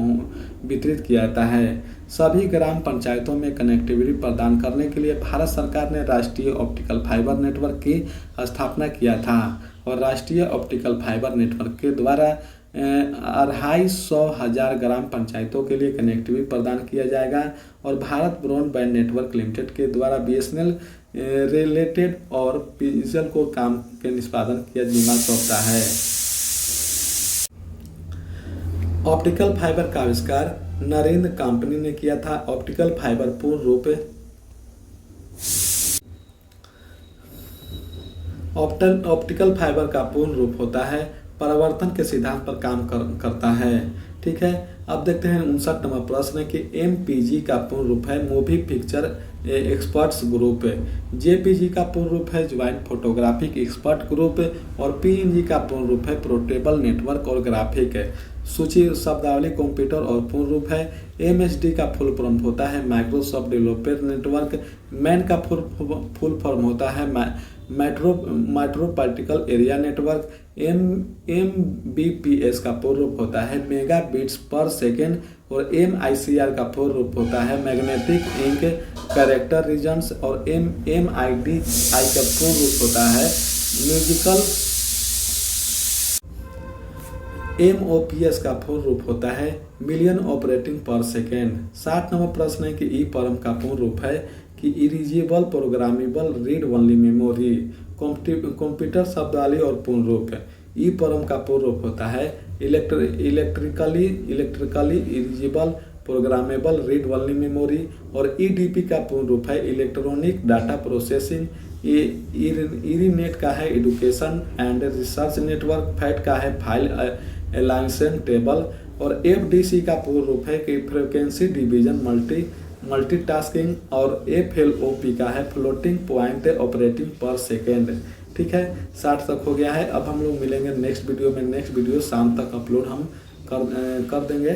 वितरित किया जाता है। सभी ग्राम पंचायतों में कनेक्टिविटी प्रदान करने के लिए भारत सरकार ने राष्ट्रीय ऑप्टिकल फाइबर नेटवर्क की स्थापना किया था और राष्ट्रीय ऑप्टिकल फाइबर नेटवर्क के द्वारा 250,000 ग्राम पंचायतों के लिए कनेक्टिविटी प्रदान किया जाएगा और भारत ब्रॉडबैंड नेटवर्क लिमिटेड के द्वारा BSNL रिलेटेड और PGL को काम के निष्पादन किया जिम्मा सौंपता है। ऑप्टिकल फाइबर का आविष्कार नरेंद्र कंपनी ने किया था। ऑप्टिकल फाइबर पूर्ण रूप ऑप्टिकल फाइबर का पूर्ण रूप होता है परावर्तन के सिद्धांत पर काम करता है। ठीक है, अब देखते हैं 59वां प्रश्न है कि MPG का पूर्ण रूप है movie picture experts group. JPG का पूर्ण रूप है ज्वाइंट फोटोग्राफिक एक्सपर्ट ग्रुप और PNG का पूर्ण रूप है पोर्टेबल नेटवर्क और ग्राफिक। सूची शब्दावली कंप्यूटर और पूर्ण रूप है। MSD का फुल फॉर्म होता है माइक्रोसॉफ्ट डेवलपर नेटवर्क। मैन का फुल फॉर्म होता है मेट्रोपॉलिटन एरिया नेटवर्क। MBPS का पूर्ण रूप होता है मेगा बिट्स पर सेकेंड और MICR का पूर्ण रूप होता है मैग्नेटिक इंक कैरेक्टर रीजन्स और MIDI का पूर्ण रूप होता है म्यूजिकल। MOPS का पूर्ण रूप होता है मिलियन ऑपरेटिंग पर सेकेंड। 60वां प्रश्न है कि EEPROM का पूर्ण रूप है कि erasable programmable read only memory. Computer शब्दावली और पूर्ण रूप है। EEPROM का पूर्ण रूप होता है electrically erasable programmable read only memory और EDP का पूर्ण रूप है इलेक्ट्रॉनिक डाटा प्रोसेसिंग। इरीनेट का है education and research network. Fat का है फाइल अलाइंसेंस टेबल और FDC का पूर्ण रूप है कि फ्रीक्वेंसी डिवीजन मल्टीटास्किंग और FLOP का है floating point operating per second. ठीक है, 60 तक हो गया है। अब हम लोग मिलेंगे नेक्स्ट वीडियो में। नेक्स्ट वीडियो शाम तक अपलोड हम कर देंगे,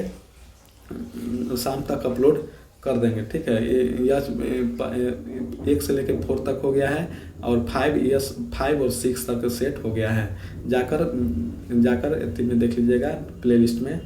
शाम तक अपलोड कर देंगे। ठीक है, ये 1 से लेकर 4 तक हो गया है और 5 और 6 तक सेट हो गया है। जाकर में देख लीजिएगा प्लेलिस्ट में।